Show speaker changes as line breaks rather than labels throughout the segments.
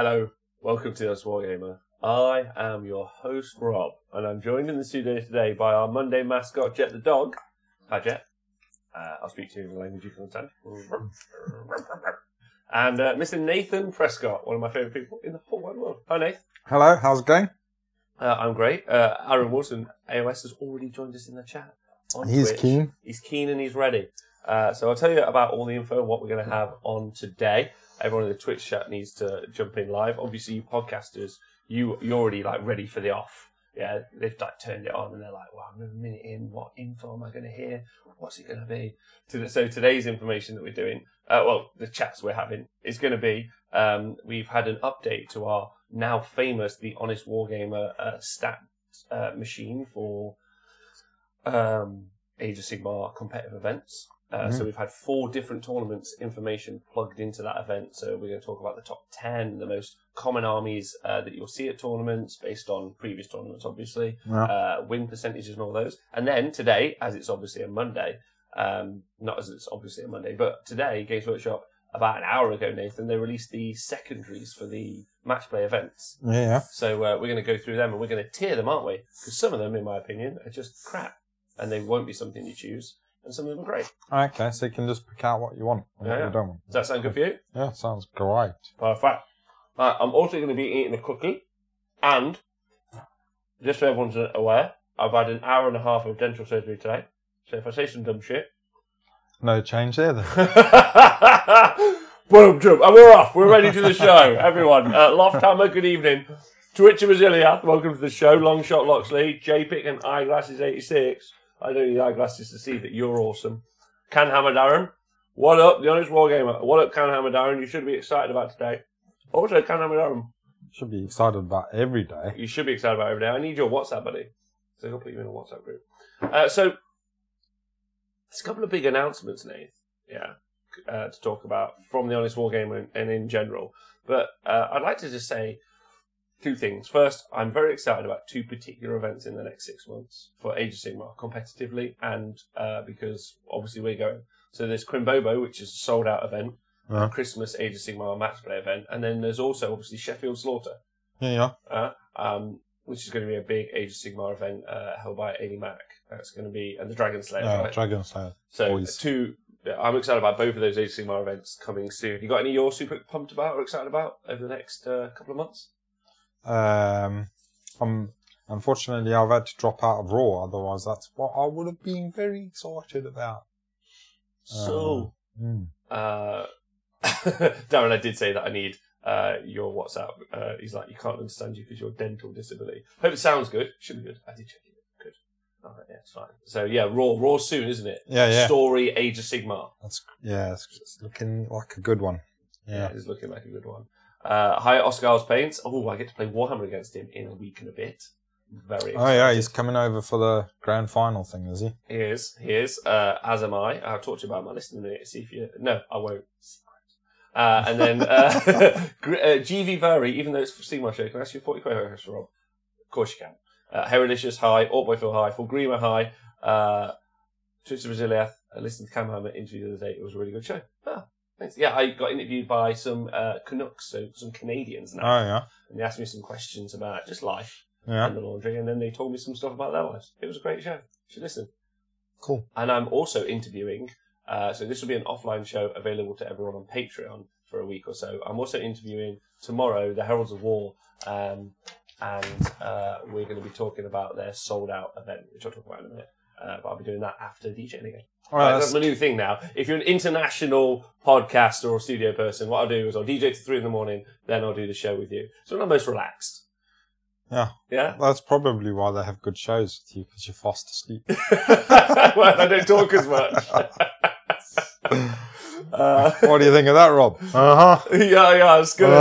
Hello, welcome to honest-wargamer. I am your host, Rob, and I'm joined in the studio today by our Monday mascot, Jet the dog. Hi, Jet. I'll speak to you in the language you can understand. And Mr. Nathan Prescott, one of my favourite people in the whole wide world. Hi, Nate.
Hello, how's it going?
I'm great. Aaron Wilson, AOS, has already joined us in the chat on
He's
Twitch.
keen.
He's keen and he's ready. So I'll tell you about all the info and what we're going to have on today. Everyone in the Twitch chat needs to jump in live. Obviously, you podcasters, you're already like ready for the off. Yeah, they've like turned it on and they're like, "Wow, I'm a minute in. What info am I going to hear? What's it going to be?" So today's information that we're doing, the chats we're having is going to be. We've had an update to our now famous the Honest Wargamer stat machine for Age of Sigmar competitive events. So we've had 4 different tournaments information plugged into that event. So we're going to talk about the top 10, the most common armies that you'll see at tournaments based on previous tournaments, obviously, win percentages and all those. And then today, as it's obviously a Monday, not as it's obviously a Monday, but today, Games Workshop, about an hour ago, Nathan, they released the secondaries for the match play events.
Yeah.
So we're going to go through them and we're going to tier them, aren't we? Because some of them, in my opinion, are just crap and they won't be something you choose. And some of them are great.
Okay, so you can just pick out what you want and what you don't want.
Does that sound good for you?
Yeah, sounds great.
Perfect. I'm also going to be eating a cookie. And, just so everyone's aware, I've had an hour and a half of dental surgery today. So if I say some dumb shit...
No change here then.
Boom, and we're off. We're ready to the show. Everyone, Lofthammer, good evening. Twitcher Resiliath, welcome to the show. Longshot Loxley, JPIC and Eyeglasses 86. I don't need eyeglasses to see that you're awesome. Canhammer Darren, what up? The Honest Wargamer. What up, Canhammer Darren? You should be excited about today. Also, Canhammer Darren.
Should be excited about every day.
You should be excited about every day. I need your WhatsApp, buddy. So I'll put you in a WhatsApp group. So, there's a couple of big announcements, Nate. Yeah, to talk about from the Honest Wargamer and in general. But I'd like to just say 2 things. First, I'm very excited about 2 particular events in the next 6 months for Age of Sigmar competitively and because obviously we're going. So there's Crimbobo, which is a sold-out event, a Christmas Age of Sigmar match play event, and then there's also obviously Sheffield Slaughter, which is going to be a big Age of Sigmar event held by Amy Mack. That's going to be, and the Dragon Slayer, right?
Dragon Slayer.
So I'm excited about both of those Age of Sigmar events coming soon. You got any you're super pumped about or excited about over the next couple of months?
Unfortunately, I've had to drop out of Raw. Otherwise, that's what I would have been very excited about.
Darren, I did say that I need your WhatsApp. He's like, you can't understand you because you're dental disability. Hope it sounds good. Should be good. I did check it. Good. All right, yeah, it's fine. So yeah, Raw soon, isn't it?
Yeah.
Story Age of Sigmar.
It's looking like a good one.
Yeah, it is looking like a good one. Hi, Oscar's Paints. Oh, I get to play Warhammer against him in a week and a bit. Very excited.
Oh, yeah, he's coming over for the grand final thing, is he?
He is. As am I. I'll talk to you about my list in a minute. See if you... No, I won't. And then GV Vary, even though it's for Sigmar Show, can I ask you 40 questions, Rob? Of course you can. Herodicious, hi. Ortboyphil, hi. Fulgrima, hi. Twitcher Resiliath. I listened to Cam Hammer interview the other day. It was a really good show. Thanks. Yeah, I got interviewed by some Canucks, so some Canadians now.
Oh, yeah. And
they asked me some questions about just life
and
the laundry, and then they told me some stuff about their lives. It was a great show. You should listen.
Cool.
And I'm also interviewing, so this will be an offline show available to everyone on Patreon for a week or so. I'm also interviewing tomorrow the Heralds of War, and we're going to be talking about their sold-out event, which I'll talk about in a minute. But I'll be doing that after DJing again. That's my new thing now. If you're an international podcaster or studio person, what I'll do is I'll DJ to 3 in the morning, then I'll do the show with you. So I'm most relaxed.
Yeah.
Yeah?
That's probably why they have good shows with you, because you're fast asleep.
Well, I don't talk as much.
What do you think of that, Rob?
Yeah, it's good.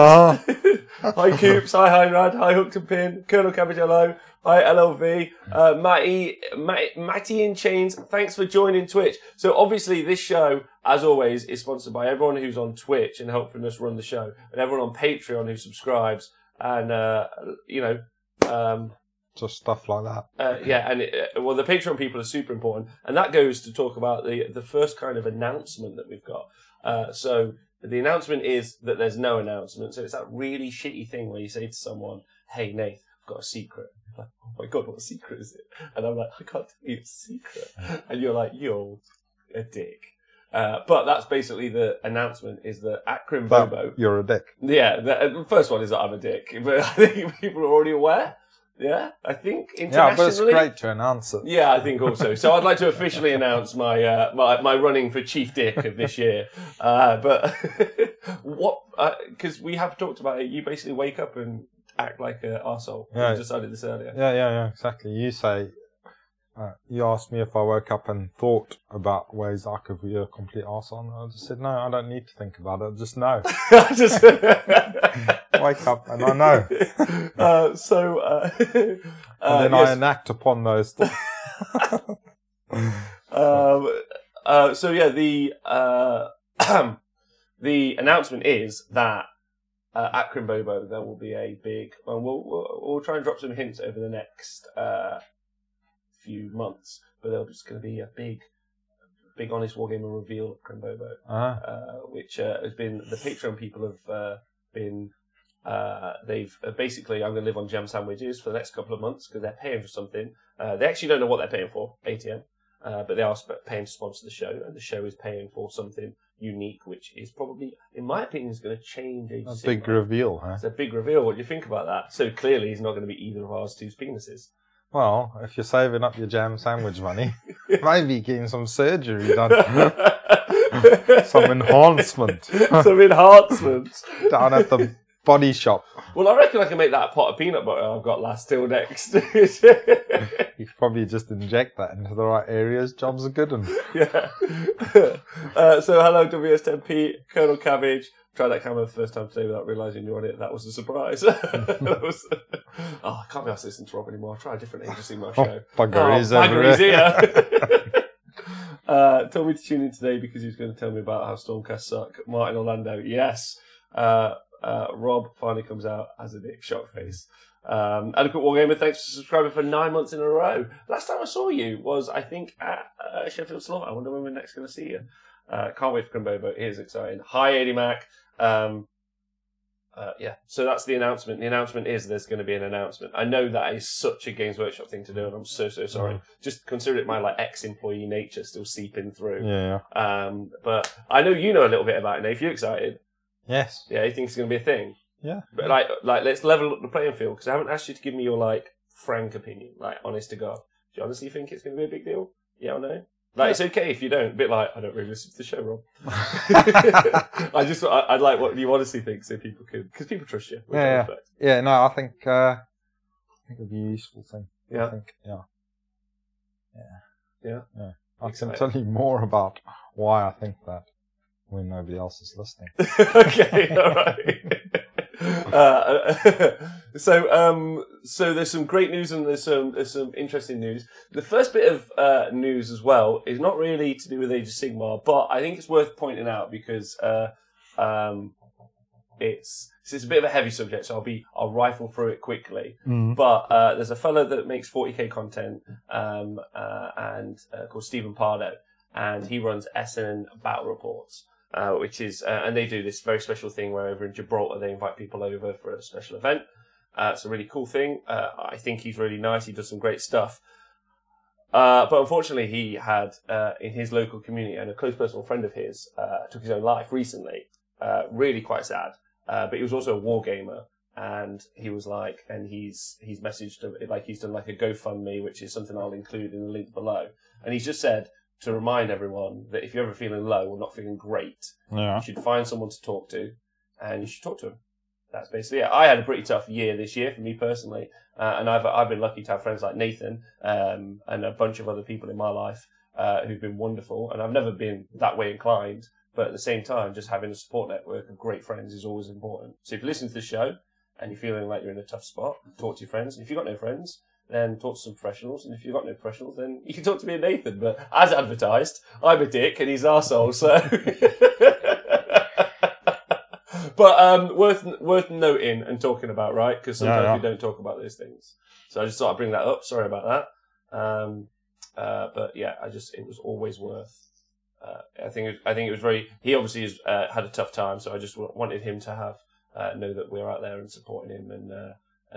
Hi, Coops. Hi, Heinrad. Hi, Hooked and Pin. Colonel Cabagello. Hi, LLV. Matty in Chains. Thanks for joining Twitch. So obviously this show, as always, is sponsored by everyone who's on Twitch and helping us run the show, and everyone on Patreon who subscribes, and
just stuff like that.
The Patreon people are super important, and that goes to talk about the first kind of announcement that we've got. So The announcement is that there's no announcement. So it's that really shitty thing where you say to someone, "Hey, Nath, I've got a secret." Like, "Oh my God, what secret is it?" And I'm like, "I can't tell you, it's a secret." And you're like, "You're a dick." But that's basically the announcement, is that Akron Bobo...
You're a dick.
Yeah, the first one is that I'm a dick. But I think people are already aware. Yeah, I think internationally...
Yeah, but it's great to announce it.
Yeah, I think also. So I'd like to officially announce my my running for Chief Dick of this year. But what... Because we have talked about it, you basically wake up and act like an arsehole.
Yeah.
We decided this earlier.
Yeah, exactly. You say... you asked me if I woke up and thought about ways I could be a complete arsehole, and I just said, no, I don't need to think about it, just know.
Just
Wake up and I know. And then I enact upon those thoughts.
So yeah, the announcement is that at Crimbobo there will be a big, and we'll try and drop some hints over the next few months, but there's going to be a big Honest Wargamer reveal at Crimbobo, which has been, the Patreon people have been, they've basically, I'm going to live on jam sandwiches for the next couple of months because they're paying for something. They actually don't know what they're paying for, ATM, but they are paying to sponsor the show, and the show is paying for something unique, which is probably, in my opinion, is going to change Age of
Sigmar. Big reveal, huh?
It's a big reveal. What do you think about that? So clearly he's not going to be either of ours two's penises.
Well, if you're saving up your jam sandwich money, maybe getting some surgery done. Some enhancement.
Some enhancement.
Down at the body shop.
Well, I reckon I can make that pot of peanut butter I've got last till next.
You could probably just inject that into the right areas. Jobs are good.
Yeah. So hello, WS10P, Colonel Cabbage. Tried that camera the first time today without realising you're on it. That was a surprise. I can't be asked to listen to Rob anymore. I'll try a different agency in my show.
Buggeries
here. Told me to tune in today because he was going to tell me about how Stormcast suck. Martin Orlando, yes. Rob finally comes out as a dick, shock face. Adequate Wargamer, thanks for subscribing for 9 months in a row. Last time I saw you was, I think, at Sheffield Slaughter. I wonder when we're next going to see you. Can't wait for Crimbobo. It is exciting. Hi, 80 Mac. Yeah, so that's the announcement. The announcement is there's going to be an announcement. I know that is such a Games Workshop thing to do, and I'm so sorry. Just consider it my ex-employee nature still seeping through.
Yeah.
But I know you know a little bit about it, Nate. If you're excited.
Yes.
Yeah, you think it's going to be a thing?
Yeah.
But let's level up the playing field, because I haven't asked you to give me your frank opinion, honest to God. Do you honestly think it's going to be a big deal? Yeah or no? It's okay if you don't. A bit I don't really listen to the show, Rob. I'd like what you honestly think, so people could, because people trust you. Which I respect.
Yeah. No, I think it'd be a useful thing.
Yeah.
I think,
Yeah.
I can tell you more about why I think that when nobody else is listening.
Okay. All right. So there's some great news and there's some interesting news. The first bit of news as well is not really to do with Age of Sigmar, but I think it's worth pointing out because it's a bit of a heavy subject, so I'll rifle through it quickly. But there's a fellow that makes 40k content called Stephen Pardo, and he runs SN Battle Reports. Which is, and they do this very special thing where over in Gibraltar they invite people over for a special event. It's a really cool thing. I think he's really nice. He does some great stuff. But unfortunately, he had in his local community, and a close personal friend of his took his own life recently. Really quite sad. But he was also a war gamer, and he was and he's messaged he's done a GoFundMe, which is something I'll include in the link below. And he's just said, to remind everyone that if you're ever feeling low or not feeling great, you should find someone to talk to, and you should talk to them. That's basically it. I had a pretty tough year this year for me personally, and I've been lucky to have friends like Nathan and a bunch of other people in my life who've been wonderful, and I've never been that way inclined. But at the same time, just having a support network of great friends is always important. So if you listen to the show and you're feeling like you're in a tough spot, talk to your friends. And if you've got no friends, then talk to some professionals, and if you've got no professionals, then you can talk to me and Nathan. But as advertised, I'm a dick and he's an arsehole, so... But worth noting and talking about, right? Because sometimes we don't talk about those things. So I just thought I'd bring that up. Sorry about that. But yeah, it was always worth I think it was very. He obviously has had a tough time, so I just wanted him to have know that we're out there and supporting him, and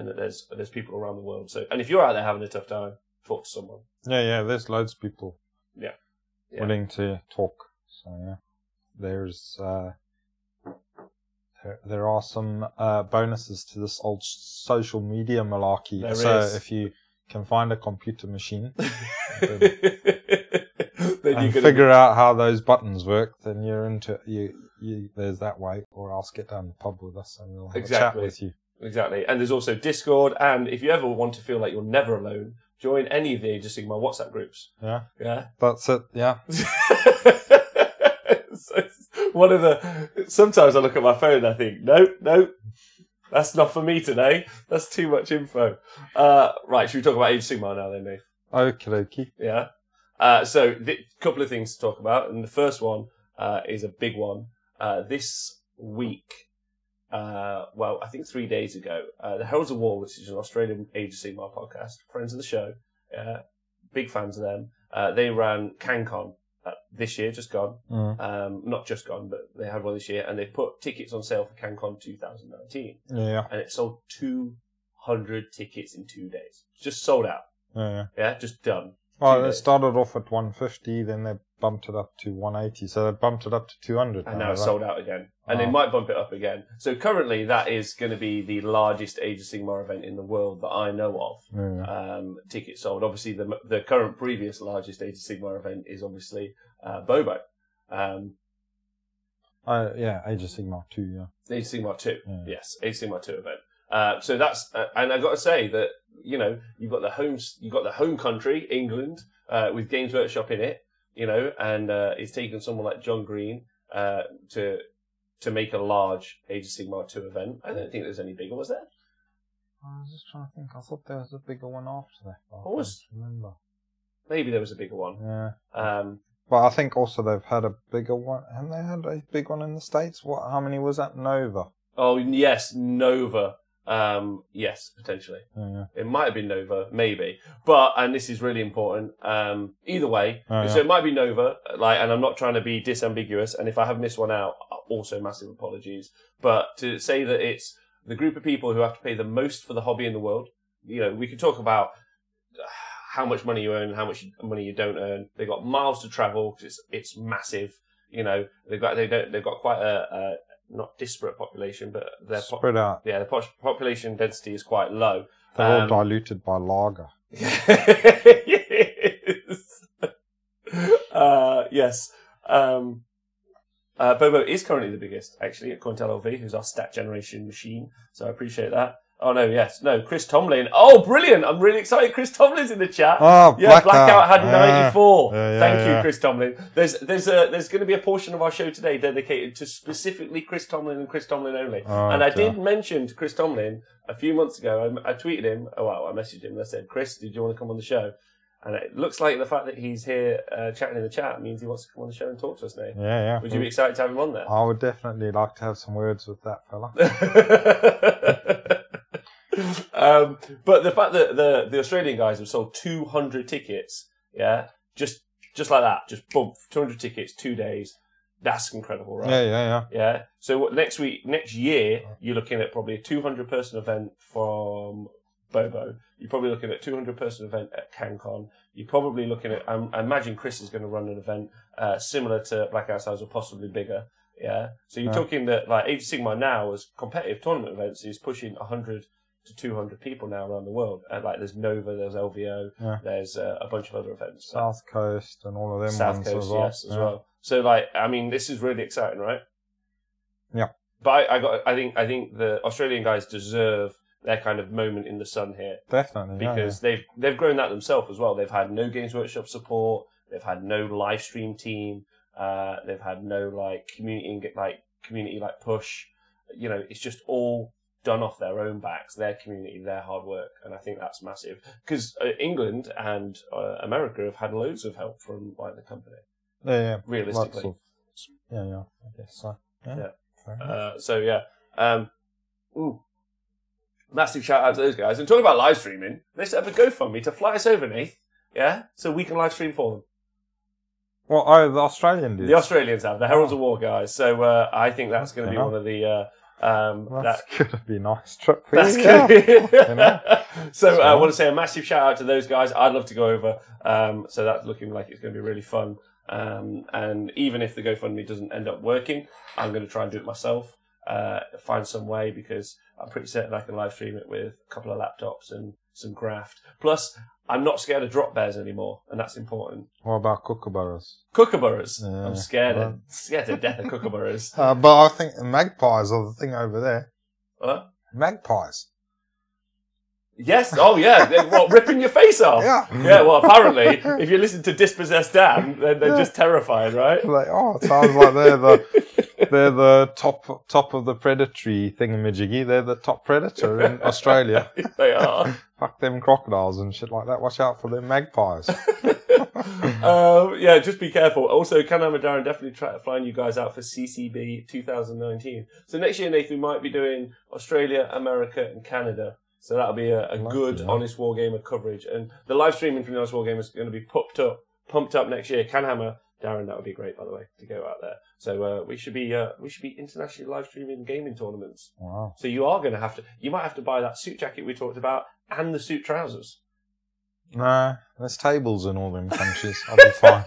that there's people around the world. So, and if you're out there having a tough time, talk to someone.
Yeah. There's loads of people.
Yeah.
Willing to talk. So yeah, there's there are some bonuses to this old social media malarkey.
There
so
is.
if you can find a computer machine
then
and figure out how those buttons work, then you're into you. There's that way, or else get down the pub with us and we'll have a chat with you.
Exactly. And there's also Discord. And if you ever want to feel like you're never alone, join any of the Age of Sigmar WhatsApp groups.
Yeah.
Yeah.
That's it. Yeah.
So one of sometimes I look at my phone and I think, nope, that's not for me today. That's too much info. Right. Should we talk about Age of Sigmar now then, Dave?
Okie dokie.
Yeah. So a couple of things to talk about. And the first one is a big one. This week, I think 3 days ago, the Heralds of War, which is an Australian Age of Sigmar podcast, friends of the show, big fans of them, they ran CanCon this year, just gone. Not just gone, but they had one this year, and they put tickets on sale for CanCon 2019.
Yeah.
And it sold 200 tickets in 2 days. Just sold out. Yeah, just done.
Well, it started off at 150, then they bumped it up to 180, so they bumped it up to 200.
And now it's sold out again. And they might bump it up again. So currently, that is going to be the largest Age of Sigmar event in the world that I know of. Tickets sold. Obviously, the current previous largest Age of Sigmar event is obviously Bobo.
Age of Sigmar 2, yeah.
Age of Sigmar 2, yes. Age of Sigmar 2 event. So that's, and I've got to say that, you've got the home country, England, with Games Workshop in it, and it's taken someone like John Green to make a large Age of Sigmar 2 event. I don't think there's any bigger, was there?
I was just trying to think. I thought there was a bigger one after that.
What was?
Remember?
Maybe there was a bigger one.
Yeah. But I think also they've had a bigger one. Haven't they had a big one in the States? How many was that? Nova.
Oh, yes, Nova. Yes, potentially.
Yeah.
It might have been Nova, maybe. But, and this is really important, either way, so it might be Nova, and I'm not trying to be disambiguous, and if I have missed one out, also massive apologies. But to say that it's the group of people who have to pay the most for the hobby in the world, we could talk about how much money you earn, how much money you don't earn. They've got miles to travel, because it's massive. They've got quite a not disparate population, but they're
spread out.
Yeah, the population density is quite low.
They're all diluted by lager.
Yes. Bobo is currently the biggest, actually, according to LV, who's our stat generation machine. So I appreciate that. Oh, no, yes. No, Chris Tomlin. Oh, brilliant. I'm really excited. Chris Tomlin's in the chat.
Oh,
yeah, Blackout had 94.
Yeah,
Thank you, Chris Tomlin. There's going to be a portion of our show today dedicated to specifically Chris Tomlin and Chris Tomlin only. And I did mention to Chris Tomlin a few months ago, I tweeted him, I messaged him and I said, Chris, did you want to come on the show? And it looks like the fact that he's here chatting in the chat means he wants to come on the show and talk to us now.
Yeah.
Would you be excited to have him on there?
I would definitely like to have some words with that fella.
But the fact that the Australian guys have sold 200 tickets, just like that, just boom, 200 tickets, 2 days. That's incredible, right? Yeah. So next year, you're looking at probably a 200-person event from Bobo. You're probably looking at a 200-person event at CanCon. You're probably looking at, I imagine Chris is going to run an event similar to Blackout Size or possibly bigger. Yeah. So you're talking that like Age of Sigmar now as competitive tournament events is pushing 100 to 200 people now around the world. And like there's Nova, there's LVO, there's a bunch of other events.
South Coast and all of them
South
ones
Coast,
as well.
yes, as well. So like, I mean, this is really exciting, right?
Yeah.
But I think the Australian guys deserve their kind of moment in the sun here.
Definitely.
Because they've grown that themselves as well. They've had no Games Workshop support. They've had no live stream team. They've had no like community push. It's just all done off their own backs, their community, their hard work, and I think that's massive. Because England and America have had loads of help from like the company.
Yeah.
Realistically.
I guess so.
Massive shout out to those guys. And talking about live streaming, they set up a GoFundMe to fly us over, Nath. Yeah? So we can live stream for them.
Well, oh, the Australian dudes.
The Australians have the Heralds of War guys. So I think that's going to be one of the.
That's going to be a nice trip for
That's
you.
good. So I want to say a massive shout out to those guys. I'd love to go over. So that's looking like it's going to be really fun. And even if the GoFundMe doesn't end up working, I'm going to try and do it myself. Find some way, because I'm pretty certain I can live stream it with a couple of laptops and some graft. Plus, I'm not scared of drop bears anymore, and that's important.
What about kookaburras?
Kookaburras.
Yeah.
I'm scared to death of kookaburras.
But I think the magpies are the thing over there.
What?
Magpies.
Yes. Oh, yeah. What, ripping your face off?
Yeah.
Yeah. Well, apparently, if you listen to Dispossessed Dan, then they're just terrified, right?
Like, it sounds like they're the top of the predatory thingamajiggy. They're the top predator in Australia.
They are.
Fuck them crocodiles and shit like that. Watch out for them magpies.
Yeah, just be careful. Also, Canham and Darren definitely flying you guys out for CCB 2019. So next year, Nathan, we might be doing Australia, America, and Canada. So that'll be a good Honest Wargamer coverage. And the live streaming from the Honest Wargamer is going to be pumped up next year. Canhammer, Darren, that would be great, by the way, to go out there. So we should be internationally live streaming gaming tournaments.
Wow. So
you are going to you might have to buy that suit jacket we talked about and the suit trousers.
Nah, there's tables in all them countries. I'll be fine.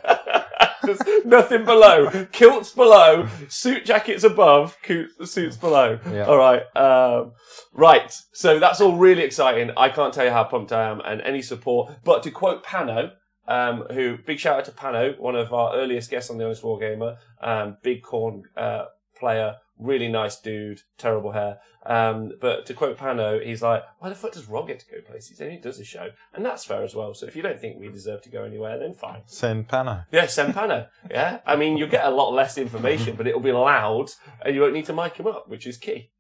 There's nothing below. Kilts below, suit jackets above, suits below.
Yeah.
All right. Right. So that's all really exciting. I can't tell you how pumped I am, and any support. But to quote Pano, big shout out to Pano, one of our earliest guests on the Honest Wargamer, big corn player, really nice dude, terrible hair. But to quote Pano, he's like, why the fuck does Rob get to go places? He only does a show. And that's fair as well. So if you don't think we deserve to go anywhere, then fine.
Send Pano.
Yeah, send Pano. Yeah. I mean, you'll get a lot less information, but it'll be loud and you won't need to mic him up, which is key.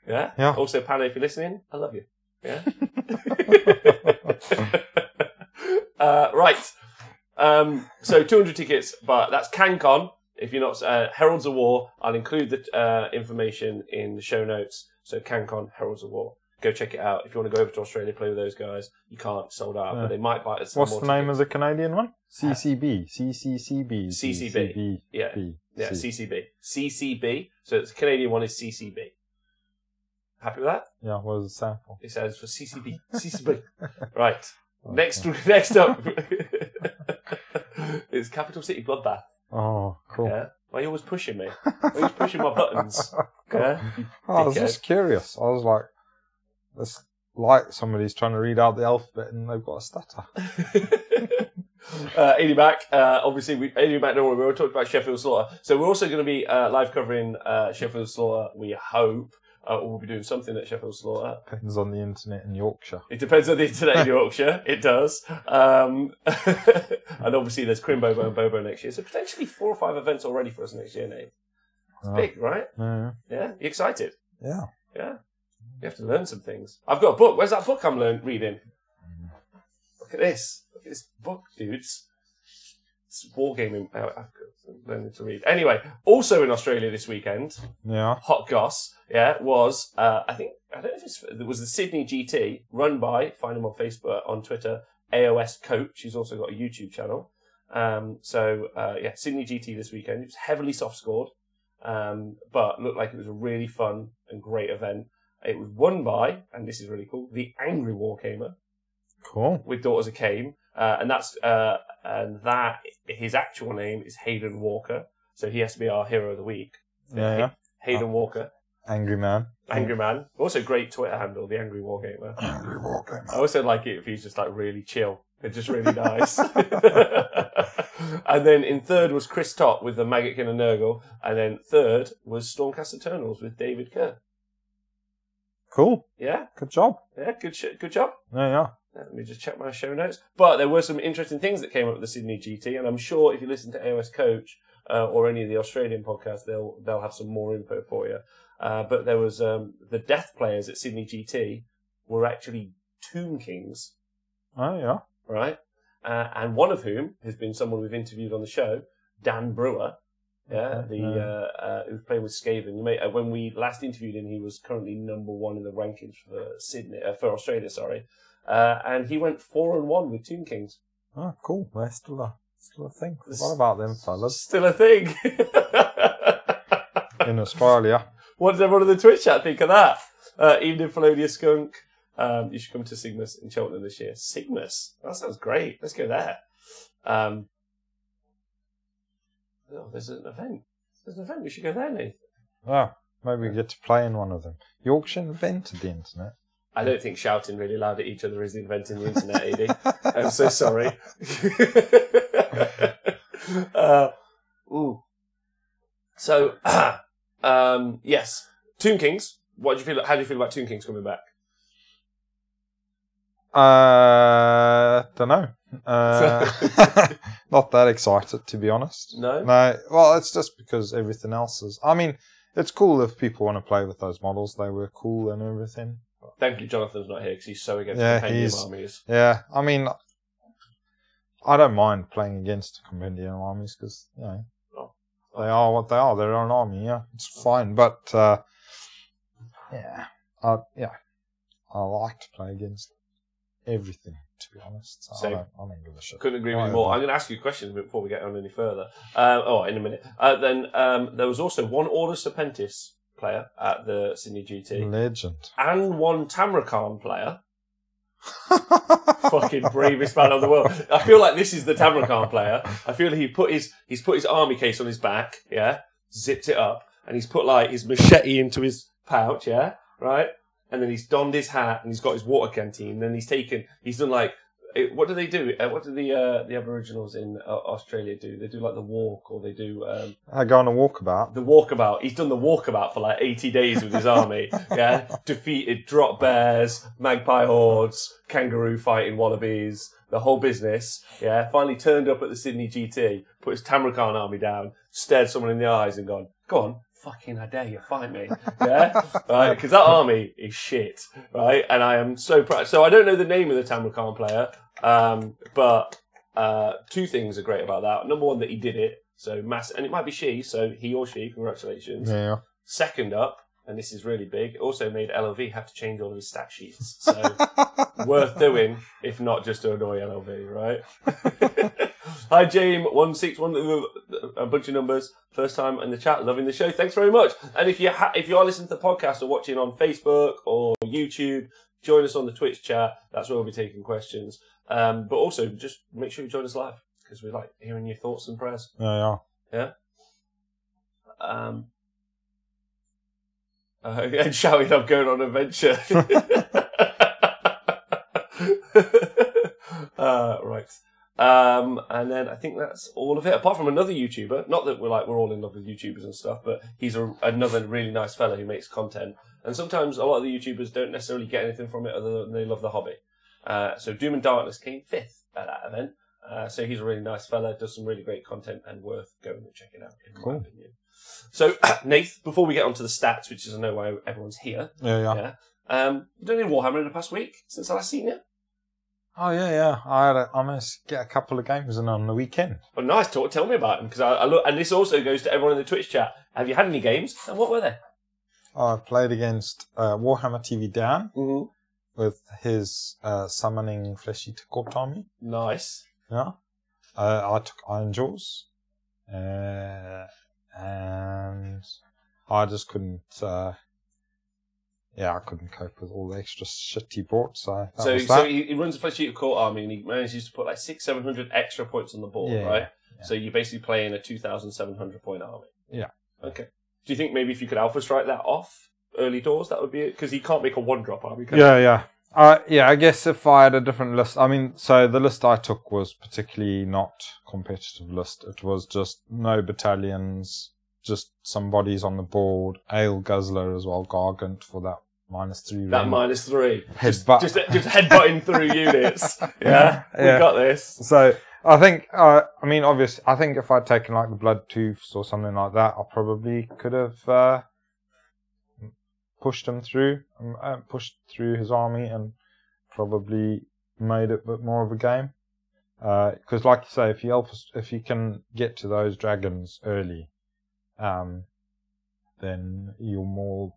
Yeah.
Yeah.
Also, Pano, if you're listening, I love you. Yeah. Right. So 200 tickets, but that's CanCon. If you're not Heralds of War, I'll include the information in the show notes. So CanCon, Heralds of War. Go check it out. If you want to go over to Australia, play with those guys. You can't, sold out, but they might buy it.
What's the name of the Canadian one? CCB. CCCB.
CCB. Yeah. Yeah, CCB. CCB. So the Canadian one is CCB. Happy with that?
Yeah, what does it stand for?
It stands for CCB. CCB. Right. Next up is Capital City Bloodbath.
Oh, cool.
Yeah. Why are you always pushing me? Why are you always pushing my buttons? Yeah.
I was just curious. I was like, it's like somebody's trying to read out the alphabet and they've got a stutter.
Adi Mac, obviously, Adi Mac, don't worry, we all talked about Sheffield Slaughter. So we're also going to be live covering Sheffield Slaughter, we hope. We'll be doing something at Sheffield Slaughter.
Depends on the internet in Yorkshire.
It depends on the internet in Yorkshire. It does. And obviously there's Crimbobo and Bobo next year. So potentially 4 or 5 events already for us next year, Nate. It's big, right?
Yeah.
Yeah? You excited?
Yeah.
Yeah? You have to learn some things. I've got a book. Where's that book I'm reading? Look at this. Look at this book, dudes. It's wargaming. I'm learning to read. Anyway, also in Australia this weekend, Hot Goss, was, I don't know if it was the Sydney GT, run by, find him on Facebook, on Twitter, AOS Coach. He's also got a YouTube channel. Sydney GT this weekend. It was heavily soft scored, but looked like it was a really fun and great event. It was won by, and this is really cool, the Angry Wargamer.
Cool.
With Daughters of Cain. His actual name is Hayden Walker. So he has to be our hero of the week.
Yeah.
Hayden Walker.
Angry man.
Angry man. Also great Twitter handle, the Angry Wargamer.
Angry Wargamer.
I also like it if he's just like really chill. It's just really nice. And then in third was Chris Top with the Maggotkin and Nurgle. And then third was Stormcast Eternals with David Kerr.
Cool.
Yeah.
Good job.
Yeah, good job.
Yeah.
Let me just check my show notes. But there were some interesting things that came up with the Sydney GT, and I'm sure if you listen to AOS Coach or any of the Australian podcasts, they'll have some more info for you. But there was the death players at Sydney GT were actually Tomb Kings.
Oh yeah.
Right, and one of whom has been someone we've interviewed on the show, Dan Brewer. Yeah, who's playing with Skaven. When we last interviewed him, he was currently number 1 in the rankings for Australia. Sorry. And he went 4-1 with Tomb Kings.
Oh, cool. They're still Still a thing. What about them fellas?
Still a thing.
In Australia.
What does everyone in the Twitch chat think of that? Evening Felonious Skunk. You should come to Sigmas in Cheltenham this year. Sigmas? That sounds great. Let's go there. There's an event. We should go there, Nate.
Oh, maybe we get to play in one of them. Yorkshire invented the internet.
I don't think shouting really loud at each other is inventing the internet, Edie. I'm so sorry. So, yes. Tomb Kings. How do you feel about Tomb Kings coming back?
Don't know. Not that excited, to be honest.
No?
No. Well, it's just because everything else is... I mean, it's cool if people want to play with those models. They were cool and everything.
Thankfully, Jonathan's not here because he's so against compendium armies.
Yeah, I mean, I don't mind playing against compendium armies because, you know, they are what they are. They're an army, yeah. It's fine. But, I like to play against everything, to be honest. So I don't give a shit.
Couldn't agree with you more. I'm going to ask you a question before we get on any further. In a minute. Then there was also one Order Serpentis player at the Sydney GT.
Legend.
And one Tamrakhan player. Fucking bravest man on the world. I feel like this is the Tamrakhan player. I feel he's put his army case on his back, yeah, zipped it up, and he's put like his machete into his pouch, yeah, right? And then he's donned his hat and he's got his water canteen. And he's done like, what do they do? What do the Aboriginals in Australia do? They do like the walk, or they do...
I go on a walkabout.
The walkabout. He's done the walkabout for like 80 days with his army. Yeah. Defeated drop bears, magpie hordes, kangaroo fighting wallabies, the whole business. Yeah. Finally turned up at the Sydney GT, put his Tamrakhan army down, stared someone in the eyes and gone, go on. Fucking, I dare you, fight me. Yeah? Right? Because that army is shit. Right? And I am so proud. So I don't know the name of the Tamrakhan player, but two things are great about that. Number one, that he did it. So and it might be she, so he or she, congratulations.
Yeah.
Second up, and this is really big, it also made LLV have to change all of his stat sheets. So worth doing, if not just to annoy LLV, right? Hi, James161, a bunch of numbers. First time in the chat, loving the show. Thanks very much. And if you are listening to the podcast or watching on Facebook or YouTube, join us on the Twitch chat. That's where we'll be taking questions. But also, just make sure you join us live because we like hearing your thoughts and prayers.
Yeah.
And shouting, I'm going on an adventure. Right. And then I think that's all of it. Apart from another YouTuber, not that we're all in love with YouTubers and stuff, but he's another really nice fella who makes content. And sometimes a lot of the YouTubers don't necessarily get anything from it other than they love the hobby. So Doom and Darkness came 5th at that event. So he's a really nice fella, does some really great content and worth going and checking out, in my opinion. So, Nath, before we get onto the stats, which is I know why everyone's here.
Yeah.
You done any Warhammer in the past week since I last seen you?
Oh, yeah. I managed to get a couple of games in on the weekend.
Oh, nice. Tell me about them, because I look, and this also goes to everyone in the Twitch chat. Have you had any games, and what were they?
I played against Warhammer TV Dan with his summoning Flesh Eater Court army.
Nice.
Yeah. I took Iron Jaws, and I just couldn't. I couldn't cope with all the extra shit he brought. So
he runs a Flesh Eater Court army, and he manages to put like 600-700 extra points on the board, right? Yeah. So you're basically playing a 2,700 point army.
Yeah.
Okay. Do you think maybe if you could Alpha Strike that off early doors, that would be it? Because he can't make a 1-drop army.
Yeah. I guess if I had a different list, I mean, so the list I took was particularly not competitive list. It was just no battalions, just some bodies on the board, Ale Guzzler as well, Gargant for that -3.
That -3.
Headbutt.
Just headbutting through units. Yeah, we got this.
So I think, obviously, I think if I'd taken like the Blood Tooths or something like that, I probably could have pushed him through, pushed through his army and probably made it a bit more of a game. Because like you say, if you can get to those dragons early, then you're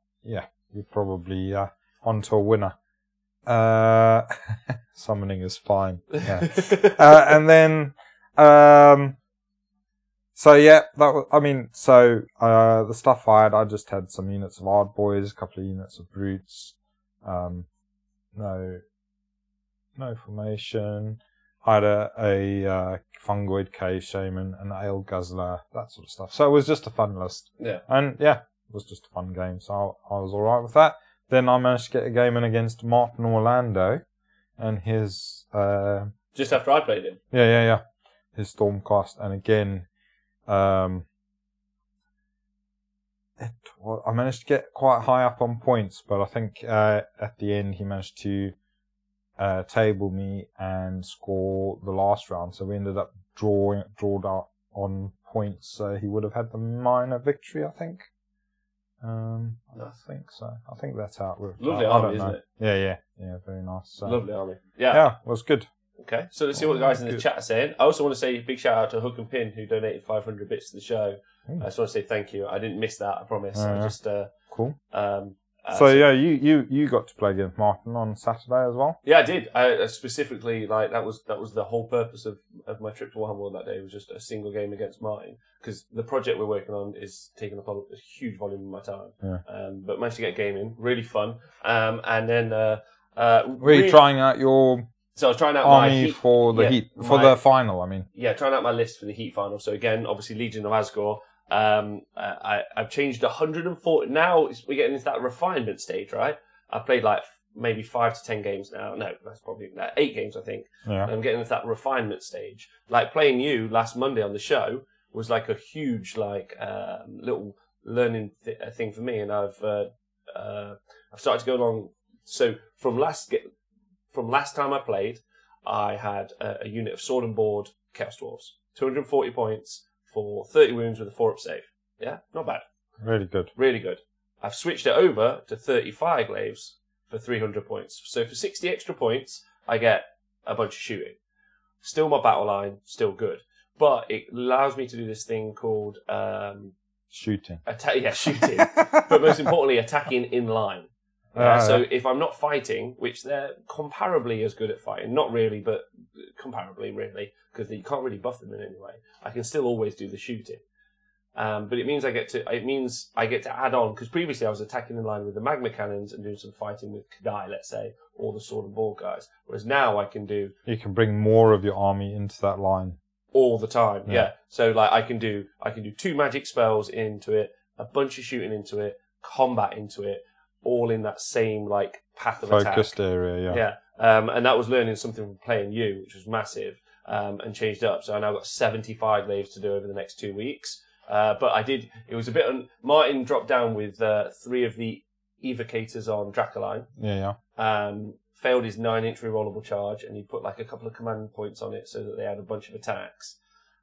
probably onto a winner. Summoning is fine. Yeah. And then So yeah, the stuff I just had some units of Ard Boys, a couple of units of Brutes, no formation. I had a Fungoid Cave Shaman, an Ale Guzzler, that sort of stuff. So it was just a fun list.
Yeah.
And yeah, it was just a fun game, so I was alright with that. Then I managed to get a game in against Martin Orlando and his...
just after I played him?
Yeah. His Stormcast. And again, I managed to get quite high up on points, but I think at the end he managed to table me and score the last round. So we ended up drawed out on points. So he would have had the minor victory, I think. I think so. I think that's how it worked.
Lovely army, isn't it?
Yeah, very nice. So,
lovely army. Yeah.
Yeah, it was good.
Okay, so let's see what the guys in the chat are saying. I also want to say a big shout out to Hook and Pin, who donated 500 bits to the show. I just want to say thank you. I didn't miss that, I promise. I just
cool. You got to play against Martin on Saturday as well.
Yeah, I did. I specifically, like, that was the whole purpose of my trip to Warhammer that day, was just a single game against Martin, because the project we're working on is taking up a huge volume of my time.
Yeah.
But managed to get a game in, really fun. And then
were you trying out your
So I was trying out
army
my heat,
for the heat for the final. I mean,
yeah, trying out my list for the heat final. So again, obviously Legion of Asgore. I've changed 140. Now we're getting into that refinement stage, right? I've played like maybe 5 to 10 games now. No, that's probably 8 games, I think.
Yeah.
I'm getting into that refinement stage. Like playing you last Monday on the show was like a huge little learning thing for me, and I've started to go along. So from last time I played, I had a unit of Sword and Board Chaos Dwarves, 240 points for 30 wounds with a 4-up save. Yeah, not bad.
Really good.
Really good. I've switched it over to 35 glaives for 300 points. So for 60 extra points, I get a bunch of shooting. Still my battle line, still good. But it allows me to do this thing called...
shooting.
Shooting. But most importantly, attacking in line. So if I'm not fighting, which they're comparably as good at fighting, not really, but comparably really, because you can't really buff them in any way, I can still always do the shooting. But it means I get to add on, because previously I was attacking in line with the magma cannons and doing some fighting with Kadai, let's say, or the sword and board guys. Whereas now I can do...
You can bring more of your army into that line.
All the time, yeah. So like I can do 2 magic spells into it, a bunch of shooting into it, combat into it, all in that same like path of attack.
Focused area,
yeah. And that was learning something from playing you, which was massive, and changed up. So I now got 75 glaives to do over the next 2 weeks. But it was a bit... Martin dropped down with 3 of the evocators on Dracoline.
Yeah.
Failed his 9-inch rerollable charge, and he put like a couple of command points on it so that they had a bunch of attacks.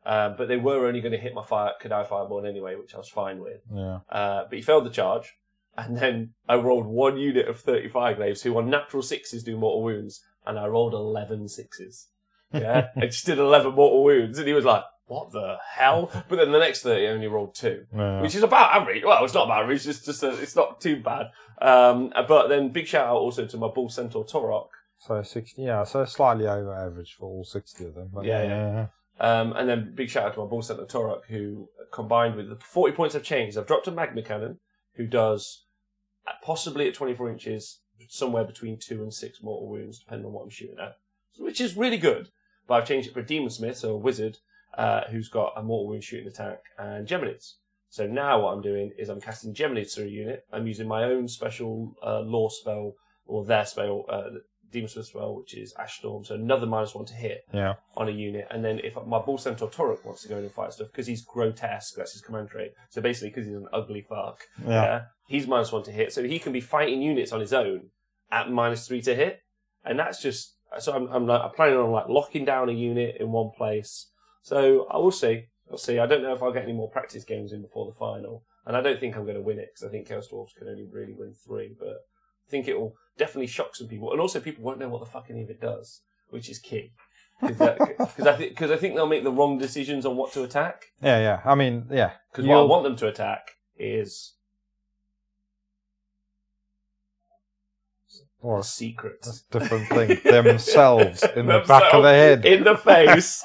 But they were only going to hit my Kadai Fireball anyway, which I was fine with.
Yeah.
But he failed the charge. And then I rolled 1 unit of 35 glaives who on natural 6s do mortal wounds, and I rolled 11 6s. Yeah, I just did 11 mortal wounds, and he was like, "What the hell?" But then the next 30 I only rolled 2, which is about average. Well, it's not about average; it's not too bad. But then big shout out also to my Bull Centaur Torok.
So 60, so slightly over average for all 60 of them. But
yeah. And then big shout out to my Bull Centaur Torok, who combined with the 40 points I've changed, I've dropped a Magma Cannon, who does possibly at 24 inches, somewhere between 2 and 6 mortal wounds, depending on what I'm shooting at, which is really good. But I've changed it for a Demon Smith, so a wizard, who's got a mortal wound shooting attack, and Geminids. So now what I'm doing is I'm casting Geminids through a unit. I'm using my own special law spell, or their spell, Demon Smith spell, which is Ash Storm, so another -1 to hit on a unit. And then if my Bull Centaur Torok wants to go in and fight stuff, because he's grotesque, that's his command trait. So basically, because he's an ugly fuck, he's -1 to hit. So he can be fighting units on his own at -3 to hit. And that's just... So I'm planning on like locking down a unit in one place. So I will see. I'll see. I don't know if I'll get any more practice games in before the final. And I don't think I'm going to win it, because I think Chaos Dwarves can only really win 3. But I think it will definitely shock some people. And also people won't know what the fuck any of it does, which is key. Because I think they'll make the wrong decisions on what to attack.
Yeah. I mean, yeah.
Because what I want them to attack is...
Or
secret.
that's a different thing. Themselves in the back of the head.
In the face.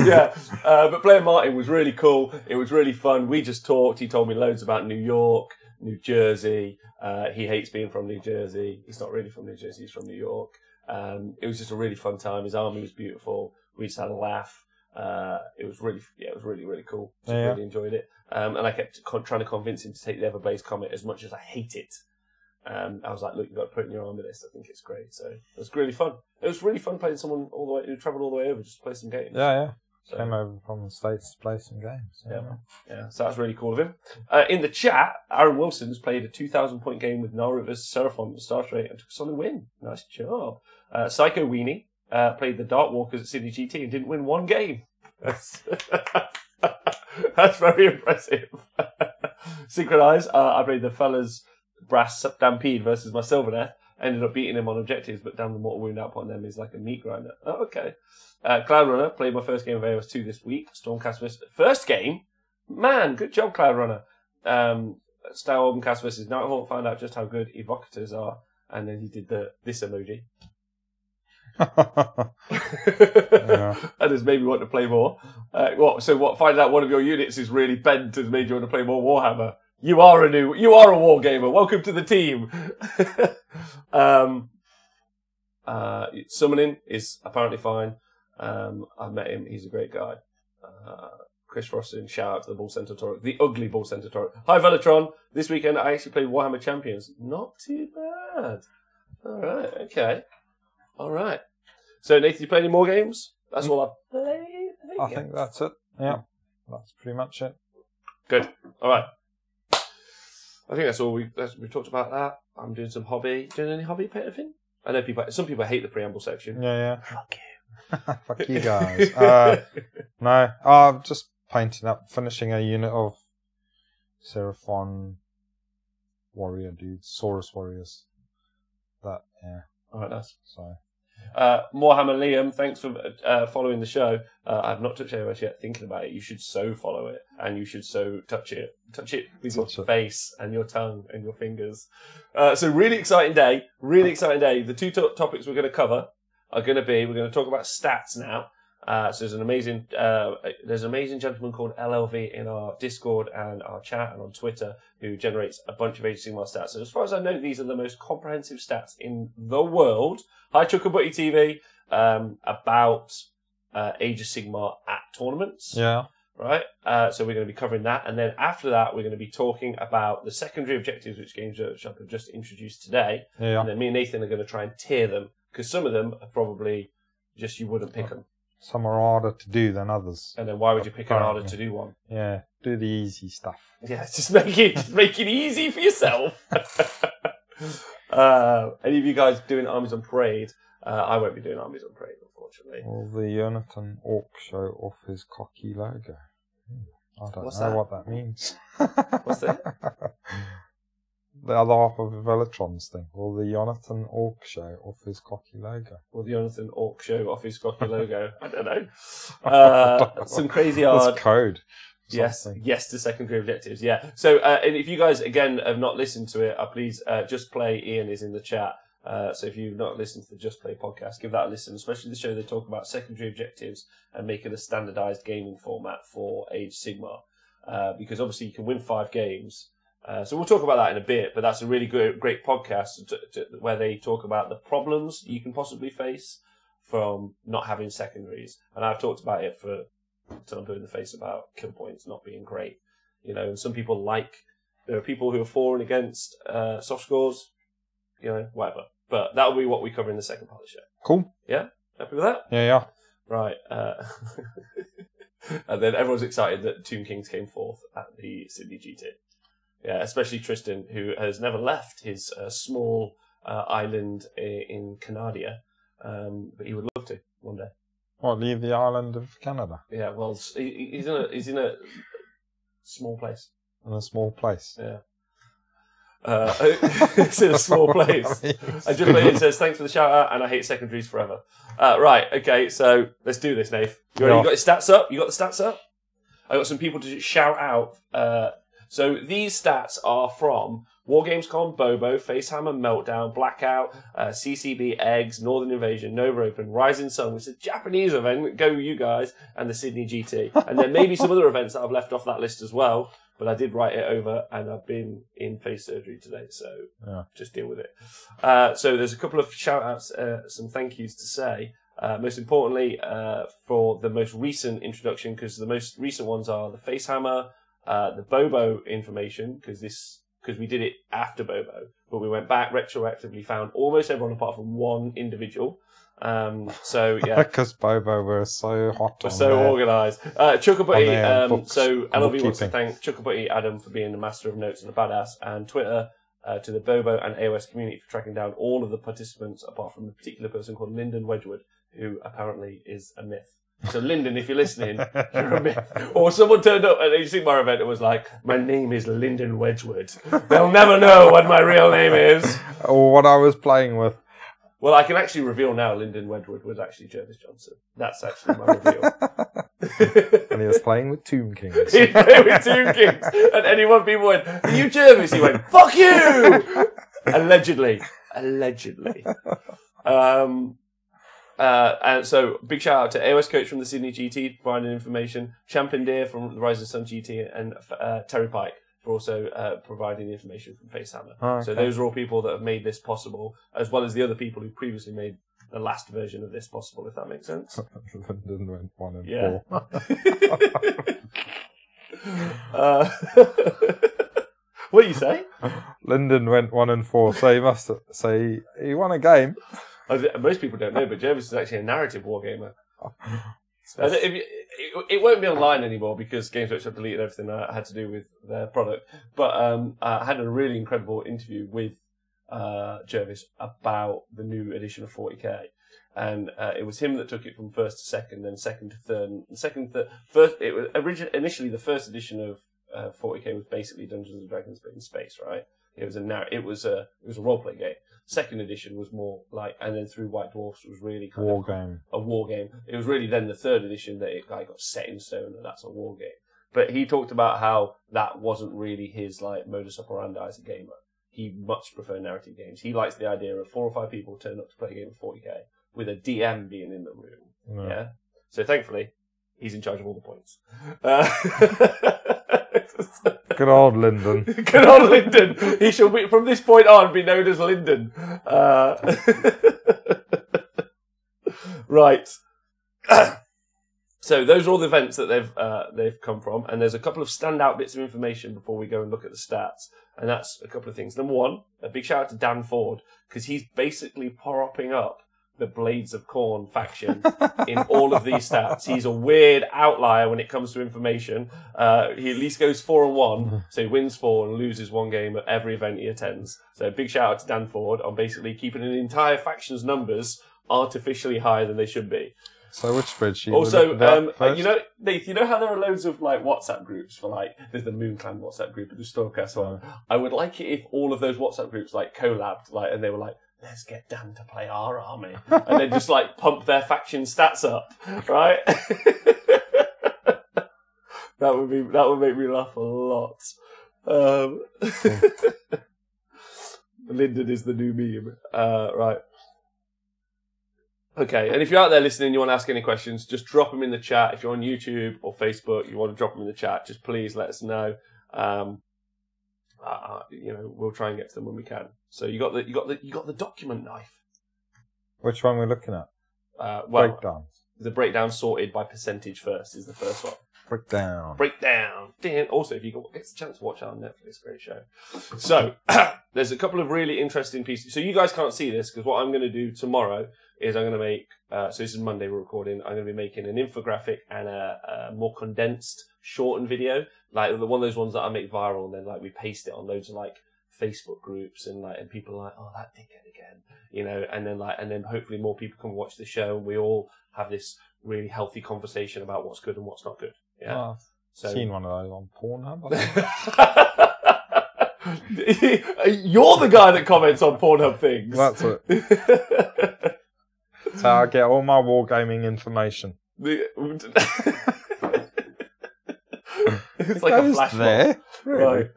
Yeah. But playing Martin was really cool. It was really fun. We just talked. He told me loads about New York, New Jersey. He hates being from New Jersey. He's not really from New Jersey. He's from New York. It was just a really fun time. His army was beautiful. We just had a laugh. It was really cool. Really enjoyed it. And I kept trying to convince him to take the Everblaze Comet as much as I hate it. I was like, look, you've got to put it in your army list. I think it's great. So it was really fun. It was really fun playing someone all the way who travelled all the way over just to play some games.
Yeah.
So,
came over from the States to play some games.
Yeah. So that's really cool of him. In the chat, Aaron Wilson's played a 2,000-point game with Naru vs. Seraphon at Star Trek and took a solid win. Nice job. Psycho Weenie played the Dark Walkers at Sydney GT and didn't win one game. That's very impressive. Synchronized, I played the Fellas Brass Stampede versus my Sylvaneth. Ended up beating him on objectives, but damn, the mortal wound output on them is like a meat grinder. Oh, okay. Cloud Runner played my first game of AOS 2 this week. Stormcast vs. First game? Man, good job, Cloud Runner. Star Orbancast versus Nighthawk. Found out just how good evocators are. And then he did this emoji. And has made me want to play more. Finding out one of your units is really bent has made you want to play more Warhammer. You are a wargamer. Welcome to the team. Summoning is apparently fine. I've met him. He's a great guy. Chris Froston, shout out to the Bull Centaur, the ugly Bull Centaur. Hi, Velatron. This weekend I actually played Warhammer Champions. Not too bad. All right. Okay. All right. So, Nathan, you play any more games? That's all I've played.
I think that's it. Yeah. That's pretty much it.
Good. All right. I think that's all we talked about. That I'm doing some hobby. Doing any hobby anything? I know some people hate the preamble section.
Yeah.
Fuck you.
Fuck you guys. No, I'm just painting up, finishing a unit of Seraphon warrior dudes, Saurus warriors. All
right, nice.
So.
Morehammer Liam, thanks for following the show. I've not touched AOS yet. Thinking about it, you should so follow it, and you should so touch it with your face and your tongue and your fingers. So really exciting day. The two topics we're going to cover are going to be, we're going to talk about stats now. So there's an amazing gentleman called LLV in our Discord and our chat and on Twitter who generates a bunch of Age of Sigmar stats. So as far as I know, these are the most comprehensive stats in the world. Hi, Chuckabutty TV, about Age of Sigmar at tournaments.
Yeah.
Right? So we're going to be covering that. And then after that, we're going to be talking about the secondary objectives which Games Workshop have just introduced today.
Yeah.
And then me and Nathan are going to try and tier them because some of them are probably just you wouldn't pick them.
Some are harder to do than others.
And then why would you pick an harder to do one?
Yeah, do the easy stuff.
Yeah, just make it easy for yourself. Any of you guys doing Armies on Parade? I won't be doing Armies on Parade, unfortunately.
Will the Jonathan Orc show off his cocky logo? I don't know what that means.
What's that?
The other half of the Velatron's thing. Will the Jonathan Orc show off his cocky logo?
Will the Jonathan Orc show off his cocky logo? I don't know. Some crazy hard...
That's code.
Yes to secondary objectives, yeah. So, and if you guys, again, have not listened to it, please, Just Play, Ian is in the chat. So if you've not listened to the Just Play podcast, give that a listen, especially the show they talk about secondary objectives and make it a standardized gaming format for Age Sigmar. Because obviously you can win 5 games. So we'll talk about that in a bit, but that's a really great podcast where they talk about the problems you can possibly face from not having secondaries. And I've talked about it until I'm blue in the face about kill points not being great. You know, and some people there are people who are for and against soft scores, you know, whatever. But that'll be what we cover in the second part of the show.
Cool.
Yeah? Happy with that?
Yeah.
Right. And then everyone's excited that Tomb Kings came forth at the Sydney GT. Yeah, especially Tristan, who has never left his small island in Canada, but he would love to one day.
What, leave the island of Canada?
Yeah, well, he's in a small place.
In a small place?
Yeah. It's in a small place. I just played it says, thanks for the shout out, and I hate secondaries forever. Right, okay, so let's do this, Nath. You got your stats up? You got the stats up? I got some people to shout out So these stats are from WarGamesCon, Bobo, Facehammer, Meltdown, Blackout, CCB, Eggs, Northern Invasion, Nova Open, Rising Sun, which is a Japanese event, go you guys, and the Sydney GT. And there may be some other events that I've left off that list as well, but I did write it over, and I've been in face surgery today, so just deal with it. So there's a couple of shout-outs, some thank yous to say. Most importantly, for the most recent introduction, because the most recent ones are the Facehammer, the Bobo information, because we did it after Bobo, but we went back, retroactively found almost everyone apart from one individual. So yeah,
because Bobo were so hot.
We're so organised. Chuckabutty. So LLB wants to
bookkeeping.
thank Chuckabutty Adam for being the master of notes and a badass, and Twitter to the Bobo and AOS community for tracking down all of the participants apart from a particular person called Lyndon Wedgwood, who apparently is a myth. So Lyndon, if you're listening, you're a myth. Or someone turned up at a Sigmar event and was like, "My name is Lyndon Wedgwood. They'll never know what my real name is."
Or what I was playing with.
Well, I can actually reveal now Lyndon Wedgwood was actually Jervis Johnson. That's actually my reveal.
And he was playing with Tomb Kings.
He played with Tomb Kings. And anyone people went, "Are you Jervis?" He went, "Fuck you!" Allegedly. And so, big shout out to AOS Coach from the Sydney GT for providing information, Champion Deer from the Rising Sun GT, and Terry Pike for also providing information from Facehammer.
Oh, okay.
So those are all people that have made this possible, as well as the other people who previously made the last version of this possible, if that makes sense.
Lyndon went 1 and
Yeah.
4.
What do you say?
Lyndon went 1 and 4, so he must say he won a game.
Most people don't know, but Jervis is actually a narrative wargamer. It won't be online anymore because Games Workshop deleted everything that had to do with their product. But I had a really incredible interview with Jervis about the new edition of 40k, and it was him that took it from first to second, then second to third. And first. It was initially the first edition of 40k was basically Dungeons and Dragons but in space, right? It was a role play game. Second edition was more like, and then through White Dwarfs was really kind of a war game. It was really then the third edition that it got set in stone, and that's a war game. But he talked about how that wasn't really his like modus operandi as a gamer. He much preferred narrative games. He likes the idea of 4 or 5 people turning up to play a game of 40k with a DM being in the room. Yeah. So thankfully, he's in charge of all the points.
Good old Lyndon.
Good old Lyndon. He shall be, from this point on, be known as Lyndon. Right. So those are all the events that they've come from, and there's a couple of standout bits of information before we go and look at the stats, and that's a couple of things. Number one, a big shout out to Dan Ford, because he's basically propping up the Blades of Corn faction in all of these stats. He's a weird outlier when it comes to information. He at least goes 4-1, so he wins 4 and loses 1 game at every event he attends. So big shout out to Dan Ford on basically keeping an entire faction's numbers artificially higher than they should be.
So which spreadsheet?
Also, you know, Nath, you know how there are loads of like WhatsApp groups for like, there's the Moon Clan WhatsApp group and the Stormcast one. I would like it if all of those WhatsApp groups like collabed, like, and they were like, let's get Dan to play our army, and then just like pump their faction stats up, right? That would make me laugh a lot. Lyndon is the new meme, right? Okay, and if you're out there listening, you want to ask any questions, just drop them in the chat. If you're on YouTube or Facebook, you want to drop them in the chat, just please let us know. You know, we'll try and get to them when we can. So you got the document knife.
Which one we're looking at?
Well,
Breakdowns.
the breakdown sorted by percentage first is the first one. Breakdown. Also, if you get the chance to watch it on Netflix, great show. So there's a couple of really interesting pieces. So you guys can't see this because what I'm going to do tomorrow is I'm going to make. So this is Monday we're recording. I'm going to be making an infographic and a more condensed, shortened video, like one of those ones that I make viral, and then like we paste it on loads of like Facebook groups and people are like, oh, that dickhead again, you know, and then hopefully more people can watch the show and we all have this really healthy conversation about what's good and what's not good. Yeah.
Oh,
So
seen one of those on Pornhub.
You're the guy that comments on Pornhub things.
That's it. That's how I get all my wargaming information.
It's like a flash
there. Really?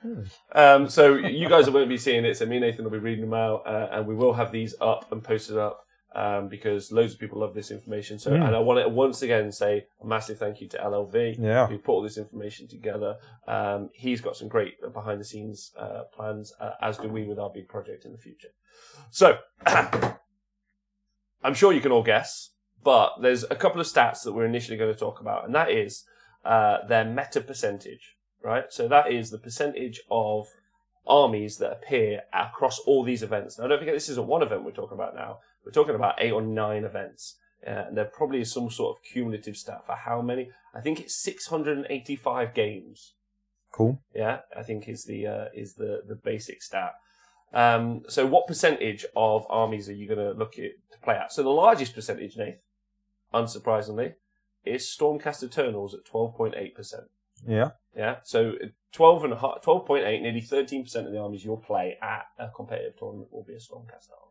Right. So you guys won't be seeing it. So me and Nathan will be reading them out, and we will have these up and posted up because loads of people love this information. So, and I want to once again say a massive thank you to LLV who put all this information together. He's got some great behind the scenes plans, as do we with our big project in the future. So, I'm sure you can all guess, but there's a couple of stats that we're initially going to talk about, and that is their meta percentage, right? So that is the percentage of armies that appear across all these events. Now, don't forget, this isn't one event we're talking about now. We're talking about 8 or 9 events. And there probably is some sort of cumulative stat for how many. I think it's 685 games.
Cool.
Yeah, I think is the basic stat. So what percentage of armies are you going to look at to play at? So the largest percentage, Nate, unsurprisingly, is Stormcast Eternals at 12.8%.
Yeah.
Yeah. So 12.8, nearly 13% of the armies you'll play at a competitive tournament will be a Stormcast army.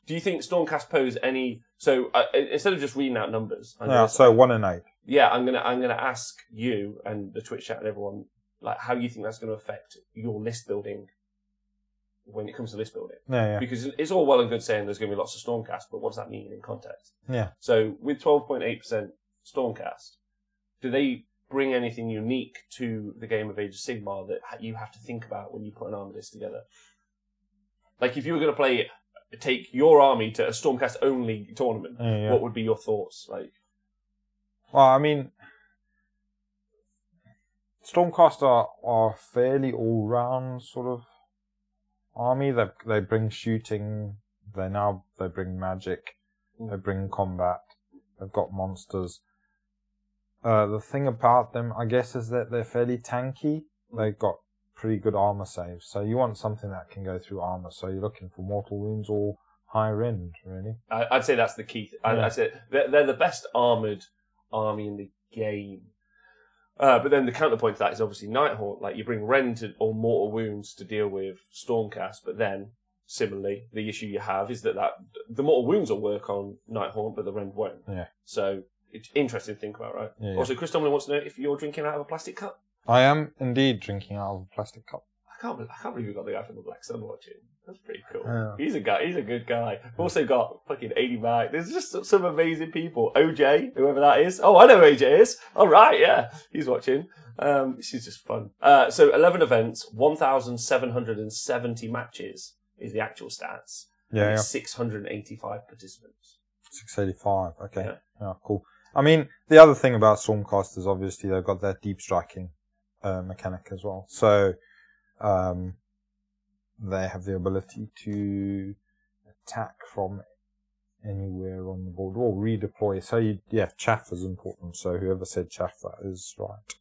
Do you think Stormcast pose any? So instead of just reading out numbers,
so 1 in 8.
Yeah, I'm gonna ask you and the Twitch chat and everyone like how you think that's going to affect your list building when it comes to list building.
Yeah.
Because it's all well and good saying there's going to be lots of Stormcast, but what does that mean in context?
Yeah.
So with 12.8% Stormcast, do they bring anything unique to the game of Age of Sigmar that you have to think about when you put an army list together? Like if you were going to take your army to a Stormcast only tournament, what would be your thoughts? Like,
well, I mean, Stormcast are fairly all round sort of army. They bring shooting. They bring magic. They bring combat. They've got monsters. The thing about them, I guess, is that they're fairly tanky. They've got pretty good armor saves. So you want something that can go through armor. So you're looking for mortal wounds or higher end, really. I'd
say that's the key. I'd say they're the best armored army in the game. But then the counterpoint to that is obviously Nighthaunt. Like you bring Rend or mortal wounds to deal with Stormcast, but then similarly, the issue you have is that the mortal wounds will work on Nighthaunt, but the Rend won't.
Yeah.
So it's interesting to think about, right?
Yeah,
also, Chris Tomlin wants to know if you're drinking out of a plastic cup.
I am indeed drinking out of a plastic cup.
I can't believe we got the guy from the Black Sun watching. That's pretty cool.
Yeah.
He's a good guy. We've also got fucking 80 Mike. There's just some amazing people. OJ, whoever that is. Oh, I know who OJ is. All right, yeah. He's watching. This is just fun. So 11 events, 1,770 matches is the actual stats.
Yeah.
685 participants.
685, okay. Yeah, cool. I mean, the other thing about Stormcast is obviously they've got that deep striking mechanic as well. So, they have the ability to attack from anywhere on the board or redeploy. So, chaff is important. So, whoever said chaff, that is right.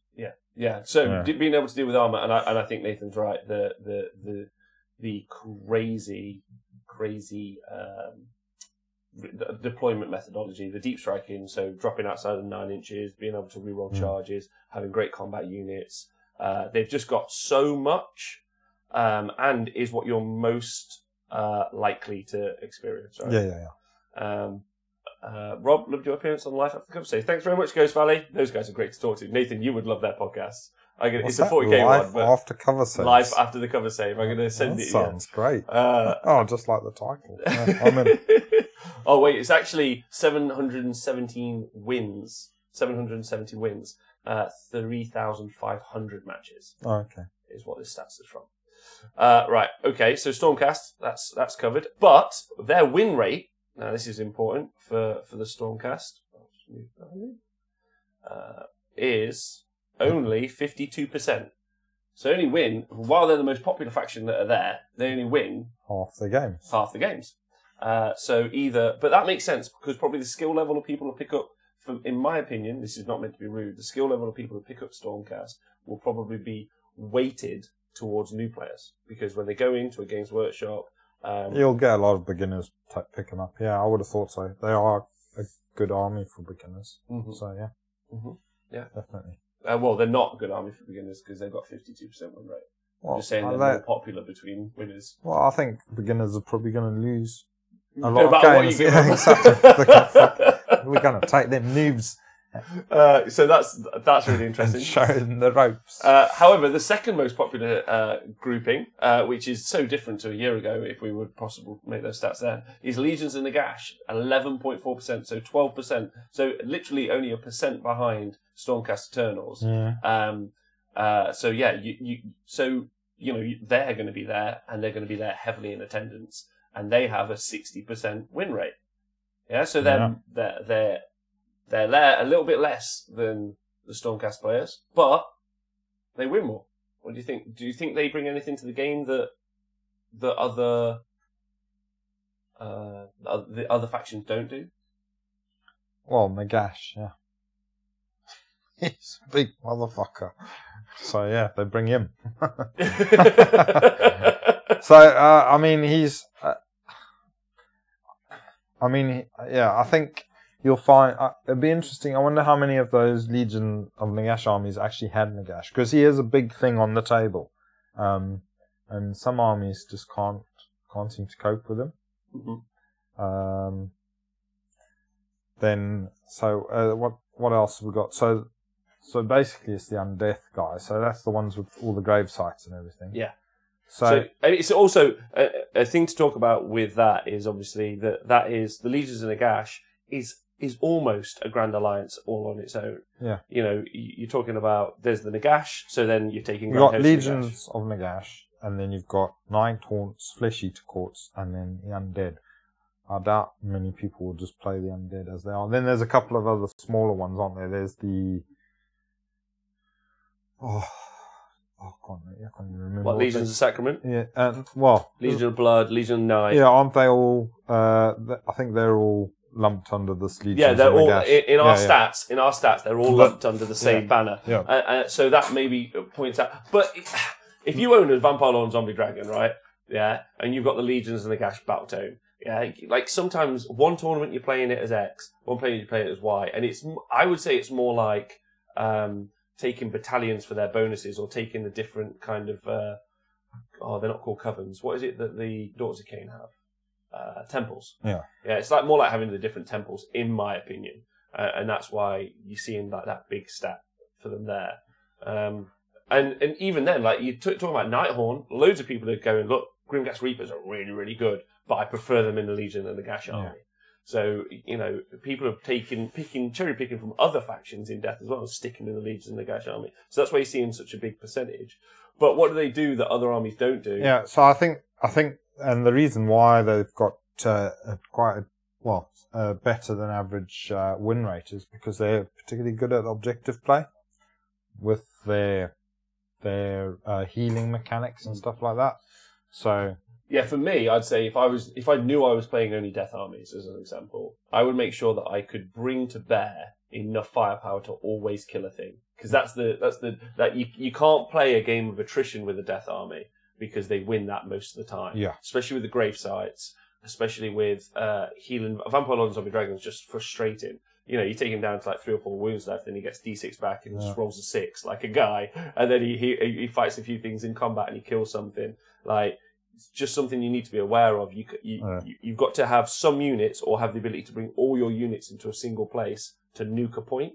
Yeah. So, being able to deal with armor, and I think Nathan's right. The crazy deployment methodology, the deep striking, so dropping outside of 9 inches, being able to reroll charges, having great combat units. They've just got so much, and is what you're most likely to experience, right?
Yeah.
Rob, loved your appearance on Life After the Cover Save. Thanks very much, Ghost Valley. Those guys are great to talk to. Nathan, you would love their podcast. It's a 40k
Life
one.
After Cover Save.
Life After the Cover Save. I'm going to send it.
Sounds great. Just like the title. I'm in.
Oh wait, it's actually 717 wins. 770 wins. 3,500 matches.
Oh, okay.
Is what this stats is from. Right. Okay. So Stormcast, that's covered. But their win rate. Now this is important for the Stormcast. Is only 52%. So only win, while they're the most popular faction that are there, they only win
half the games.
But that makes sense because probably the skill level of people who pick up, in my opinion, this is not meant to be rude, the skill level of people who pick up Stormcast will probably be weighted towards new players because when they go into a Games Workshop,
you'll get a lot of beginners pick them up. Yeah, I would have thought so. They are a good army for beginners. Mm-hmm. So yeah.
Mm-hmm. Yeah,
definitely.
Well, they're not a good army for beginners because they've got 52% win rate. I'm just saying they're more popular between winners.
Well, I think beginners are probably going to lose a lot of games.
Yeah,
exactly. We're going to take them noobs
So that's really interesting.
And showing the ropes.
However, the second most popular grouping, which is so different to a year ago, if we would possibly make those stats there, is Legions and Nagash, 11.4%, so 12%. So literally only 1% behind Stormcast Eternals.
Yeah.
So yeah, they're going to be there, and they're going to be there heavily in attendance, and they have a 60% win rate. Yeah, so they're there a little bit less than the Stormcast players, but they win more. What do you think? Do you think they bring anything to the game that the other factions don't do?
Well, Nagash, yeah. He's a big motherfucker. So, yeah, they bring him. So, I mean, I think you'll find... it'd be interesting. I wonder how many of those Legion of Nagash armies actually had Nagash. Because he is a big thing on the table. And some armies just can't seem to cope with him.
Mm-hmm.
Then, so what else have we got? So basically it's the undeath guys. So that's the ones with all the grave sites and everything.
Yeah.
So
it's also a thing to talk about with that is obviously that is the Legions of Nagash is almost a Grand Alliance all on its own.
Yeah.
You know, you're talking about there's the Nagash, so then you're taking
you've got Legions of Nagash, and then you've got 9 Taunts, Flesh Eater Courts, and then the Undead. I doubt many people will just play the Undead as they are. Then there's a couple of other smaller ones, aren't there? There's the I can't even remember.
What, Legions of Sacrament?
Yeah,
Legion of Blood, Legion of Night.
Yeah, aren't they all? I think they're all lumped under this Legion.
Yeah, they're all in our
stats.
stats. In our stats, they're all lumped under the same banner.
Yeah.
So that maybe points out. But if you own a Vampire Lord and Zombie Dragon, right? Yeah, and you've got the Legions and the Gash Battletome. Yeah, like sometimes one tournament you're playing it as X, one tournament you're playing it as Y, and I would say it's more like taking battalions for their bonuses, or taking the different kind of they're not called covens. What is it that the Daughters of Cain have? Temples.
Yeah,
it's like more like having the different temples, in my opinion, and that's why you're seeing like that big stat for them there. And even then, like you talking about Nighthorn, loads of people are going, look, Grimghast Reapers are really, really good, but I prefer them in the Legion and the Gash army.
Yeah.
So, people have cherry picking from other factions in Death as well, and sticking in the Legion and the Gash army. So that's why you're seeing such a big percentage. But what do they do that other armies don't do?
Yeah, so I think, and the reason why they've got quite a better than average win rate is because they're particularly good at objective play with their healing mechanics and stuff like that. So
yeah, for me, I'd say if I knew I was playing only Death armies as an example, I would make sure that I could bring to bear enough firepower to always kill a thing, because you can't play a game of attrition with a Death army because they win that most of the time.
Yeah,
especially with the grave sites, especially with healing. Vampire Lord and Zombie Dragon is just frustrating. You take him down to like 3 or 4 wounds left, and he gets D6 back and just rolls a 6 like a guy, and then he fights a few things in combat and he kills something. Like, it's just something you need to be aware of. You've got to have some units, or have the ability to bring all your units into a single place to nuke a point.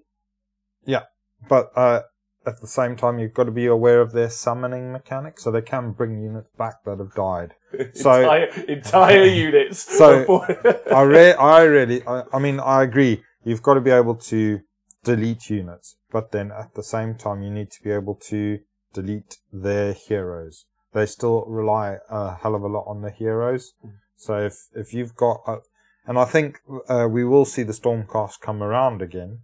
Yeah,
but at the same time, you've got to be aware of their summoning mechanics, so they can bring units back that have died. So
entire units.
So I agree. You've got to be able to delete units, but then at the same time, you need to be able to delete their heroes. They still rely a hell of a lot on the heroes. So if you've got, and I think we will see the Stormcast come around again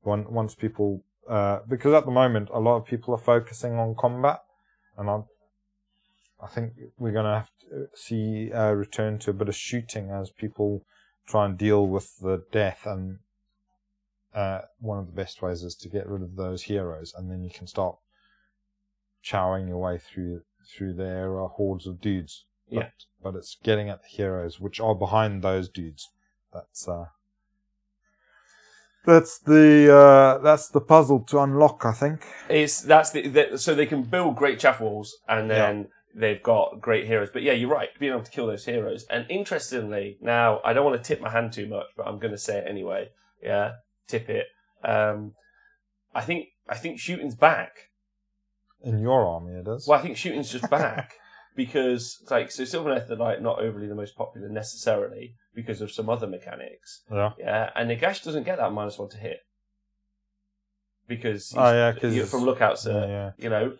once people, because at the moment a lot of people are focusing on combat, and I think we're going to have to see a return to a bit of shooting as people try and deal with the death. And one of the best ways is to get rid of those heroes, and then you can start chowing your way through their hordes of dudes. But it's getting at the heroes, which are behind those dudes. That's the puzzle to unlock, I think.
So they can build great chaff walls, and then they've got great heroes. But yeah, you're right, being able to kill those heroes. And interestingly, now I don't want to tip my hand too much, but I'm going to say it anyway. Yeah, tip it. I think shooting's back.
In your army, it is.
Well, I think shooting's just back because, like, so Sylvaneth are like not overly the most popular necessarily because of some other mechanics.
Yeah.
And Nagash doesn't get that -1 to hit because
because
from lookouts.
Yeah.
You know,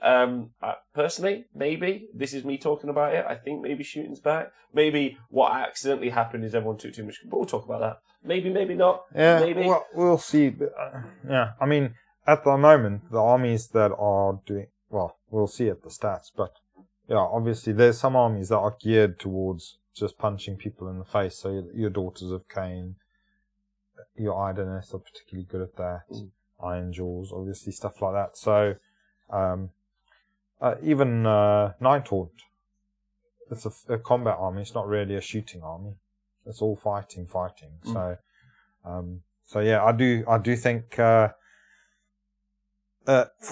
personally, maybe this is me talking about it. I think maybe shooting's back. Maybe what accidentally happened is everyone took too much. But we'll talk about that. Maybe not.
Yeah.
Maybe.
Well, we'll see. But, yeah. I mean, at the moment, the armies that are doing well, we'll see at the stats. But yeah, obviously, there's some armies that are geared towards just punching people in the face. So your Daughters of Cain, your Idoneth are particularly good at that. Iron Jaws, obviously, stuff like that. So, even Nighthaunt, it's a combat army. It's not really a shooting army. It's all fighting. So, so yeah, I do think, for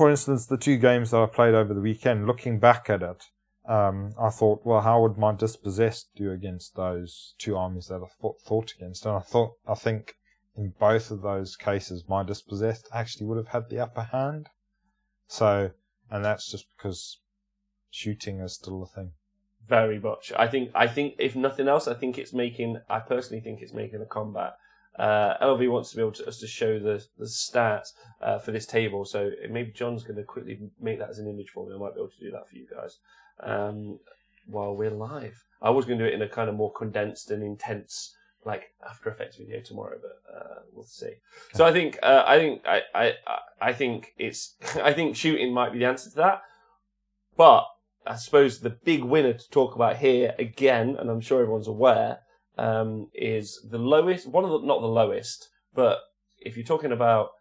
instance, the 2 games that I played over the weekend, looking back at it, I thought, well, how would my Dispossessed do against those 2 armies that I fought against? And I think in both of those cases, my Dispossessed actually would have had the upper hand. So, and that's just because shooting is still a thing.
Very much. I think if nothing else, I personally think it's making a combat. LV wants to be able to show the stats for this table, so maybe John's going to quickly make that as an image for me. I might be able to do that for you guys while we're live. I was going to do it in a kind of more condensed and intense, like After Effects video tomorrow, but we'll see. Okay. So I think shooting might be the answer to that, but I suppose the big winner to talk about here again, and I'm sure everyone's aware, is the lowest, not the lowest, but if you're talking about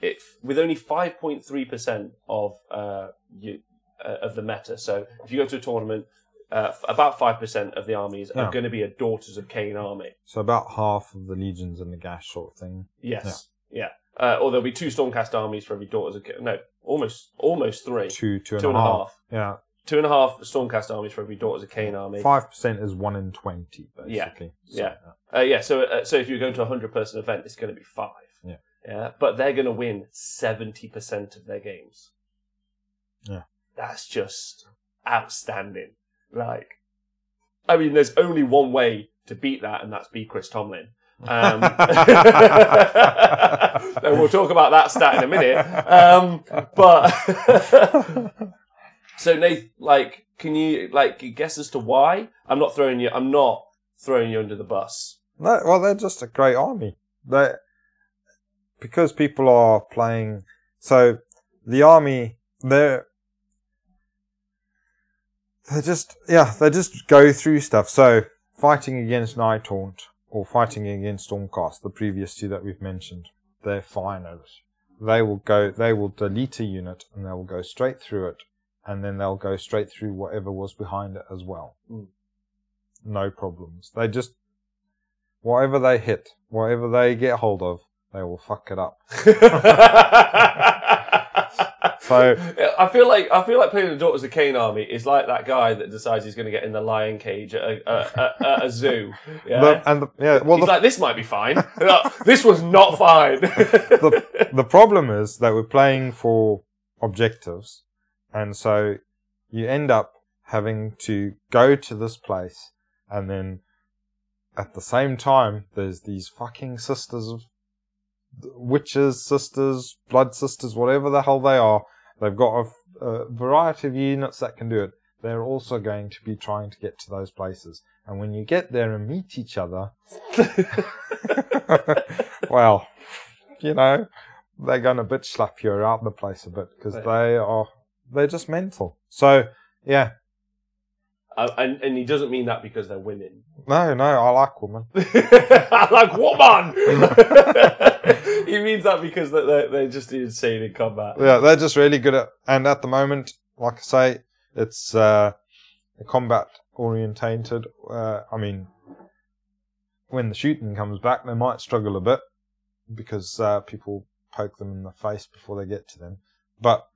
it, with only 5.3% of the meta. So if you go to a tournament, about 5% of the armies are going to be a Daughters of Cain army.
So about half of the legions in the Gash sort of thing.
Yes. Yeah. Or there'll be 2 Stormcast armies for every Daughters of Cain. No, almost 3.
Two and a half. Yeah.
2.5 Stormcast armies for every Daughters of Cain army.
5% is 1 in 20, basically.
Yeah. So if you're going to a 100-person event, it's going to be 5. Yeah. But they're going to win 70% of their games.
Yeah.
That's just outstanding. Like, I mean, there's only one way to beat that, and that's be Chris Tomlin. And we'll talk about that stat in a minute. But so Nath, like, can you guess as to why? I'm not throwing you under the bus.
No, well, they're just a great army. Because people are playing. So the army, they just go through stuff. So fighting against Nighthaunt or fighting against Stormcast, the previous 2 that we've mentioned, they're fine at it. They will delete a unit and they will go straight through it, and then they'll go straight through whatever was behind it as well. No problems. They just, whatever they hit, whatever they get hold of, they will fuck it up. So
I feel like playing the Daughters of Cain army is like that guy that decides he's going to get in the lion cage at a zoo. Yeah, he's like, this might be fine. This was not fine.
The problem is that we're playing for objectives, and so you end up having to go to this place, and then at the same time, there's these fucking witches, sisters, blood sisters, whatever the hell they are. They've got a variety of units that can do it. They're also going to be trying to get to those places. And when you get there and meet each other, well, you know, they're going to bitch slap you around the place a bit because they're just mental. So, yeah.
And he doesn't mean that because they're women.
No, I like women.
I like woman! He means that because they're just insane in combat.
Yeah, they're just really good and at the moment, like I say, it's combat orientated. I mean, when the shooting comes back, they might struggle a bit because people poke them in the face before they get to them. But,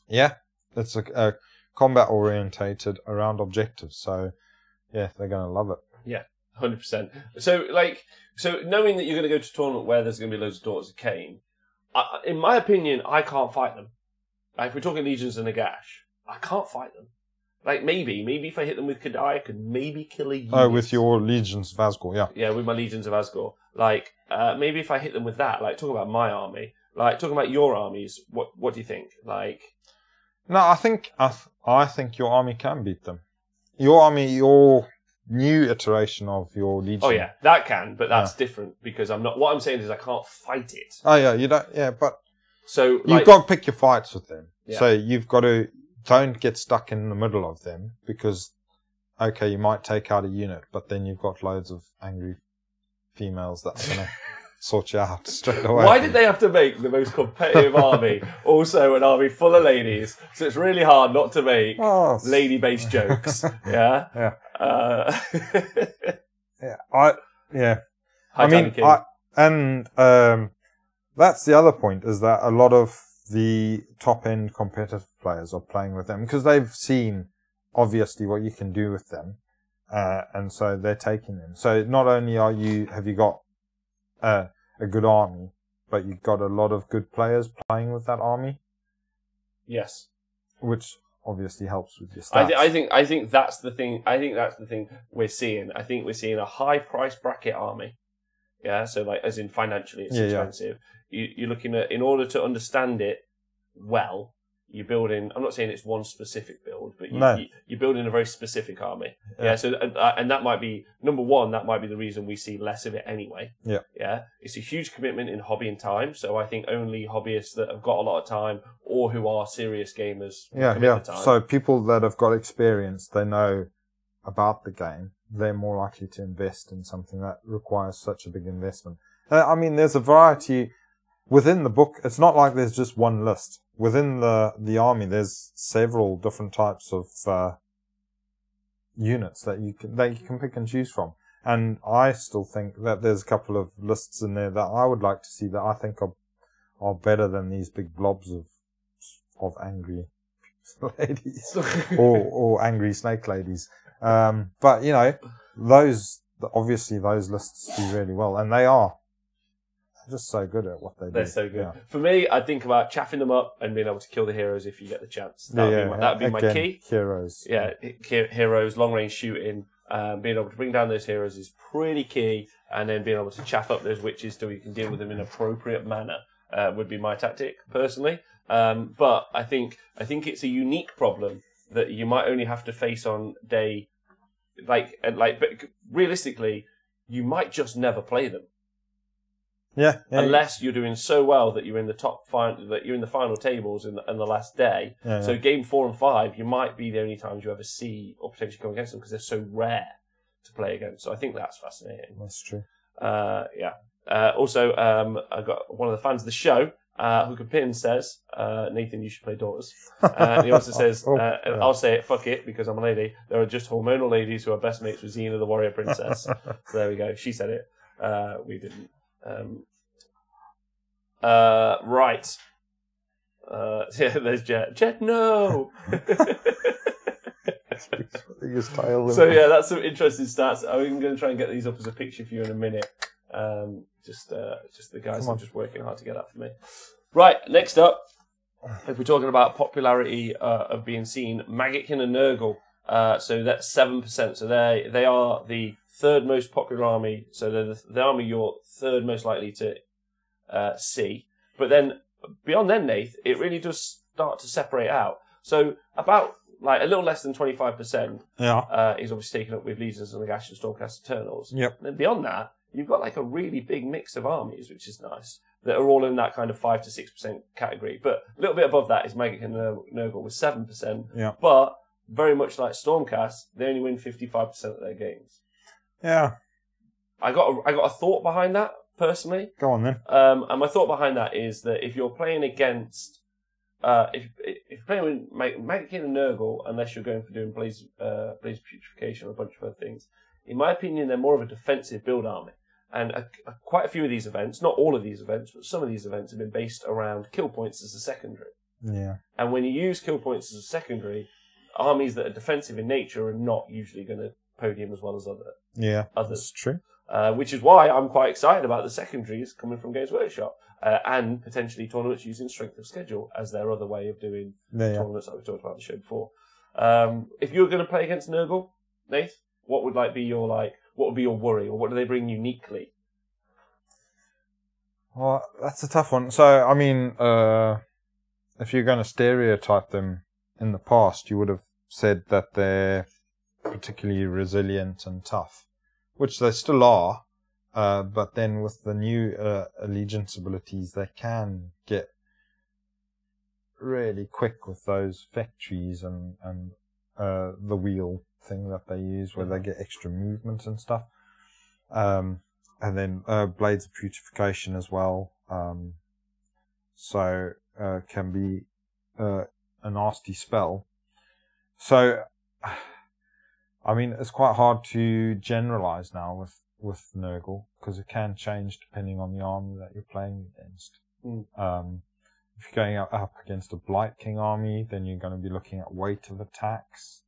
yeah, it's a combat orientated around objectives. So, yeah, they're going to love it.
Yeah. 100%. So knowing that you're going to go to a tournament where there's going to be loads of Daughters of Cain, in my opinion, I can't fight them. Like, if we're talking Legions and Nagash, I can't fight them. Like, maybe if I hit them with Kadai, I could maybe kill a unit.
Oh, with your Legions of Asgore, yeah.
Yeah, with my Legions of Asgore. Like, maybe if I hit them with that, like, talking about my army, like, talking about your armies, what do you think? Like...
No, I think your army can beat them. Your army, your new iteration of your Legion.
Oh, yeah, that can, but that's different, because what I'm saying is I can't fight it.
Oh, yeah, you don't, but...
So, like,
you've got to pick your fights with them.
Yeah.
So you've got to... Don't get stuck in the middle of them, because, okay, you might take out a unit, but then you've got loads of angry females that are going to sort you out straight away.
Why did they have to make the most competitive army also an army full of ladies? So it's really hard not to make lady-based jokes. Yeah?
Yeah. That's the other point, is that a lot of the top-end competitive players are playing with them because they've seen, obviously, what you can do with them, and so they're taking them. So not only have you got a good army, but you've got a lot of good players playing with that army.
Yes,
which obviously helps with your stats.
I think that's the thing. I think that's the thing we're seeing. I think we're seeing a high price bracket army. Yeah, so like as in financially, it's expensive. Yeah. You're looking at, in order to understand it well, you're building. I'm not saying it's one specific build, but you're building a very specific army. Yeah. So and that might be number one. That might be the reason we see less of it anyway.
Yeah.
Yeah. It's a huge commitment in hobby and time. So I think only hobbyists that have got a lot of time or who are serious gamers.
Yeah. So people that have got experience, they know about the game, they're more likely to invest in something that requires such a big investment. I mean, there's a variety within the book. It's not like there's just one list. Within the army, there's several different types of units that you can pick and choose from. And I still think that there's a couple of lists in there that I would like to see that I think are better than these big blobs of angry ladies or angry snake ladies. But you know, those lists do really well, and they're just so good at what they do.
They're so good. Yeah. For me, I think about chaffing them up and being able to kill the heroes if you get the chance. That'd be my key.
Heroes.
Yeah, heroes, long range shooting. Being able to bring down those heroes is pretty key, and then being able to chaff up those witches so you can deal with them in an appropriate manner would be my tactic personally. But I think it's a unique problem that you might only have to face on day, but realistically, you might just never play them.
Yeah.
Unless you're doing so well that you're in the that you're in the final tables in the last day. Yeah. So game 4 and 5, you might be the only times you ever see or potentially come against them because they're so rare to play against. So I think that's fascinating.
That's true.
Yeah. Also, I got one of the fans of the show, Hooker Pin says, Nathan, you should play Daughters. And he also says, I'll say it, fuck it, because I'm a lady. There are just hormonal ladies who are best mates with Xena, the warrior princess. So there we go. She said it. We didn't. Right. Yeah, there's Jet. Jet, no! So yeah, that's some interesting stats. I'm going to try and get these up as a picture for you in a minute. Just the guys are just working hard to get that for me. Right, next up, if we're talking about popularity of being seen, Maggotkin and Nurgle. So that's 7%. So they are the third most popular army. So they're the army you're third most likely to see. But then beyond then, Nath, it really does start to separate out. So about like a little less than 25% is obviously taken up with Legions and Nagash and Stormcast Eternals.
Yep.
And then beyond that, you've got like a really big mix of armies, which is nice, that are all in that kind of 5 to 6% category. But a little bit above that is Maggotkin and Nurgle with 7%.
Yeah.
But very much like Stormcast, they only win 55% of their games.
Yeah. I
got a thought behind that, personally.
Go on then.
And my thought behind that is that if you're playing against... if you're playing with Maggotkin and Nurgle, unless you're going for doing Blaze Putrefaction or a bunch of other things, in my opinion, they're more of a defensive build army. And quite a few of these events, not all of these events, but some of these events have been based around kill points as a secondary.
Yeah. And
when you use kill points as a secondary, armies that are defensive in nature are not usually going to podium as well as others.
That's true.
Which is why I'm quite excited about the secondaries coming from Games Workshop and potentially tournaments using strength of schedule as their other way of doing tournaments that we talked about on the show before. If you were going to play against Nurgle, Nath, what would be your worry, or what do they bring uniquely?
Well, that's a tough one. So, I mean, if you're going to stereotype them in the past, you would have said that they're particularly resilient and tough, which they still are. But then with the new allegiance abilities, they can get really quick with those factories and the wheel thing that they use, where they get extra movement and stuff. And then Blades of Putrefaction as well. So can be a nasty spell. So, I mean, it's quite hard to generalize now with Nurgle, because it can change depending on the army that you're playing against. If you're going up against a Blight King army, then you're going to be looking at weight of attacks.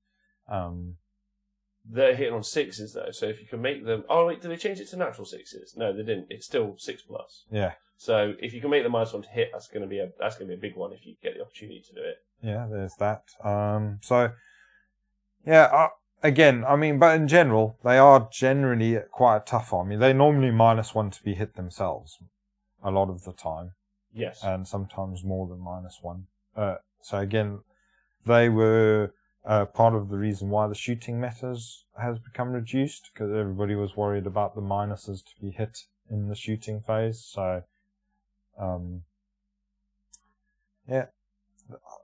They're hitting on 6s though, so if you can make them... Oh wait, did they change it to natural 6s? No, they didn't. It's still 6+.
Yeah.
So if you can make the -1 to hit, that's going to be a big one if you get the opportunity to do it.
Yeah, there's that. So, yeah, again, I mean, but in general, they are generally quite a tough army. They normally -1 to be hit themselves a lot of the time.
Yes.
And sometimes more than -1. So again, they were part of the reason why the shooting metas has become reduced, because everybody was worried about the minuses to be hit in the shooting phase. So, yeah.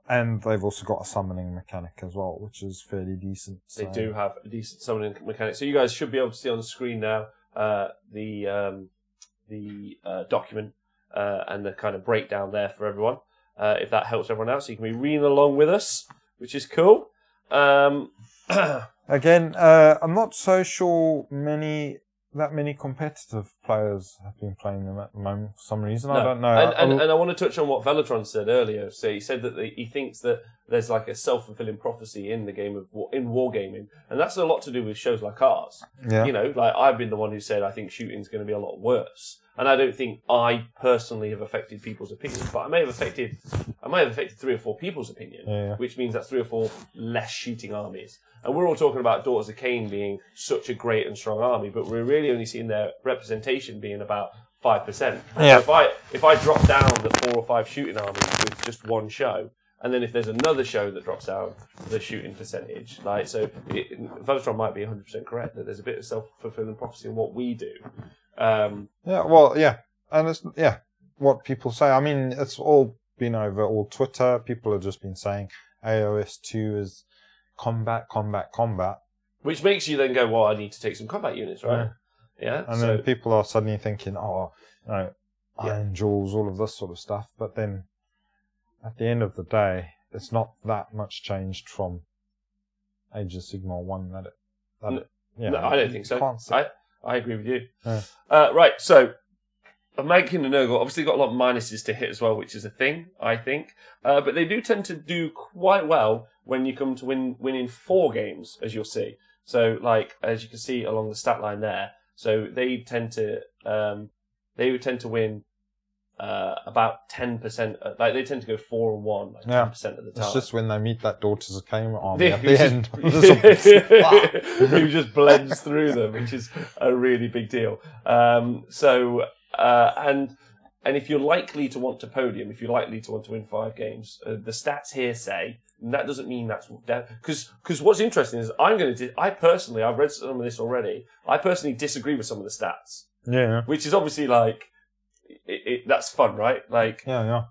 And they've also got a summoning mechanic as well, which is fairly decent. So.
They do have a decent summoning mechanic. So you guys should be able to see on the screen now the document and the kind of breakdown there for everyone. If that helps everyone out, so you can be reading along with us, which is cool.
Again, I'm not so sure that many competitive players have been playing them at the moment for some reason. No. I don't know.
And I want to touch on what Velatron said earlier. So he said that he thinks that there's like a self-fulfilling prophecy in the game of wargaming, and that's a lot to do with shows like ours.
Yeah.
You know, like I've been the one who said I think shooting's going to be a lot worse, and I don't think I personally have affected people's opinions, but I may have affected 3 or 4 people's opinion, which means that's 3 or 4 less shooting armies. And we're all talking about Daughters of Cain being such a great and strong army, but we're really only seeing their representation being about 5%.
Yeah.
So if I drop down the 4 or 5 shooting armies with just one show, and then if there's another show that drops down the shooting percentage, like Velatron might be 100% correct that there's a bit of self-fulfilling prophecy in what we do.
And it's what people say. I mean, it's all been over all Twitter. People have just been saying AOS 2 is combat.
Which makes you then go, well, I need to take some combat units, right? Yeah.
And then people are suddenly thinking, Iron Jewels, all of this sort of stuff. But then at the end of the day, it's not that much changed from Age of Sigmar 1 No,
I don't think so. I agree with you.
Yeah.
Right, so Mankin and Nurgle obviously got a lot of minuses to hit as well, which is a thing, I think. But they do tend to do quite well when you come to winning 4 games, as you'll see. So, like, as you can see along the stat line there, so they tend to win about 10%. Like, they tend to go 4-1, like 10% of the time.
It's just when they meet that Daughters of Cain army at the end.
Who just blends through them, which is a really big deal. And if you're likely to want to podium, if you're likely to want to win 5 games, the stats here say, and that doesn't mean that's because what's interesting is I've read some of this already. I personally disagree with some of the stats.
Yeah.
Which is obviously like, that's fun, right? Like.
Yeah.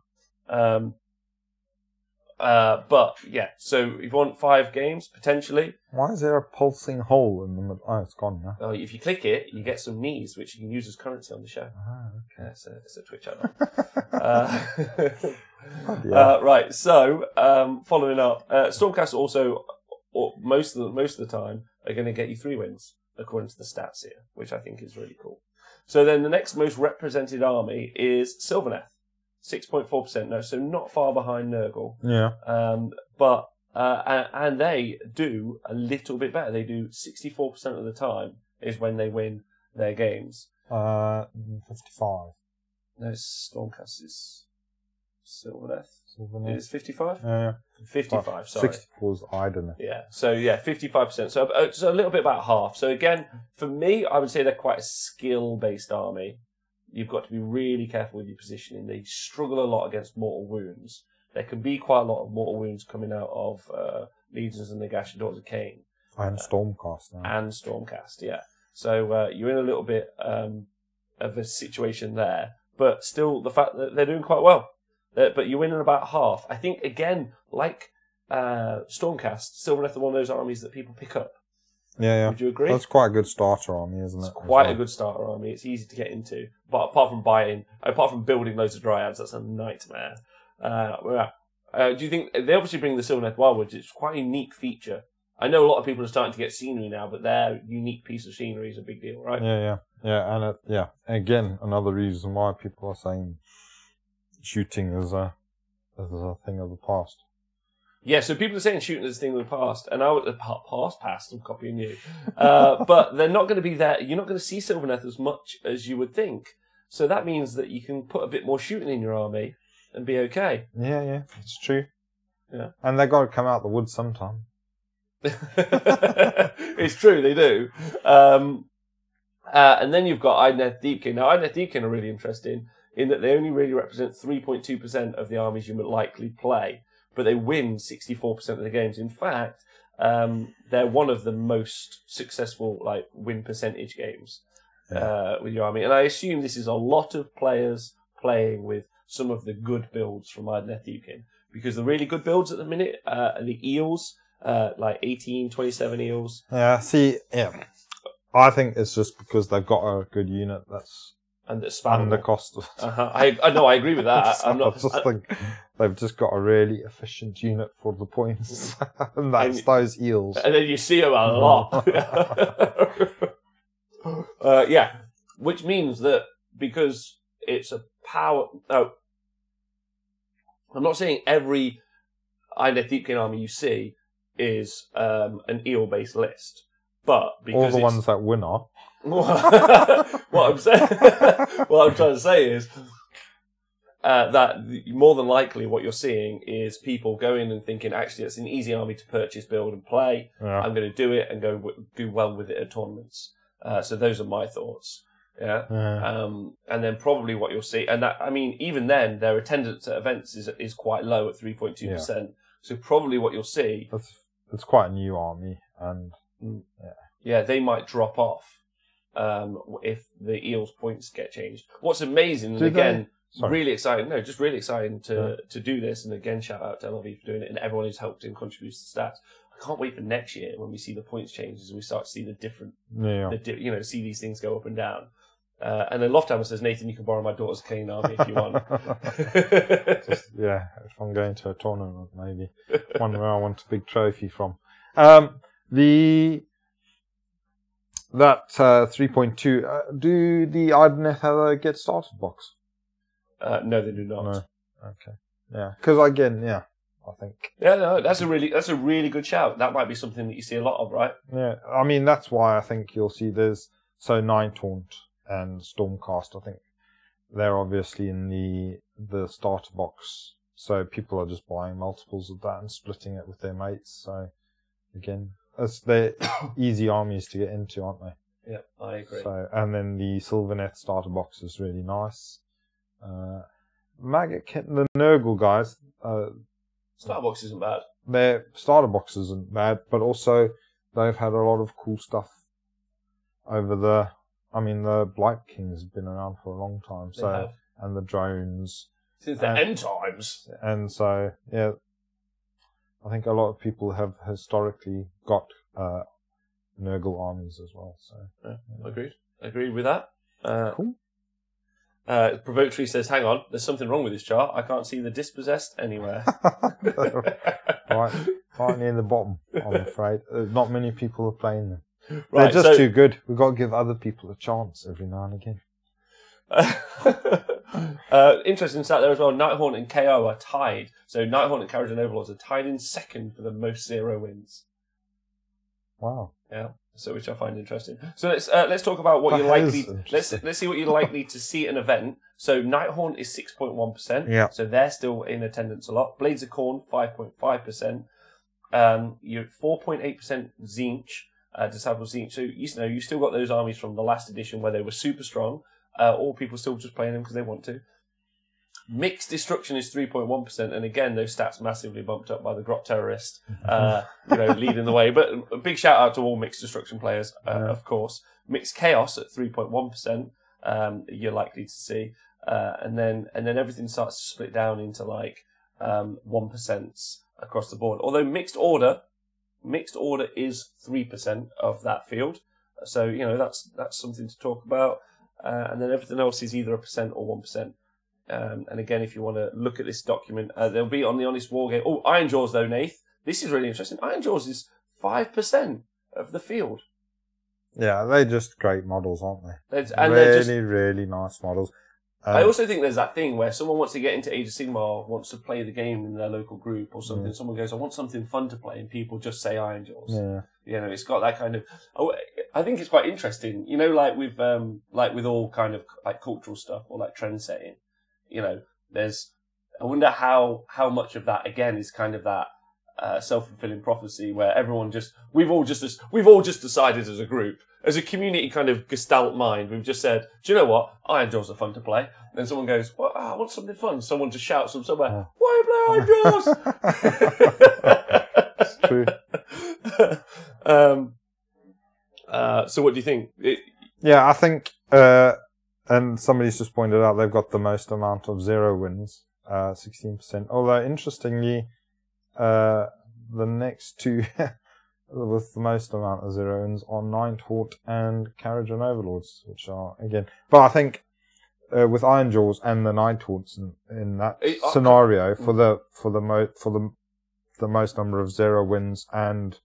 But yeah, so if you want 5 games potentially.
Why is there a pulsing hole in the middle? Oh, it's gone now.
Oh, if you click it, you get some knees, which you can use as currency on the show.
Okay.
Yeah, it's a Twitch channel. Right. So following up, Stormcast also, most of the time, are going to get you 3 wins according to the stats here, which I think is really cool. So then the next most represented army is Sylvaneth. 6.4%, no, so not far behind Nurgle.
Yeah.
But and they do a little bit better. They do 64% of the time is when they win their games.
55.
No, Stormcast is Sylvaneth. Is it 55?
Yeah.
55, sorry.
64 is Idoneth.
Yeah, so yeah, 55%. So a little bit about half. So again, for me, I would say they're quite a skill-based army. You've got to be really careful with your positioning. They struggle a lot against mortal wounds. There can be quite a lot of mortal wounds coming out of Legions and Nagash and Daughters of Cain.
And Stormcast now.
And Stormcast, yeah. So you're in a little bit of a situation there. But still, the fact that they're doing quite well. But you're winning about half. I think, again, like Stormcast, Sylvaneth are one of those armies that people pick up.
Yeah.
Would you agree?
That's quite a good starter army, isn't it?
It's quite a good starter army. It's easy to get into. But apart from building loads of Dryads, that's a nightmare. Do you think... They obviously bring the Sylvaneth Wildwoods. It's quite a unique feature. I know a lot of people are starting to get scenery now, but their unique piece of scenery is a big deal, right?
Yeah. And again, another reason why people are saying shooting is a thing of the past.
Yeah, so people are saying shooting is a thing of the past, and I would past. I'm copying you, but they're not going to be there. You're not going to see Sylvaneth as much as you would think. So that means that you can put a bit more shooting in your army and be okay.
Yeah, it's true.
Yeah,
and they got to come out the woods sometime.
It's true, they do. And then you've got Idoneth Deepkin. Now, Idoneth Deepkin are really interesting in that they only really represent 3.2% of the armies you would likely play, but they win 64% of the games. In fact, they're one of the most successful win percentage games with your army. And I assume this is a lot of players playing with some of the good builds from Idoneth Deepkin, because the really good builds at the minute are the Eels, 18, 27 Eels.
Yeah, I think it's just because they've got a good unit that's under cost.
I agree with that.
I just think they've just got a really efficient unit for the points, and that's those Eels.
And then you see them a lot. Which means that because it's a power... No, I'm not saying every Idoneth Deepkin army you see is an Eel-based list, but because
all the ones that win are.
what I'm trying to say is that more than likely what you're seeing is people going and thinking, actually, it's an easy army to purchase, build, and play. Yeah. I'm going to do it and do well with it at tournaments. So those are my thoughts. Yeah. And then probably what you'll see, and that, I mean, even then, their attendance at events is quite low at 3.2%. Yeah. So probably what you'll see...
It's quite a new army, and...
Yeah, they might drop off if the Eels' points get changed. What's amazing, and again, really exciting. No, just really exciting to do this. And again, shout out to LLV for doing it, and everyone who's helped and contributes to stats. I can't wait for next year when we see the points changes and we start to see the different, see these things go up and down. And then Lofthammer says, Nathan, you can borrow my Daughters of Cain army if you want.
If I'm going to a tournament, maybe one where I want a big trophy from. That 3.2. Do the Idoneth have a get started box?
No, they do not.
No. Okay. Yeah, because again, I think.
Yeah, no, that's a really good shout. That might be something that you see a lot of, right?
Yeah, I mean that's why I think you'll see Nine Taunt and Stormcast. I think they're obviously in the starter box, so people are just buying multiples of that and splitting it with their mates. So again, they're easy armies to get into, aren't they?
Yeah, I agree.
So, and then the Sylvaneth starter box is really nice. The Nurgle guys.
Starter box isn't bad.
Their starter box isn't bad, but also they've had a lot of cool stuff over the Blight Kings have been around for a long time, and the drones.
Since the end times.
And so, yeah, I think a lot of people have historically got Nurgle armies as well. So,
Agreed. Agreed with that.
Cool.
Provocatory says, hang on, there's something wrong with this chart. I can't see the Dispossessed anywhere.
right near the bottom, I'm afraid. Not many people are playing them. Right, they're just too good. We've got to give other people a chance every now and again.
Interesting stat there as well. Nighthaunt and KO are tied. So Nighthaunt and Carriage and Overlords are tied in second for the most 0 wins.
Wow.
Yeah. So which I find interesting. So let's talk about what you're likely. Let's see what you're likely to see at an event. So Nighthaunt is 6.1%.
Yeah.
So they're still in attendance a lot. Blades of Corn 5.5%. You're 4.8% Zinch, Disciple Zinch. So you still got those armies from the last edition where they were super strong. Or people still just playing them because they want to. Mixed Destruction is 3.1%, and again, those stats massively bumped up by the Grot Terrorist, leading the way. But a big shout out to all Mixed Destruction players, of course. Mixed Chaos at 3.1%, you're likely to see, and then everything starts to split down into like 1% across the board. Although Mixed Order is 3% of that field, so that's something to talk about. And then everything else is either 1% or 1%. And again, if you want to look at this document, they'll be on the Honest Wargame. Oh, Ironjaws though, Nath. This is really interesting. Ironjaws is 5% of the field.
Yeah, they're just great models, aren't they?
They're
really nice models.
I also think there's that thing where someone wants to get into Age of Sigmar, wants to play the game in their local group or something. Someone goes, I want something fun to play, and people just say Ironjaws. Yeah. It's got that kind of. I think it's quite interesting. Like with all kind of like cultural stuff or like trend setting. There's. I wonder how much of that again is kind of that self-fulfilling prophecy where we've all just decided as a group, as a community kind of gestalt mind, we've just said, do you know what? Ironjaws are fun to play. Then someone goes, well, I want something fun. Someone just shouts from somewhere, why play Ironjaws?
It's true.
So what do you think?
Yeah, I think, and somebody's just pointed out they've got the most amount of 0 wins, 16%. Although, interestingly, the next two with the most amount of 0 wins are Nighthaunt and Carriage and Overlords, which are, again... But I think with Ironjaws and the Nighthaunts in that scenario, for the most number of 0 wins and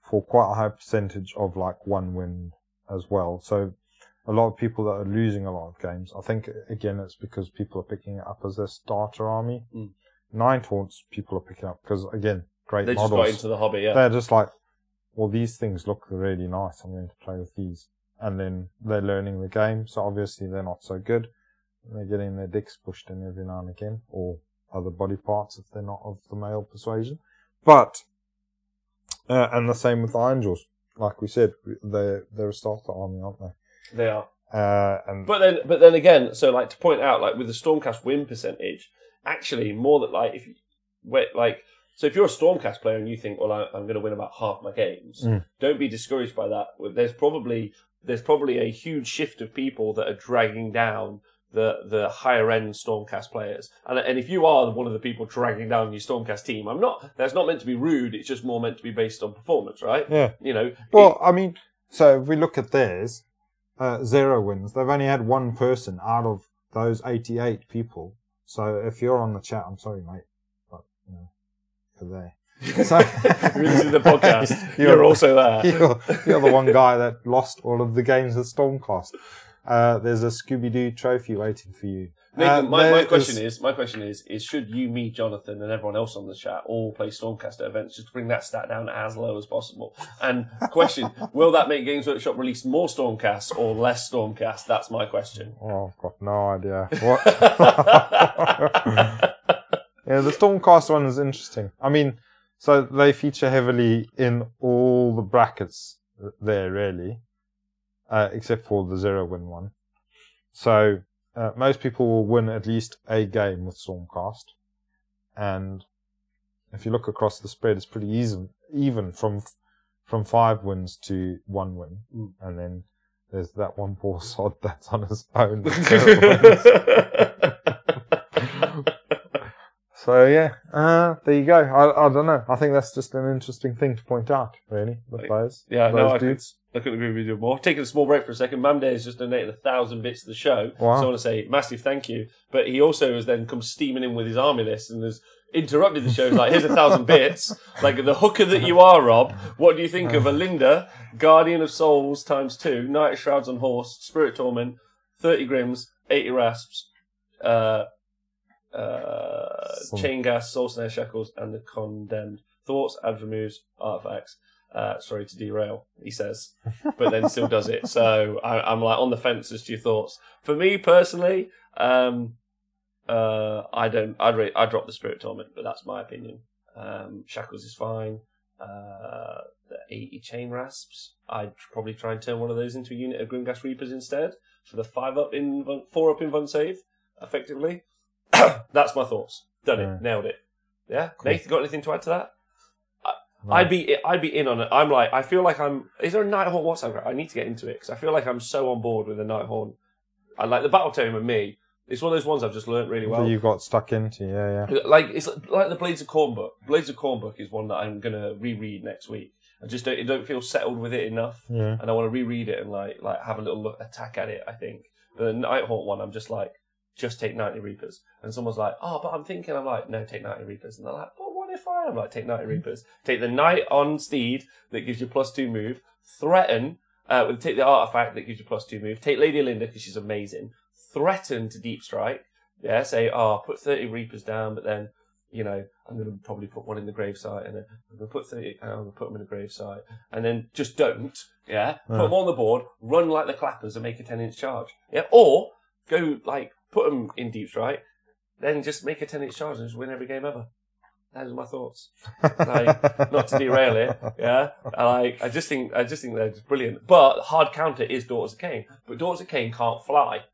for quite a high percentage of like 1 win as well. So a lot of people that are losing a lot of games, I think again it's because people are picking it up as their starter army. Nighthaunts people are picking up because again, great models. They just got into the hobby, yeah. They're just like, well, these things look really nice, I'm going to play with these. And then they're learning the game, so obviously they're not so good. They're getting their dicks pushed in every now and again, or other body parts if they're not of the male persuasion. But, and the same with the Ironjaws. Like we said, they're a starter army, aren't they?
They are. But then again, so like to point out, like with the Stormcast win percentage, actually more that like so if you're a Stormcast player and you think, well, I'm going to win about half my games, don't be discouraged by that. There's probably a huge shift of people that are dragging down the higher end Stormcast players. And if you are one of the people dragging down your Stormcast team, that's not meant to be rude, it's just more meant to be based on performance, right?
Yeah. Well, I mean, so if we look at theirs, 0 wins, they've only had 1 person out of those 88 people. So if you're on the chat, I'm sorry, mate, but you're there. So
this is the podcast. You're also there.
You're the one guy that lost all of the games at Stormcast. There's a Scooby-Doo trophy waiting for you.
Nathan, my question is, should you, me, Jonathan, and everyone else on the chat all play Stormcast at events just to bring that stat down as low as possible? And question, will that make Games Workshop release more Stormcasts or less Stormcasts? That's my question.
Oh, I've got no idea. What? Yeah, the Stormcast one is interesting. I mean, so they feature heavily in all the brackets there, really. Except for the 0 win one. So, most people will win at least a game with Stormcast. And if you look across the spread, it's pretty even from 5 wins to 1 win. And then there's that one poor sod that's on his own. So yeah, there you go. I don't know. I think that's just an interesting thing to point out, really, with those.
Yeah,
those dudes.
I couldn't agree with you more. Taking a small break for a second, Mamday has just donated 1,000 bits to the show. Wow. So I want to say massive thank you. But he also has then come steaming in with his army list and has interrupted the show. He's like, here's 1,000 bits. Like the hooker that you are, Rob. What do you think of Alinda, Guardian of Souls ×2, Knight of Shrouds on Horse, Spirit Torment, 30 Grims, 80 Rasps, Chain Gas, Soul Snare Shackles, and the Condemned. Thoughts, adds, removes, artifacts. Sorry to derail, he says, but then still does it. So I'm like on the fence as to your thoughts. For me personally, I'd drop the Spirit Torment, but that's my opinion. Shackles is fine. The 80 Chain Rasps, I'd probably try and turn one of those into a unit of Grimgas Reapers instead for the 4 up in Vun save, effectively. That's my thoughts. Done it. Nailed it. Yeah. Cool. Nathan, got anything to add to that? No. I'd be in on it. I feel like is there a Nighthorn WhatsApp group? I need to get into it because I feel like I'm so on board with the Nighthorn. I like the Battle Tome and me. It's one of those ones I've just learnt really well.
That you got stuck into, yeah.
Like it's like the Blades of Corn book. Blades of Corn book is one that I'm gonna reread next week. I just don't feel settled with it enough, and I want to reread it and like have a little attack at it. I think the Nighthaunt one, I'm just like, just take 90 Reapers, and someone's like, oh, but I'm like, no, take 90 Reapers, and they're like, but what if I am like, take 90 Reapers, take the Knight on Steed that gives you +2 move, threaten, take the artifact that gives you +2 move, take Lady Linda because she's amazing, threaten to deep strike, yeah, say, put 30 Reapers down, but then, you know, I'm going to probably put one in the gravesite, and then I'm going to put 30, I'm going to put them in the gravesite, and then just don't, yeah, put them on the board, run like the clappers and make a 10-inch charge, yeah, or go, like, put them in deep strike, then just make a 10-inch charge and just win every game ever. Those are my thoughts. Like, not to derail it, yeah. I just think they're just brilliant. But hard counter is Daughters of Cain. But Daughters of Cain can't fly,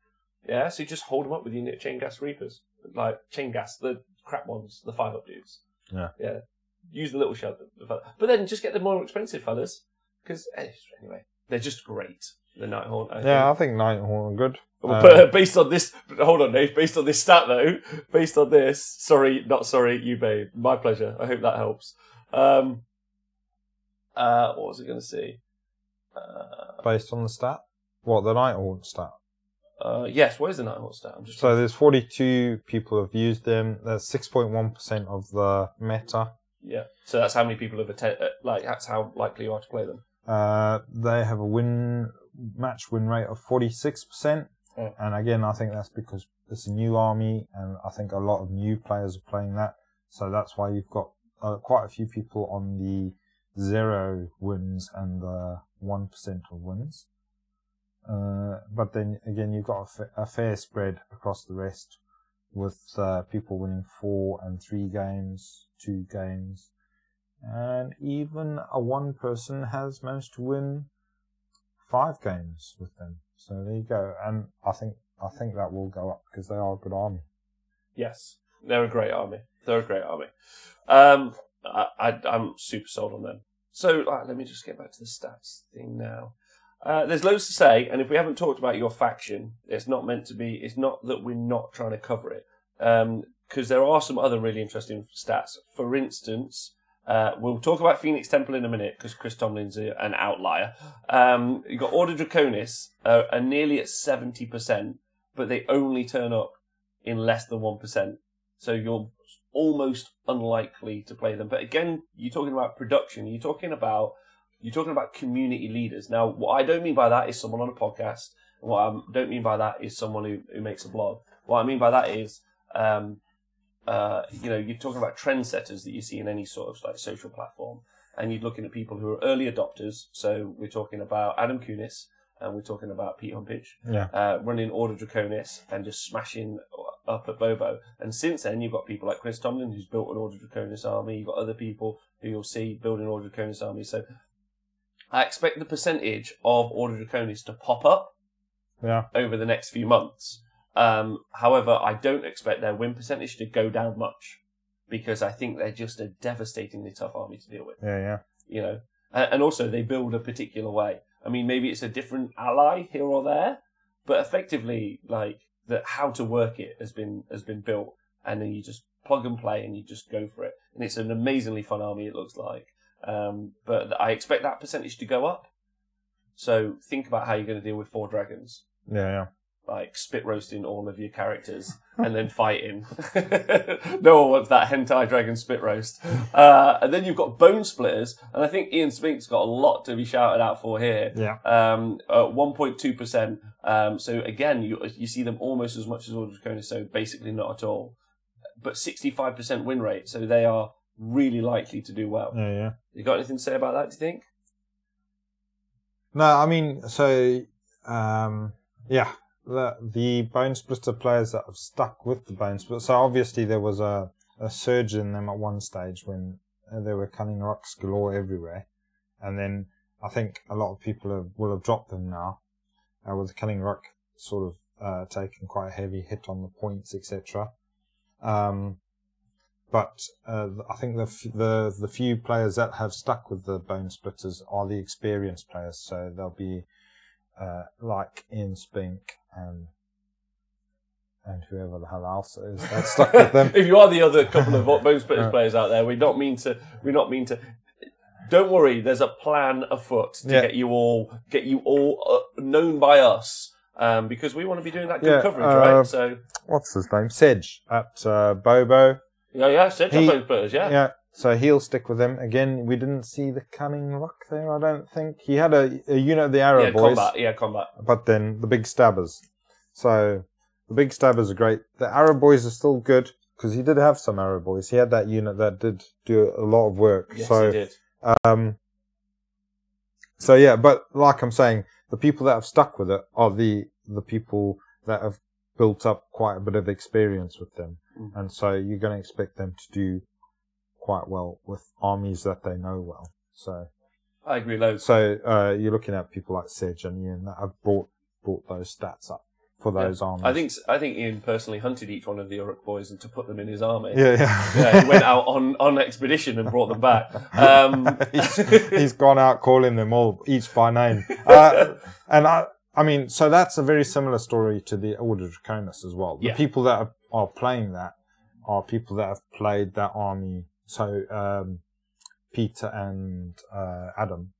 yeah. So you just hold them up with your Chain Gas Reapers, like Chain Gas, the crap ones, the 5-up dudes. Yeah. Use the little shell, but then just get the more expensive fellas because anyway, they're just great. The Nighthaunt.
I think Nighthaunt are good.
But based on this, hold on, Dave. Based on this stat, though, based on this, not sorry, you babe. My pleasure. I hope that helps. What was I going to say?
Based on the stat, what the Nighthaunt stat?
Yes. What is the Nighthaunt stat?
So there's 42 people have used them. That's 6.1% of the meta.
Yeah. So that's how many people have attended. Like that's how likely you are to play them.
They have a match win rate of 46%. Yeah. And again, I think that's because it's a new army, and I think a lot of new players are playing that. So that's why you've got quite a few people on the 0 wins and the 1% of wins. But then again, you've got a fair spread across the rest, with people winning 4 and 3 games, 2 games, and even one person has managed to win 5 games with them. So there you go, and I think that will go up because they are a good army.
Yes, they're a great army. I'm super sold on them. So let me just get back to the stats thing now. There's loads to say, and if we haven't talked about your faction, it's not meant to be. It's not that we're not trying to cover it, because there are some other really interesting stats. For instance. We'll talk about Phoenix Temple in a minute because Chris Tomlin's an outlier. You've got Order Draconis are nearly at 70%, but they only turn up in less than 1%. So you're almost unlikely to play them. But again, you're talking about production. You're talking about community leaders. Now, what I don't mean by that is someone on a podcast. What I don't mean by that is someone who makes a blog. What I mean by that is you're talking about trendsetters that you see in any sort of like social platform, and you're looking at people who are early adopters. So we're talking about Adam Kunis, and we're talking about Pete Humpage, running Order Draconis and just smashing up at Bobo. And since then, you've got people like Chris Tomlin, who's built an Order Draconis army. You've got other people who you'll see building Order Draconis armies. So I expect the percentage of Order Draconis to pop up over the next few months. However, I don't expect their win percentage to go down much because I think they're just a devastatingly tough army to deal with.
Yeah.
You know, and also they build a particular way. I mean, maybe it's a different ally here or there, but effectively, like how to work it has been built, and then you just plug and play and you just go for it. And it's an amazingly fun army. It looks like, but I expect that percentage to go up. So think about how you're going to deal with 4 dragons.
Yeah.
Like spit roasting all of your characters and then fighting. No one wants that hentai dragon spit roast. And then you've got Bone Splitters, and I think Ian Spink's got a lot to be shouted out for here.
Yeah.
1.2%. So again, you see them almost as much as Order of Draconis, so basically not at all. But 65% win rate, so they are really likely to do well.
Yeah.
You got anything to say about that, do you think?
No, I mean, so, the Bone Splitter players that have stuck with the Bone Splitter, so obviously there was a surge in them at one stage when there were Cunning Rocks galore everywhere. And then I think a lot of people will have dropped them now, with the Cunning Rock sort of taking quite a heavy hit on the points, etc. But I think the few players that have stuck with the Bone Splitters are the experienced players. So they'll be like Ian Spink and whoever the hell else is that's stuck with them.
If you are the other couple of Bone Splitters players out there, we're not mean to. Don't worry, there's a plan afoot to get you all known by us. Because we want to be doing that good coverage, right? So
what's his name? Sedge at Bobo.
Yeah, Sedge at Bone Splitters,
Yeah, so he'll stick with them. Again, we didn't see the Cunning Rock there, I don't think. He had a unit of the Arrow Boys.
Combat.
But then the Big Stabbers. So the Big Stabbers are great. The Arrow Boys are still good, because he did have some Arrow Boys. He had that unit that did do a lot of work.
Yes,
so,
he did.
So yeah, but like I'm saying, the people that have stuck with it are the people that have built up quite a bit of experience with them. And so you're going to expect them to do quite well with armies that they know well. So
I agree loads.
So you're looking at people like Sedge and Ian that have brought those stats up for those armies.
I think Ian personally hunted each one of the Uruk boys and to put them in his army.
Yeah.
He went out on expedition and brought them back.
He's gone out calling them all each by name. And I mean, so that's a very similar story to the Order of Draconis as well. The people that are playing that are people that have played that army. So Peter and Adam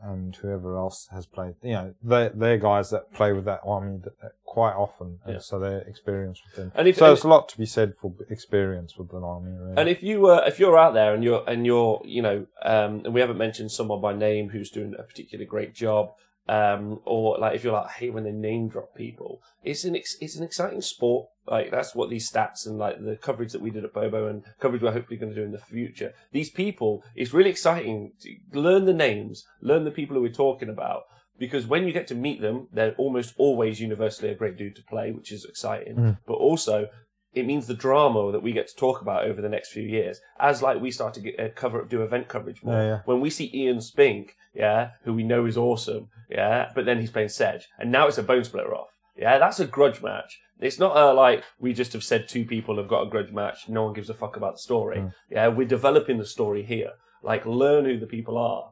and whoever else has played, they're guys that play with that army quite often, and so they're experienced with them. There's a lot to be said for experience with an army. Really.
And if you're out there and you're and we haven't mentioned someone by name who's doing a particularly great job. Or like if you're like, I hate when they name drop people. It's an exciting sport. Like that's what these stats and like the coverage that we did at Bobo and coverage we're hopefully going to do in the future. These people, it's really exciting to learn the names, learn the people who we're talking about. Because when you get to meet them, they're almost always universally a great dude to play, which is exciting. But also, it means the drama that we get to talk about over the next few years, as like we start to get do event coverage more. When we see Ian Spink, who we know is awesome, but then he's playing Sedge, and now it's a Bone Splitter off. That's a grudge match. It's not like we just have said two people have got a grudge match. No one gives a fuck about the story. We're developing the story here. Like, learn who the people are.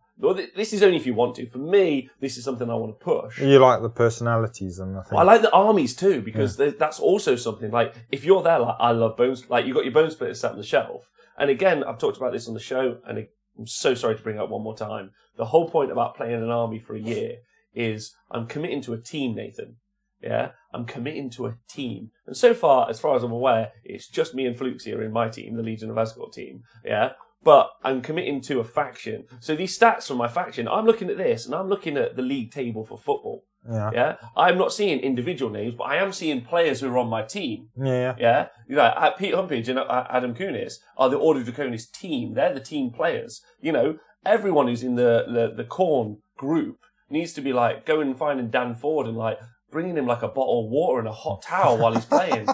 This is only if you want to. For me, this is something I want to push.
You like the personalities and I think.
I like the armies too, because that's also something. Like, if you're there, like, I love Bones, like, you got your Bone Splitters sat on the shelf. And again, I've talked about this on the show, and I'm so sorry to bring it up one more time. The whole point about playing an army for a year is I'm committing to a team, Nathan. I'm committing to a team. And so far, as far as I'm aware, it's just me and Flukes here in my team, the Legion of Asgard team. But I'm committing to a faction. So these stats from my faction, I'm looking at this, and I'm looking at the league table for football. I'm not seeing individual names, but I am seeing players who are on my team. Pete Humpage and Adam Kunis are the Order of Draconis team. They're the team players. Everyone who's in the Khorne group needs to be like going and finding Dan Ford and like bringing him like a bottle of water and a hot towel while he's playing.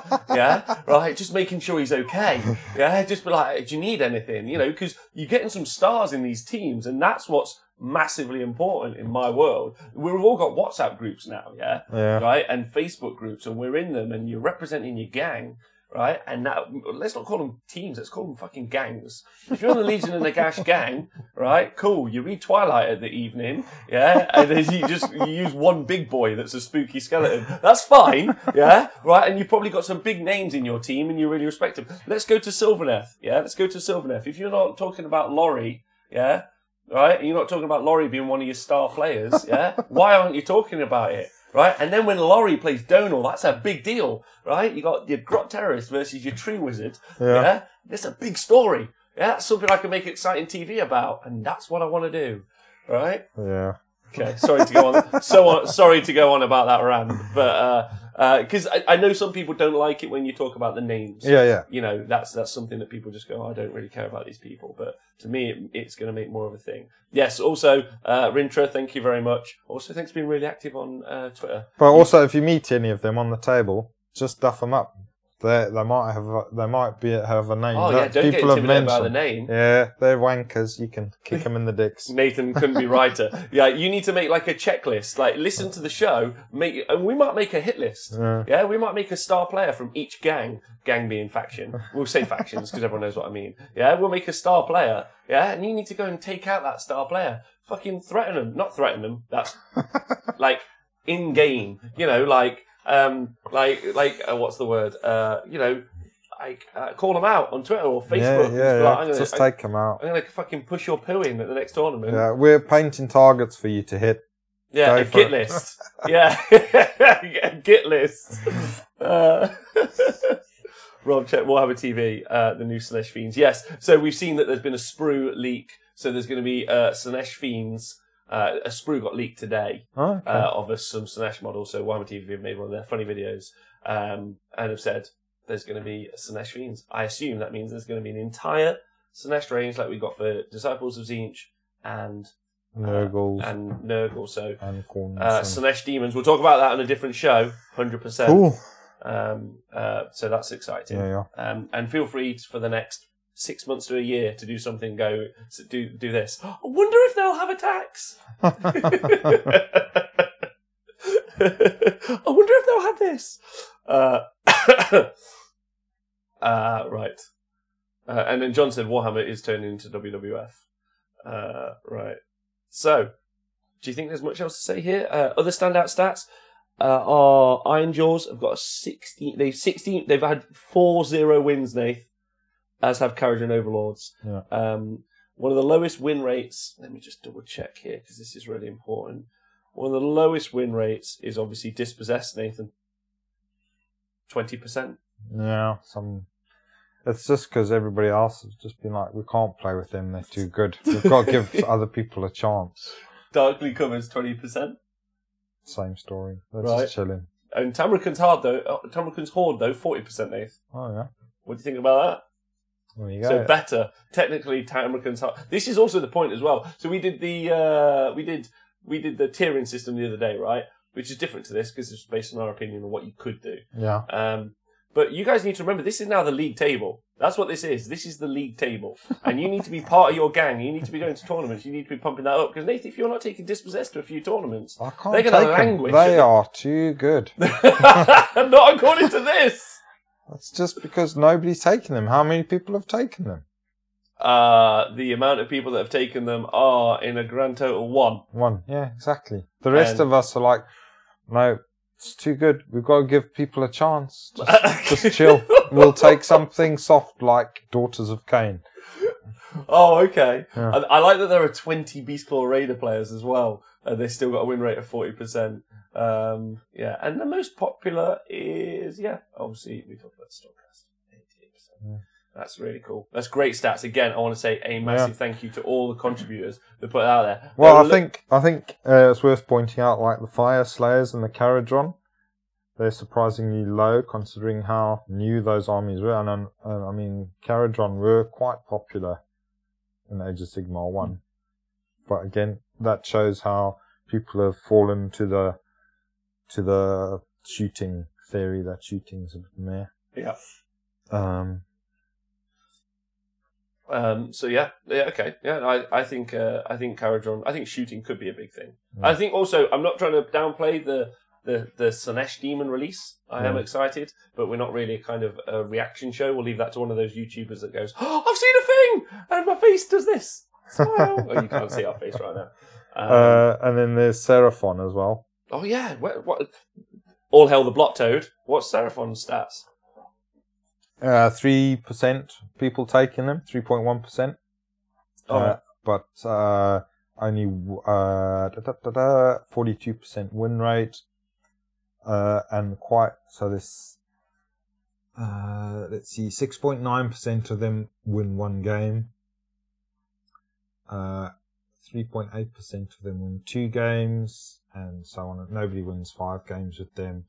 Just making sure he's okay. Just be like, do you need anything? Because you're getting some stars in these teams, and that's what's massively important in my world. We've all got WhatsApp groups now, right, and Facebook groups, and we're in them, and you're representing your gang. Right, and now let's not call them teams. Let's call them fucking gangs. If you're in the Legion of Nagash gang, right, cool. You read Twilight at the evening, and then you use one big boy that's a spooky skeleton. That's fine, right. And you've probably got some big names in your team, and you really respect them. Let's go to Sylvaneth, Let's go to Sylvaneth. If you're not talking about Laurie, right, and you're not talking about Laurie being one of your star players, why aren't you talking about it? Right, and then when Laurie plays Donal, that's a big deal, right? You got your Grot Terrorist versus your Tree Wizard, That's a big story, That's something I can make exciting TV about, and that's what I want to do, right? Okay, sorry to go on. Sorry to go on about that rant, but because I know some people don't like it when you talk about the names.
Yeah.
You know, that's something that people just go, oh, I don't really care about these people. But to me, it's going to make more of a thing. Yes. Also, Rintra, thank you very much. Also, thanks for being really active on Twitter.
But also, if you meet any of them on the table, just duff them up. They might have a name.
Oh yeah, don't get intimidated about the name.
Yeah, they're wankers. You can kick them in the dicks.
Nathan couldn't be righter. Yeah, you need to make like a checklist. Like, listen to the show. And we might make a hit list. Yeah, we might make a star player from each gang. Gang being faction. We'll say factions because everyone knows what I mean. Yeah, we'll make a star player. Yeah, and you need to go and take out that star player. Fucking threaten them. Not threaten them. That's like in game. You know, like. What's the word? Call them out on Twitter or Facebook.
Yeah. Just take them out.
I'm gonna fucking push your poo in at the next tournament.
Yeah, we're painting targets for you to hit.
Yeah, a git list. Yeah, a git list. Rob, check Warhammer TV, the new Slanesh Fiends. Yes, so we've seen that there's been a sprue leak. So there's going to be Slanesh Fiends. A sprue got leaked today of some Slanesh models. So Warhammer TV have made one of their funny videos and have said there's going to be Slanesh Fiends. I assume that means there's going to be an entire Slanesh range like we got for Disciples of Tzeentch and Nurgle. So Slanesh Demons. We'll talk about that on a different show. 100%.
Cool.
So that's exciting.
Yeah.
And feel free for the next 6 months to a year to do something. Do this. I wonder if they'll have attacks. I wonder if they'll have this. Right. And then John said Warhammer is turning into WWF. Right. So, do you think there's much else to say here? Other standout stats are Iron Jaws have got a 16. They've had 4-0 wins, Nath. As have Kharadron Overlords.
Yeah.
One of the lowest win rates, let me just double check here because this is really important. One of the lowest win rates is obviously Dispossessed, Nathan. 20%.
Yeah, it's just because everybody else has just been like, we can't play with them, they're too good. We've got to give other people a chance.
Darkly Covers 20%.
Same story. They're just chilling.
And Tamrikan's Horde, though, 40%, Nath.
Oh, yeah.
What do you think about that?
There you go.
So better, technically, Tamrikan's Horde. This is also the point as well. So we did the tiering system the other day, right? Which is different to this because it's based on our opinion on what you could do.
Yeah.
But you guys need to remember, this is now the league table. That's what this is. This is the league table. And you need to be part of your gang. You need to be going to tournaments. You need to be pumping that up. Because, Nathan, if you're not taking Dispossessed to a few tournaments,
I can't
they're going to languish.
They are too good.
Not according to this.
That's just because nobody's taken them. How many people have taken them?
The amount of people that have taken them are, in a grand total, 1.
1, yeah, exactly. The rest of us are like, no, it's too good. We've got to give people a chance. Just chill. We'll take something soft like Daughters of Cain.
Oh, okay.
Yeah.
I like that there are 20 Beastclaw Raider players as well. They still got a win rate of 40%. Yeah, and the most popular is, obviously, we talked about Stormcast. 88%.
Yeah.
That's really cool. That's great stats. Again, I want to say a massive thank you to all the contributors that put it out there.
Well, I think it's worth pointing out, like the Fire Slayers and the Kharadron, they're surprisingly low considering how new those armies were. And I mean, Kharadron were quite popular in Age of Sigmar 1. But again, that shows how people have fallen to the shooting theory that shooting's a bit meh.
Yeah. Okay. Yeah, I think Kharadron, I think shooting could be a big thing.
Yeah.
I think also, I'm not trying to downplay the Slanesh Demon release. I am excited, but we're not really a kind of a reaction show. We'll leave that to one of those YouTubers that goes, "Oh, I've seen a thing, and my face does this." Smile. Oh, you can't see our face right now.
And then there's Seraphon as well.
Oh yeah, what? All hail the Blot Toad. What's Seraphon's stats?
3% people taking them, 3.1%. But only 42% win rate. And this, let's see, 6.9% of them win one game. 3.8% of them win 2 games, and so on. Nobody wins 5 games with them.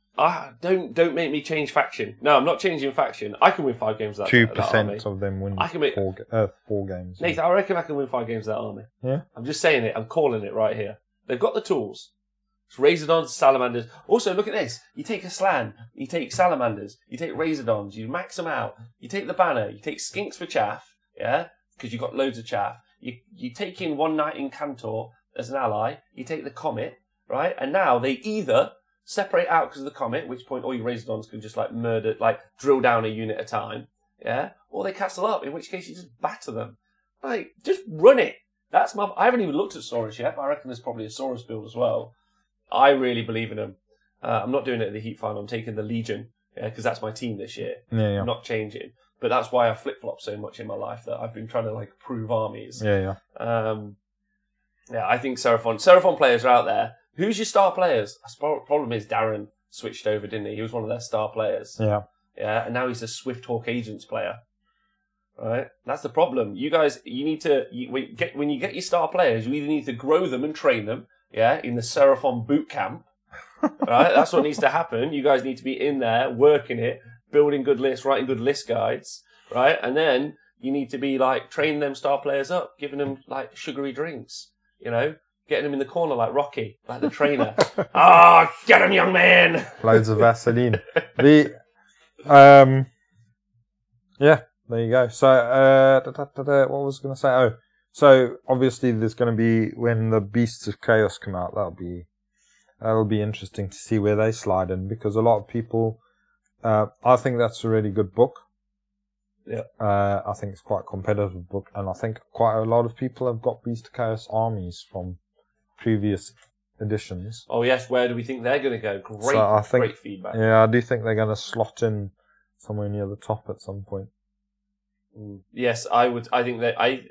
Don't make me change faction. No, I'm not changing faction. I can win 5 games with that
2% of them win 4 games.
Nathan, I reckon I can win 5 games with that army.
Yeah.
I'm just saying it. I'm calling it right here. They've got the tools. It's Razordons, Salamanders. Also, look at this. You take a Slan, you take Salamanders, you take Razordons, you max them out. You take the banner, you take Skinks for chaff, yeah, because you've got loads of chaff. You take in one Knight Incantor as an ally. You take the Comet, right? And now they either separate out because of the Comet, at which point all your Razordons can just like murder, like drill down a unit at a time, yeah, or they castle up, in which case you just batter them. Like, just run it. I haven't even looked at Saurus yet, but I reckon there's probably a Saurus build as well. I really believe in them. I'm not doing it at the Heat final. I'm taking the Legion, because that's my team this year.
Yeah.
I'm not changing. But that's why I flip-flop so much in my life, that I've been trying to like prove armies.
Yeah.
I think Seraphon players are out there. Who's your star players? The problem is Darren switched over, didn't he? He was one of their star players.
Yeah.
Yeah, and now he's a Swift Hawk Agents player. Right? That's the problem. You guys, you need to, when you get your star players, you either need to grow them and train them, yeah, in the Seraphon boot camp. Right? That's what needs to happen. You guys need to be in there, working it, building good lists, writing good list guides, right? And then you need to be like training them star players up, giving them like sugary drinks, you know, getting them in the corner like Rocky, like the trainer. Get him, young man!
Loads of Vaseline. Yeah, there you go. So, what was I going to say? So obviously there's going to be, when the Beasts of Chaos come out, that'll be interesting to see where they slide in, because a lot of people, I think that's a really good book.
Yeah.
I think it's quite a competitive book, and I think quite a lot of people have got Beast of Chaos armies from previous editions.
Oh yes, where do we think they're going to go? Great feedback.
Yeah, I do think they're going to slot in somewhere near the top at some point.
Yes, I would. I think I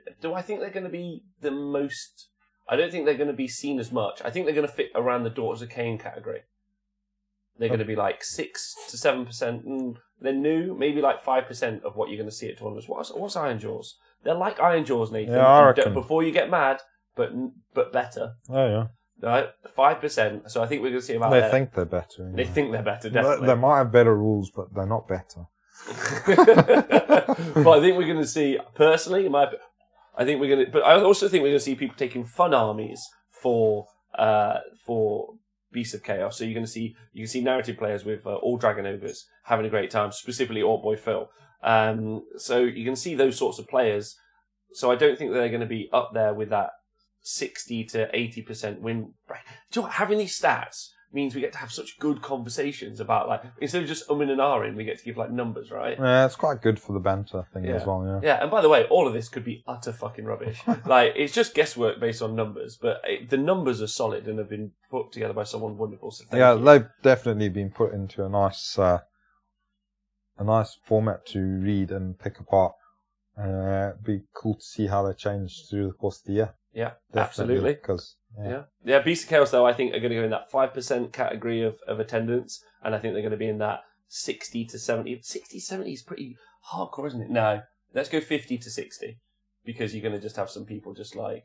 think they're going to be the most. I don't think they're going to be seen as much. I think they're going to fit around the Daughters of Cain category. They're going to be like 6 to 7%. They're new, maybe like 5% of what you're going to see at tournaments. What's Iron Jaws? They're like Iron Jaws, Nathan.
Yeah, I reckon.
Before you get mad, but better.
Oh yeah.
Right, 5%. So I think we're going to see about.
They think they're better. Anyway.
They think they're better. Definitely.
They might have better rules, but they're not better.
But I think we're going to see, personally, but I also think we're going to see people taking fun armies for Beasts of Chaos. So you can see narrative players with all Dragon Ogres having a great time, specifically Orc Boy Phil. So you can see those sorts of players. So I don't think they're going to be up there with that 60 to 80% win. Do you know what? Having these stats means we get to have such good conversations about, like, instead of just umming and ahhing, we get to give like numbers, right?
Yeah, it's quite good for the banter thing as well. Yeah.
Yeah, and by the way, all of this could be utter fucking rubbish. Like, it's just guesswork based on numbers, but the numbers are solid and have been put together by someone wonderful. So thank you.
They've definitely been put into a nice format to read and pick apart. Be cool to see how they change through the course of the year.
Yeah, definitely.
Because
Beast of Chaos, though, I think are going to go in that 5% category of attendance, and I think they're going to be in that 60 to 70. 60, 70 is pretty hardcore, isn't it? No, let's go 50 to 60, because you're going to just have some people just like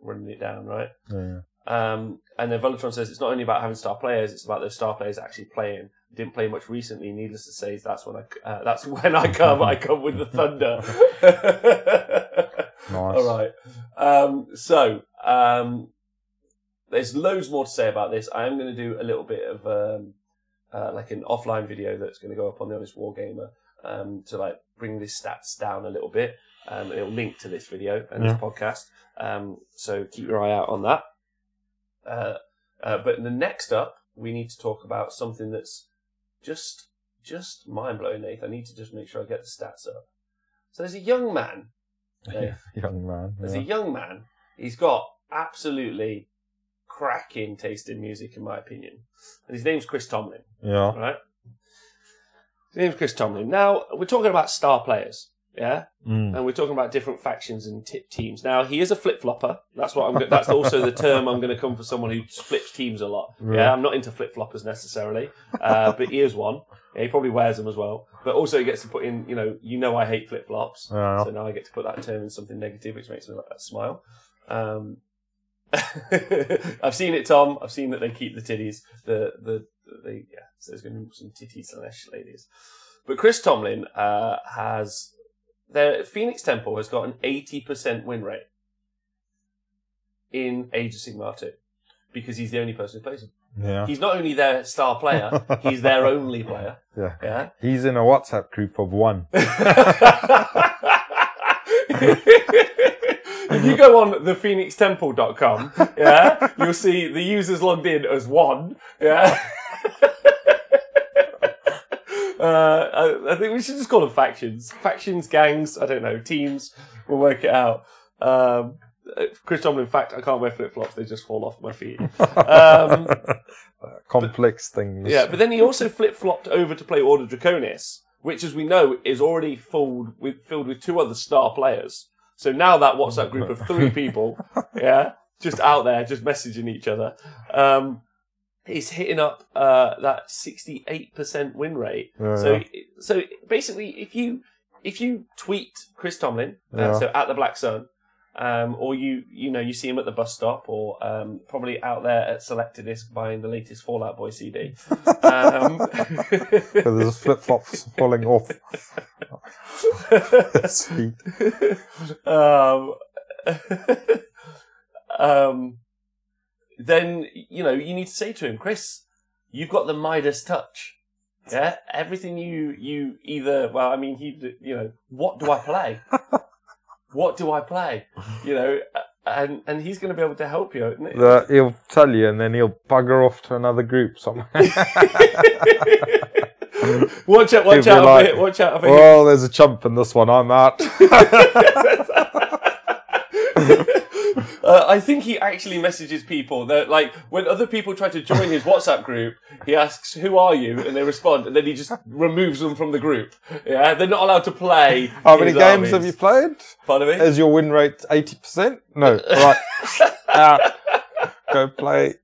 running it down, right?
Yeah.
And then Volotron says it's not only about having star players; it's about those star players actually playing. Didn't play much recently. Needless to say, that's when I come. I come with the thunder.
Nice.
All right. There's loads more to say about this. I am going to do a little bit of like an offline video that's going to go up on the Honest Wargamer to like bring this stats down a little bit. It'll link to this video and this podcast. So keep your eye out on that. But the next up, we need to talk about something that's just mind blowing, Nath. I need to just make sure I get the stats up. So there's a young man.
Young man.
There's a young man. He's got absolutely cracking taste in music, in my opinion. And his name's Chris Tomlin.
Yeah.
Right? His name's Chris Tomlin. Now, we're talking about star players. Yeah? And we're talking about different factions and teams. Now, he is a flip-flopper. That's that's also the term I'm going to come for someone who flips teams a lot. Right. Yeah, I'm not into flip-floppers necessarily, but he is one. Yeah, he probably wears them as well. But also he gets to put in, you know I hate flip-flops. So now I get to put that term in something negative, which makes me smile. I've seen it, Tom. I've seen that they keep the titties. So there's going to be some titty/ladies. But Chris Tomlin their Phoenix Temple has got an 80% win rate in Age of Sigmar 2 because he's the only person who plays them.
Yeah.
He's not only their star player, he's their only player.
Yeah.
Yeah.
He's in a WhatsApp group of 1.
If you go on thephoenixtemple.com, yeah, you'll see the users logged in as 1. Yeah. I think we should just call them factions. Factions, gangs, I don't know, teams. We'll work it out. Chris Tomlin, in fact, I can't wear flip-flops. They just fall off my feet.
Complex things.
Yeah, but then he also flip-flopped over to play Order Draconis, which, as we know, is already filled with 2 other star players. So now that WhatsApp group of 3 people, yeah, just out there, just messaging each other, is hitting up that 68% win rate.
Yeah.
So basically, if you tweet Chris Tomlin, so at the Black Sun, or you see him at the bus stop, or probably out there at Selected Disc buying the latest Fallout Boy CD.
There's flip flops falling off his feet.
Then you need to say to him, Chris, you've got the Midas touch. Yeah, everything you either. Well, I mean, what do I play? What do I play? And he's going to be able to help you.
He'll tell you, and then he'll bugger off to another group somewhere.
Watch out for him.
Oh, there's a chump in this one. I'm out.
I think he actually messages people that, like, when other people try to join his WhatsApp group, he asks, "Who are you?" and they respond, and then he just removes them from the group. Yeah, they're not allowed to play.
How many games have you played?
Pardon me?
Is your win rate 80%? No, right. Out. Go play.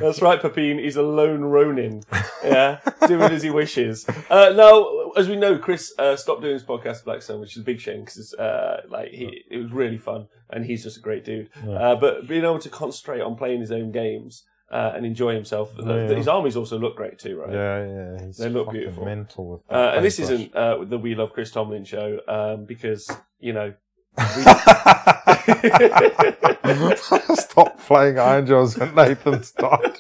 That's right, Pepin. He's a lone Ronin. Yeah, doing as he wishes. Now, as we know, Chris stopped doing his podcast Black Sun, which is a big shame because it was really fun, and he's just a great dude.
Yeah.
But being able to concentrate on playing his own games and enjoy himself, his armies also look great too, right?
Yeah.
They look beautiful.
Mental with
and this isn't the We Love Chris Tomlin show because
Stop playing Angels and Nathan started.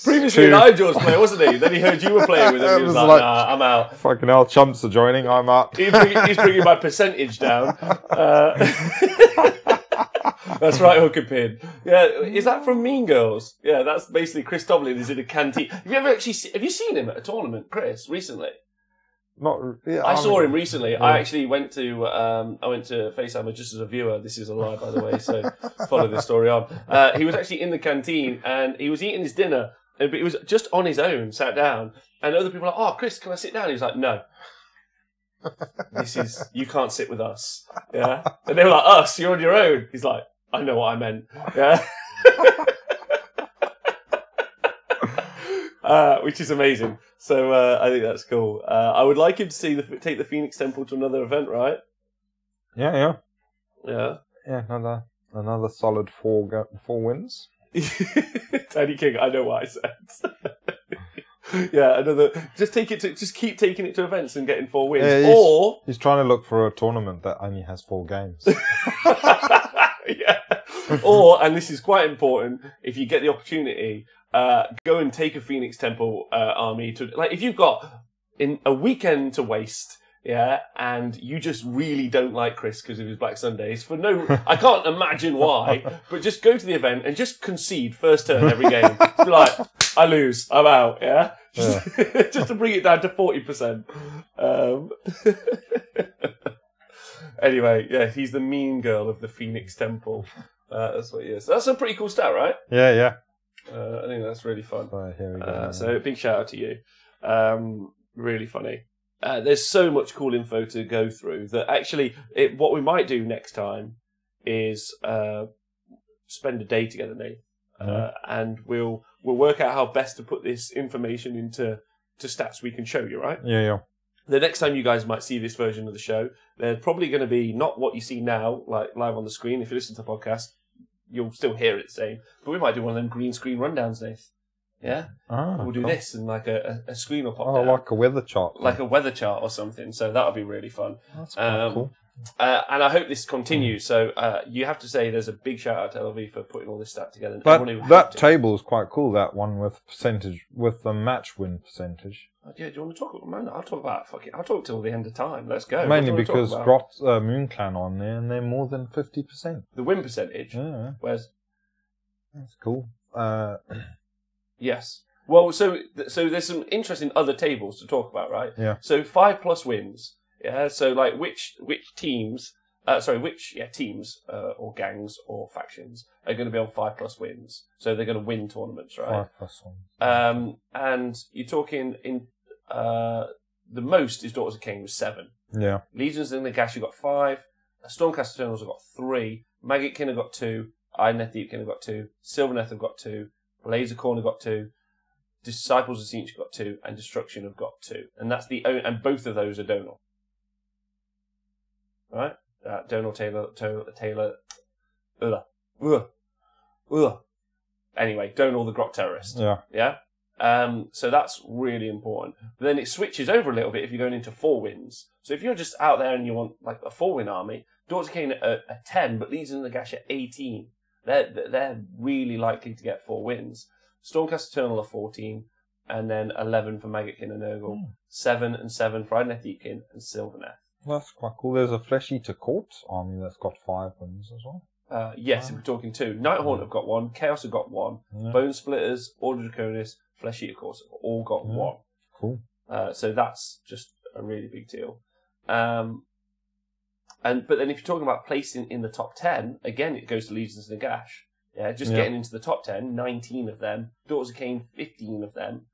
Previously an Angels player, wasn't he? Then he heard you were playing with him. He was like, "Nah, I'm out."
Fucking hell, chumps are joining. I'm out.
He's bringing my percentage down. That's right, hook and pin. Yeah, is that from Mean Girls? Yeah, that's basically Chris Tomlin is in a canteen. Have you seen him at a tournament, Chris, recently? I saw him recently. Yeah. I actually went to FaceTime just as a viewer. This is a lie, by the way, so follow this story on. He was actually in the canteen and he was eating his dinner, but he was just on his own, sat down, and other people were like, "Oh, Chris, can I sit down?" He was like, "No. You can't sit with us." Yeah. And they were like, "Us, you're on your own." He's like, "I know what I meant." Yeah. Which is amazing. So I think that's cool. I would like him to take the Phoenix Temple to another event, right?
Yeah.
Yeah.
Another solid 4 wins.
Tiny King, I know what I said. Yeah, just keep taking it to events and getting 4 wins.
Yeah, he's trying to look for a tournament that only has 4 games.
Yeah. Or, and this is quite important, if you get the opportunity, go and take a Phoenix Temple army to, like, if you've got in a weekend to waste, yeah, and you just really don't like Chris because of his Black Sundays, I can't imagine why, but just go to the event and just concede first turn every game. Just be like, I lose, I'm out, yeah? Just to bring it down to 40%. Anyway, yeah, he's the mean girl of the Phoenix Temple. That's what he is. That's a pretty cool stat, right?
Yeah.
I think that's really fun.
Here we go.
So big shout out to you. Really funny. There's so much cool info to go through that actually what we might do next time is spend a day together, Nate. And we'll work out how best to put this information into stats we can show you, right?
Yeah.
The next time you guys might see this version of the show, there's probably going to be not what you see now, like live on the screen. If you listen to the podcast, you'll still hear it the same. But we might do one of them green screen rundowns, Nath. Yeah? We'll do this and like a screen will pop down.
Like a weather chart.
Like a weather chart or something. So that'll be really fun.
That's quite cool.
And I hope this continues. So you have to say there's a big shout out to LV for putting all this stuff together.
That table is quite cool, that one with percentage, with the match win percentage.
Yeah, do you want to talk about it? I'll talk till the end of time. Let's go.
Mainly because got Moon Clan on there and they're more than 50%.
The win percentage?
Yeah.
Where's...
That's cool.
Yes. Well, so there's some interesting other tables to talk about, right?
Yeah.
So 5+ wins. Yeah. So like which teams, teams or gangs or factions are going to be on 5+ wins. So they're going to win tournaments, right?
5+1.
And you're talking in the most is Daughters of Cain with 7.
Yeah.
Legions in the Gash have got 5. Stormcast Eternals have got 3. Maggotkin have got 2. Ironeth Deepkin have got 2. Sylvaneth have got 2. Lasercorn have got 2. Disciples of Tzeentch have got 2. And Destruction have got 2. And that's and both of those are Donal. Right? Donal, Taylor. Anyway, Donal the Grot Terrorist.
Yeah.
Yeah? So that's really important. But then it switches over a little bit if you're going into 4 wins. So if you're just out there and you want like a 4-win army, Daughters of Cain are 10, but Legions in the Gash are 18. They're really likely to get 4 wins. Stormcast Eternal are 14, and then 11 for Maggotkin and Nurgle. 7 and 7 for Ironeth Deepkin and Sylvaneth.
That's quite cool. There's a Flesh Eater Court army that's got 5 wins as well.
Yes, if we're talking 2. Nighthaunt have got 1, Chaos have got 1, Bone Splitters, Order Draconis, Flesh Eater Courts have all got 1.
Cool.
So that's just a really big deal. But then if you're talking about placing in the top 10, again, it goes to Legions in the Gash. Yeah, getting into the top 10, 19 of them. Daughters of Cain, 15 of them.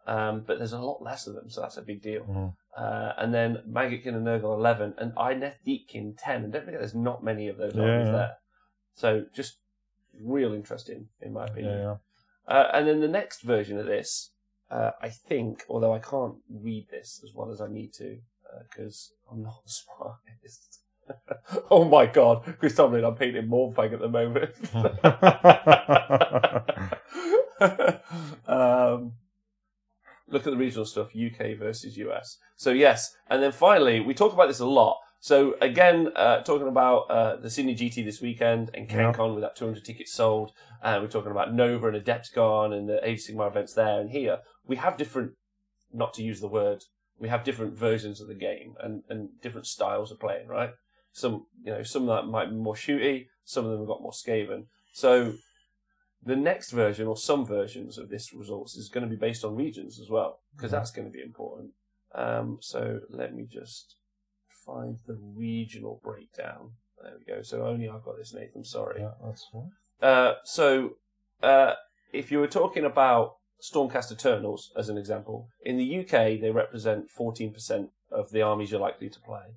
But there's a lot less of them, so that's a big deal. And then Maggotkin and Nurgle, 11. And Ironeth Deepkin, 10. And don't forget, there's not many of those armies there. So just real interesting, in my opinion. And then the next version of this, I think, although I can't read this as well as I need to, because I'm not the smartest. Oh my God, Chris Tomlin, I'm painting Mornfang at the moment. Look at the regional stuff, UK versus US. So yes, and then finally, we talk about this a lot. So again, talking about the Sydney GT this weekend and CanCon with that 200 tickets sold. We're talking about Nova and Adepticon and the Age of Sigmar events there and here. We have different, not to use the word, we have different versions of the game and different styles of playing, right? Some of that might be more shooty, some of them have got more Skaven. So the next version, or some versions of this results, is going to be based on regions as well, because that's going to be important. So let me just find the regional breakdown. There we go. So only I've got this, Nathan. Sorry.
Yeah, that's fine.
So if you were talking about Stormcast Eternals, as an example, in the UK, they represent 14% of the armies you're likely to play.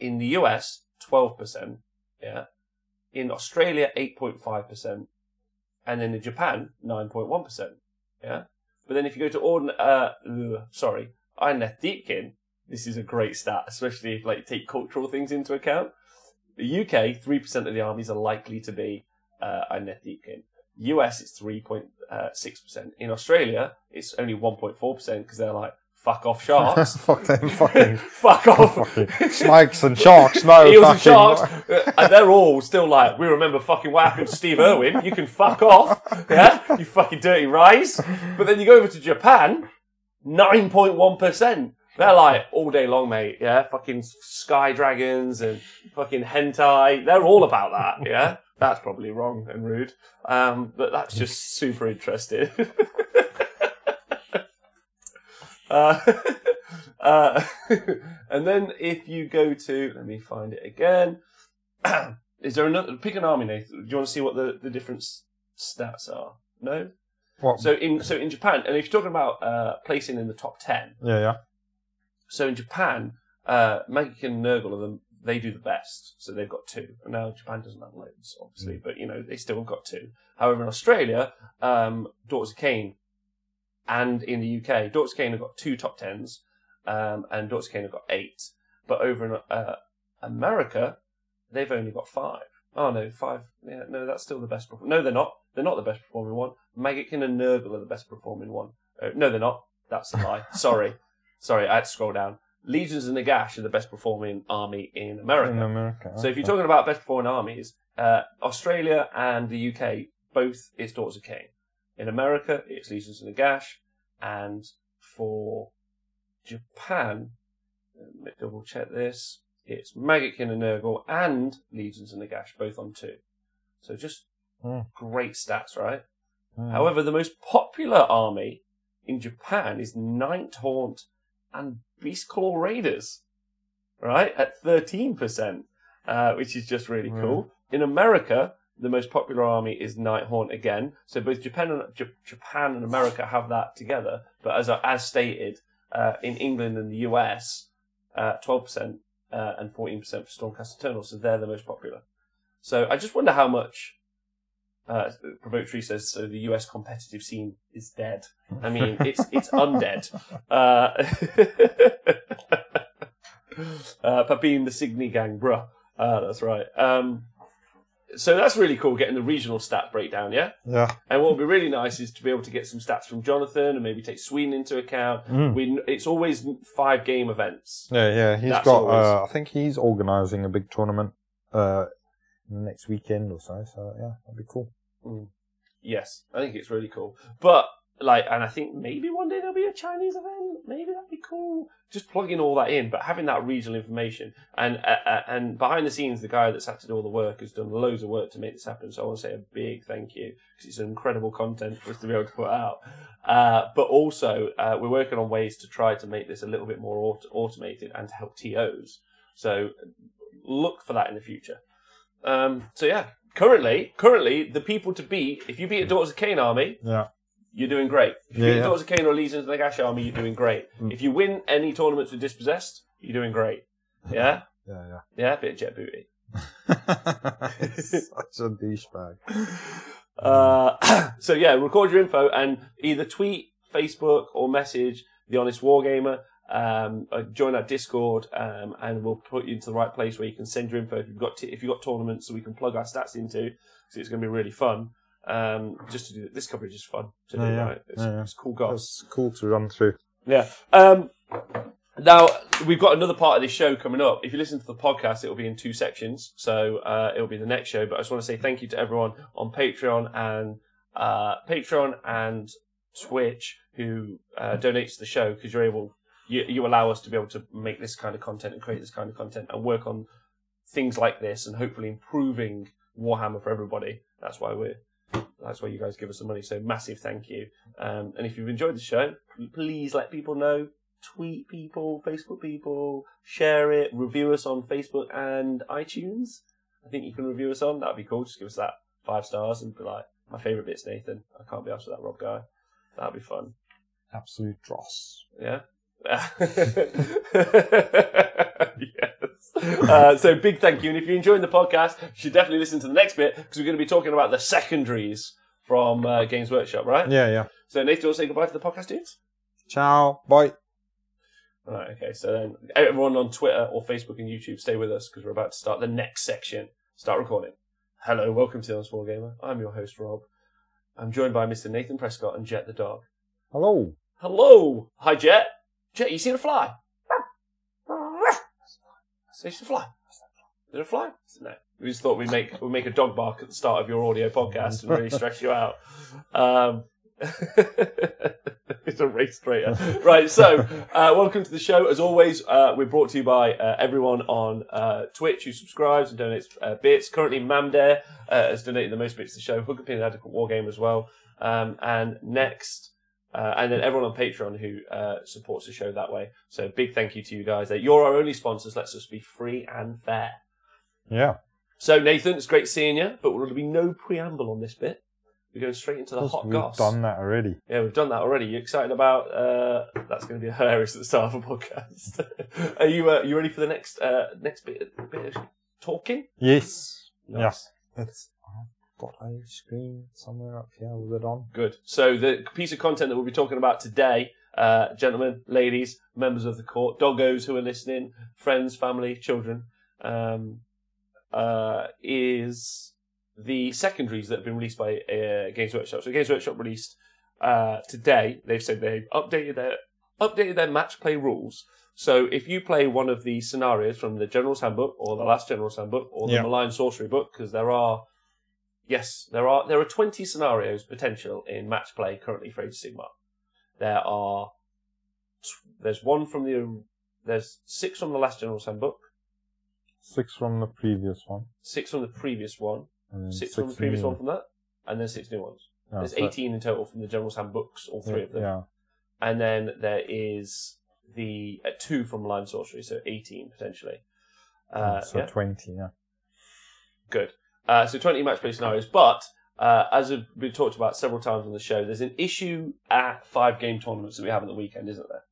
In the US, 12%. Yeah. In Australia, 8.5%. And then in Japan, 9.1%. Yeah. But then if you go to Ironeth Deepkin, this is a great stat, especially if you take cultural things into account. The UK, 3% of the armies are likely to be Ironeth Deepkin. US, it's 3.6%. In Australia, it's only 1.4% because they're like, fuck off sharks.
Fuck them fucking...
fuck off.
Snakes and sharks, no.
Eels and sharks. And they're all still like, we remember fucking what happened to Steve Irwin. You can fuck off. Yeah? You fucking dirty rise. But then you go over to Japan, 9.1%. They're like, all day long, mate. Yeah? Fucking sky dragons and fucking hentai. They're all about that. Yeah? That's probably wrong and rude. But that's just super interesting. And then if you go to, let me find it again. Is there another? Pick an army, Nathan. Do you want to see what the different stats are? No.
What?
So in Japan, and if you're talking about placing in the top 10.
Yeah.
So in Japan, Maggotkin and Nurgle are them. They do the best, so they've got 2. And now Japan doesn't have loads, obviously, but they still have got 2. However, in Australia, Daughters of Cain, and in the UK, Daughters of Cain have got 2 top 10s. and Daughters of Cain have got 8. But over in America, they've only got 5. Oh no, 5. Yeah, no, that's still the best. No, they're not. They're not the best performing one. Maggotkin and Nurgle are the best performing one. No, they're not. That's a lie. Sorry, I had to scroll down. Legions and Nagash are the best performing army in America. So if you're talking about best performing armies, Australia and the UK, both it's Daughters of Cain. In America, it's Legions and Nagash. And for Japan, let me double check this, it's Maggotkin and Nurgle and Legions and Nagash, both on 2. So just great stats, right? However, the most popular army in Japan is Nighthaunt and Beastclaw Raiders, right? At 13%, which is just really cool. In America, the most popular army is Nighthaunt again. So both Japan and America have that together. But as stated, in England and the US, 12% and 14% for Stormcast Eternal. So they're the most popular. So I just wonder how much Provoke Tree says, so the US competitive scene is dead. I mean, it's undead. Papine the Signy gang, bruh. That's right. So that's really cool, getting the regional stat breakdown, yeah?
Yeah.
And what would be really nice is to be able to get some stats from Jonathan and maybe take Sweden into account. It's always 5 game events.
Yeah. He's got, I think he's organising a big tournament next weekend or so. So, yeah, that'd be cool.
Yes, I think it's really cool. But, and I think maybe one day there'll be a Chinese event. Maybe that'd be cool. Just plugging all that in, but having that regional information. And behind the scenes, the guy that's had to do all the work has done loads of work to make this happen. So I want to say a big thank you, because it's incredible content for us to be able to put out. But also, we're working on ways to try to make this a little bit more automated and to help TOs. So look for that in the future. So yeah, currently, the people to beat, if you beat a Daughters of Cain army, you're doing great. If you beat a Daughters of Cain or Legions of Nagash army, you're doing great. If you win any tournaments with Dispossessed, you're doing great. Yeah? Yeah, a bit of jet booty.
Such a douchebag.
So yeah, record your info and either tweet, Facebook, or message the Honest Wargamer. Join our Discord, and we'll put you into the right place where you can send your info if you've got tournaments, so we can plug our stats into, because it's going to be really fun. Just to do this coverage is fun to do, right? It's cool, guys.
It's cool to run through.
Yeah. Now we've got another part of this show coming up. If you listen to the podcast, it will be in 2 sections, so it will be the next show. But I just want to say thank you to everyone on Patreon and Twitch who donates to the show, because you allow us to be able to make this kind of content and create this kind of content and work on things like this and hopefully improving Warhammer for everybody. That's why you guys give us the money. So massive thank you. And if you've enjoyed the show, please let people know. Tweet people, Facebook people, share it, review us on Facebook and iTunes. I think you can review us on. That'd be cool. Just give us that 5 stars and be like, my favourite bit's Nathan. I can't be asked with that Rob guy. That'd be fun.
Absolute dross.
Yeah. Yes. So big thank you. And if you're enjoying the podcast, you should definitely listen to the next bit, because we're going to be talking about the Secondaries from Games Workshop, right?
Yeah.
So Nathan, will say goodbye to the podcast dudes?
Ciao. Bye.
Right, okay, so then everyone on Twitter or Facebook and YouTube, stay with us, because we're about to start the next section. Start recording. Hello, welcome to the Honest Wargamer. I'm your host, Rob. I'm joined by Mr. Nathan Prescott and Jet the dog.
Hello.
Hello. Hi, Jet. Jet, you seen a fly? So you seen a fly? Is there a fly? No. We just thought we'd make a dog bark at the start of your audio podcast and really stress you out. It's a race traitor. Right, so welcome to the show. As always, we're brought to you by everyone on Twitch who subscribes and donates bits. Currently, Mamdare has donated the most bits to the show. Hook Up in Adequate Wargame as well. And next, and then everyone on Patreon who supports the show that way. So big thank you to you guys. You're our only sponsors. Let's just be free and fair.
Yeah.
So Nathan, it's great seeing you, but there'll be no preamble on this bit. We're going straight into the hot goss.
We've done that already.
Yeah, we've done that already. You excited about? That's going to be hilarious at the start of a podcast. Are you ready for the next bit of talking?
Yes.
Nice.
Yeah. I've got a screen somewhere up here with it on.
Good. So the piece of content that we'll be talking about today gentlemen, ladies, members of the court, doggos who are listening, friends, family, children, is the Secondaries that have been released by Games Workshop. So Games Workshop released today. They've said they've updated their match play rules. So if you play one of the scenarios from the General's Handbook or the last General's Handbook or the Malign Sorcery book, because there are 20 scenarios potential in match play currently for Age of Sigmar. There's 6 from the last General's Handbook.
6 from the previous one.
6 from the previous one.
And
6 from the previous one from that. And then 6 new ones. There's 18 in total from the General's Handbooks, all 3 of them.
Yeah.
And then there is the 2 from Malign Sorcery, so 18 potentially.
20, yeah.
Good. So 20 match play scenarios, but as we've talked about several times on the show, there's an issue at 5-game tournaments that we have on the weekend, isn't there?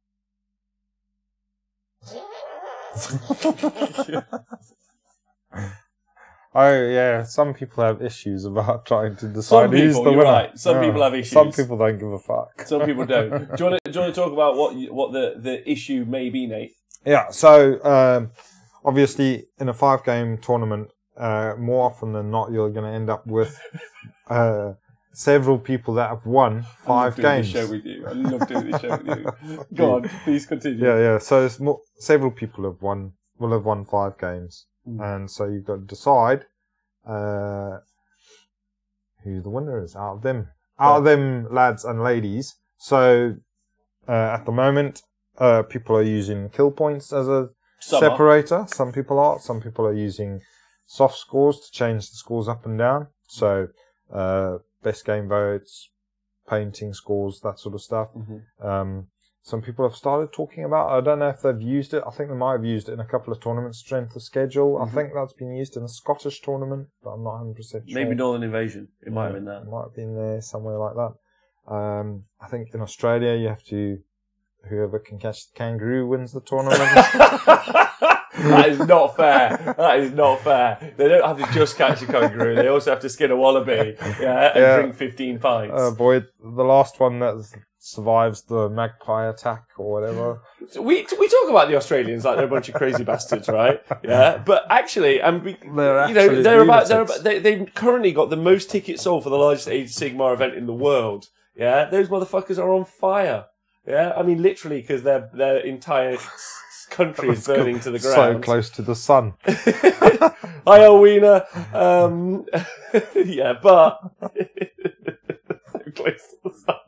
Oh yeah, some people have issues about trying to decide who's the winner.
Right. Some people have issues.
Some people don't give a fuck.
Some people don't. Do you want to talk about what the issue may be, Nate?
Yeah. So obviously, in a 5-game tournament, more often than not, you're going to end up with several people that have won 5 games.
I love doing this show with you. Go on, please continue.
Yeah. So it's several people will have won 5 games. And so you've got to decide who the winner is out of them. Out of them, lads and ladies. So at the moment, people are using kill points as a separator. Some people are. Some people are using soft scores to change the scores up and down. So best game votes, painting scores, that sort of stuff. Some people have started talking about, I don't know if they've used it. I think they might have used it in a couple of tournaments, strength of schedule. I think that's been used in a Scottish tournament, but I'm not 100% sure.
Maybe Northern Invasion. It might have been that.
It might have been there, somewhere like that. I think in Australia, you have to, whoever can catch the kangaroo wins the tournament.
That is not fair. That is not fair. They don't have to just catch a kangaroo. They also have to skin a wallaby and drink 15 pints.
Boy, the last one that survives the magpie attack or whatever.
We talk about the Australians like they're a bunch of crazy bastards, right? Yeah, but actually, they've currently got the most tickets sold for the largest Age of Sigmar event in the world. Yeah, those motherfuckers are on fire. Yeah, I mean literally because their entire country is burning to the ground.
So close to the sun.
Hi, Alwina. Yeah, but so close to the sun.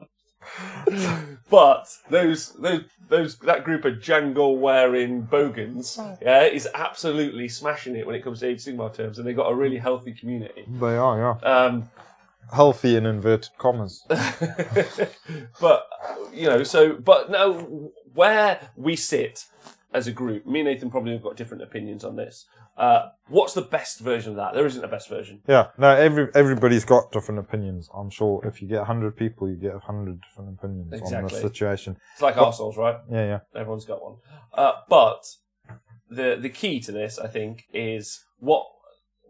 But that group of jangle wearing bogans, is absolutely smashing it when it comes to Age of Sigmar terms, and they've got a really healthy community.
They are, yeah. Healthy in inverted commas.
But now where we sit as a group, me and Nathan probably have got different opinions on this. What's the best version of that? There isn't a best version.
Yeah, no, everybody's got different opinions. I'm sure if you get 100 people, you get 100 different opinions on the situation.
It's like Arsenal's, right?
Yeah.
Everyone's got one. But the key to this, I think, is what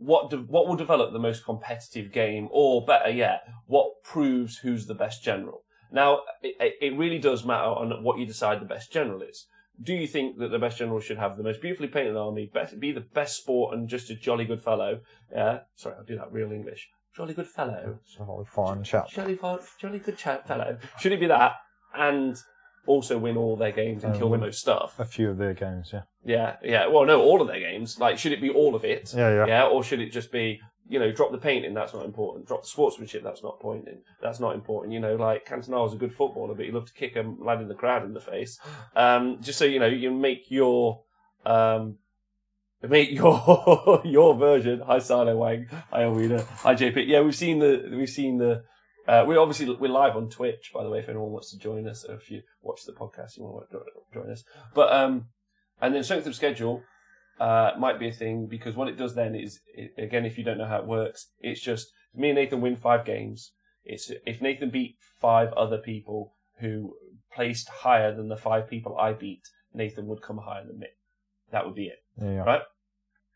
will develop the most competitive game, or better yet, what proves who's the best general. Now, it really does matter on what you decide the best general is. Do you think that the best general should have the most beautifully painted army, be the best sport and just a jolly good fellow? Yeah, sorry, I'll do that real English. Jolly good fellow.
Jolly fine chap.
Jolly good fellow. Should it be that and also win all their games and kill the most stuff?
A few of their games,
yeah. Yeah. Well, no, all of their games. Like, should it be all of it?
Yeah.
Or should it just be, drop the painting, that's not important. Drop the sportsmanship, that's not That's not important. Like, Cantonaro's a good footballer, but you love to kick a lad in the crowd in the face. Just so, you make your your version. Hi, Silo Wang. Hi, Alwina. Hi, JP. Yeah, we're live on Twitch, by the way, if anyone wants to join us. So if you watch the podcast, you want to join us. But, and then strength of schedule, might be a thing, because what it does then is, again, if you don't know how it works, it's just me and Nathan win 5 games. It's if Nathan beat 5 other people who placed higher than the 5 people I beat, Nathan would come higher than me. That would be it.
Yeah.
Right?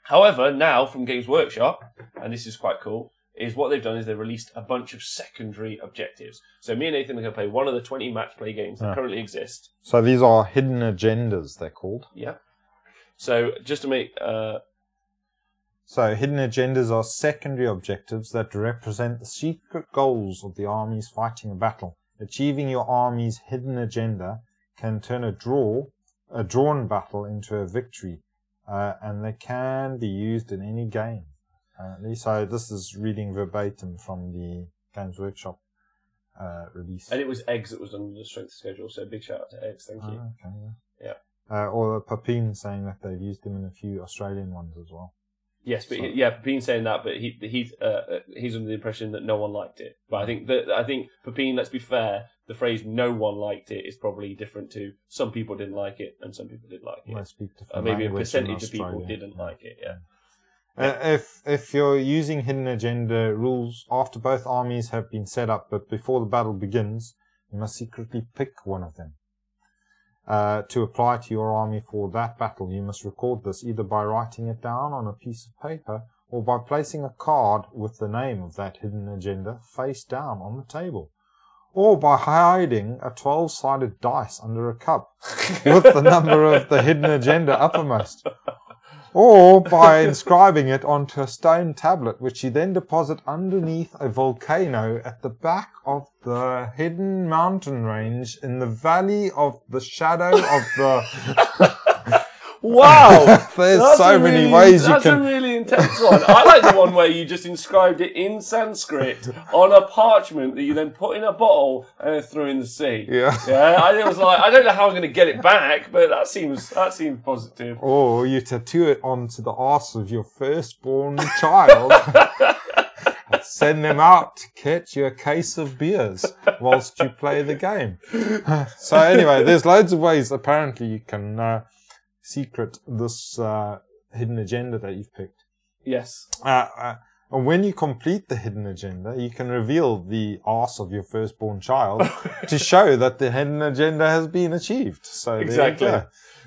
However, now from Games Workshop, and this is quite cool, is what they've done is they've released a bunch of secondary objectives. So me and Nathan are going to play one of the 20 match play games that currently exist.
So these are hidden agendas, they're called.
Yeah. So just to make...
So hidden agendas are secondary objectives that represent the secret goals of the armies fighting a battle. Achieving your army's hidden agenda can turn a drawn battle into a victory, and they can be used in any game. So this is reading verbatim from the Games Workshop release.
And it was Eggs that was on the strength schedule, so big shout out to Eggs, thank you.
Okay,
yeah.
Or Papine saying that they've used them in a few Australian ones as well.
Yes, but Papine saying that, but he's under the impression that no one liked it. But I think Papine, let's be fair, the phrase "no one liked it" is probably different to some people didn't like it and some people did like it. Maybe a percentage of people didn't like it. Yeah.
If you're using hidden agenda rules after both armies have been set up, but before the battle begins, you must secretly pick one of them to apply to your army for that battle. You must record this either by writing it down on a piece of paper or by placing a card with the name of that hidden agenda face down on the table, or by hiding a 12-sided dice under a cup with the number of the hidden agenda uppermost, or by inscribing it onto a stone tablet, which you then deposit underneath a volcano at the back of the hidden mountain range in the valley of the shadow of the...
Wow!
There's so many ways you can...
That's a really intense one. I like the one where you just inscribed it in Sanskrit on a parchment that you then put in a bottle and then threw in the sea.
Yeah.
I think it was like, I don't know how I'm going to get it back, but that seems positive.
Or you tattoo it onto the arse of your firstborn child. Send them out to catch you a case of beers whilst you play the game. So anyway, there's loads of ways apparently you can... secret this hidden agenda that you've picked.
Yes.
And when you complete the hidden agenda, you can reveal the arse of your firstborn child to show that the hidden agenda has been achieved. So
exactly.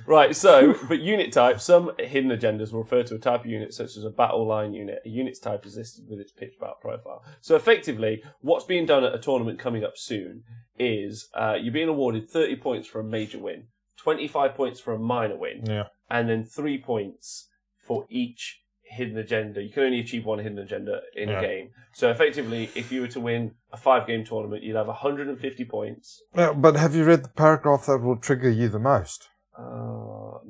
Right, so, but unit type, some hidden agendas will refer to a type of unit such as a battle line unit. A unit's type is listed with its pitch battle profile. So effectively, what's being done at a tournament coming up soon is you're being awarded 30 points for a major win, 25 points for a minor win, and then 3 points for each hidden agenda. You can only achieve one hidden agenda in a game. So effectively, if you were to win a 5-game tournament, you'd have 150 points.
But have you read the paragraph that will trigger you the most?
No.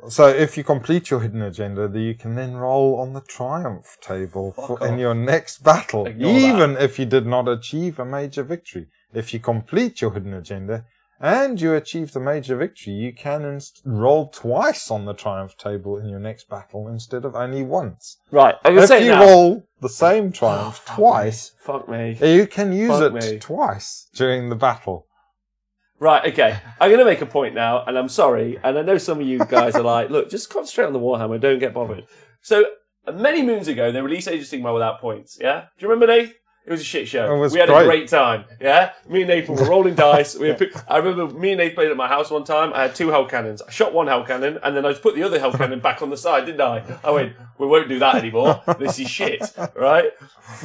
So if you complete your hidden agenda, you can then roll on the triumph table in your next battle, even if you did not achieve a major victory. If you complete your hidden agenda, and you achieve the major victory, you can roll twice on the triumph table in your next battle instead of only once.
Right.
If you roll the same triumph twice, you can use it twice during the battle.
Right, okay. I'm going to make a point now, and I'm sorry, and I know some of you guys are like, look, just concentrate on the Warhammer, don't get bothered. So, many moons ago, they released Age of Sigmar without points, yeah? Do you remember, Nate? It was a shit show. We had a great time, yeah? Me and Nathan were rolling dice. I remember me and Nathan played at my house one time. I had 2 hell cannons. I shot one hell cannon, and then I put the other hell cannon back on the side, didn't I? I went, we won't do that anymore. This is shit, right?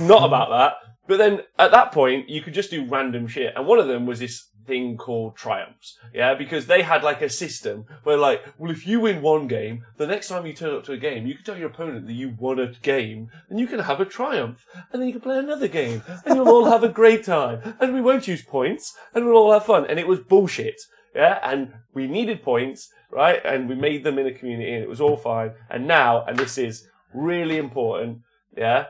Not about that. But then, at that point, you could just do random shit. And one of them was this thing called triumphs, yeah, because they had like a system where like, well, if you win one game, the next time you turn up to a game, you can tell your opponent that you won a game, and you can have a triumph, and then you can play another game, and you'll all have a great time, and we won't use points, and we'll all have fun. And it was bullshit, yeah, and we needed points, right, and we made them in a community, and it was all fine. And now, and this is really important, yeah,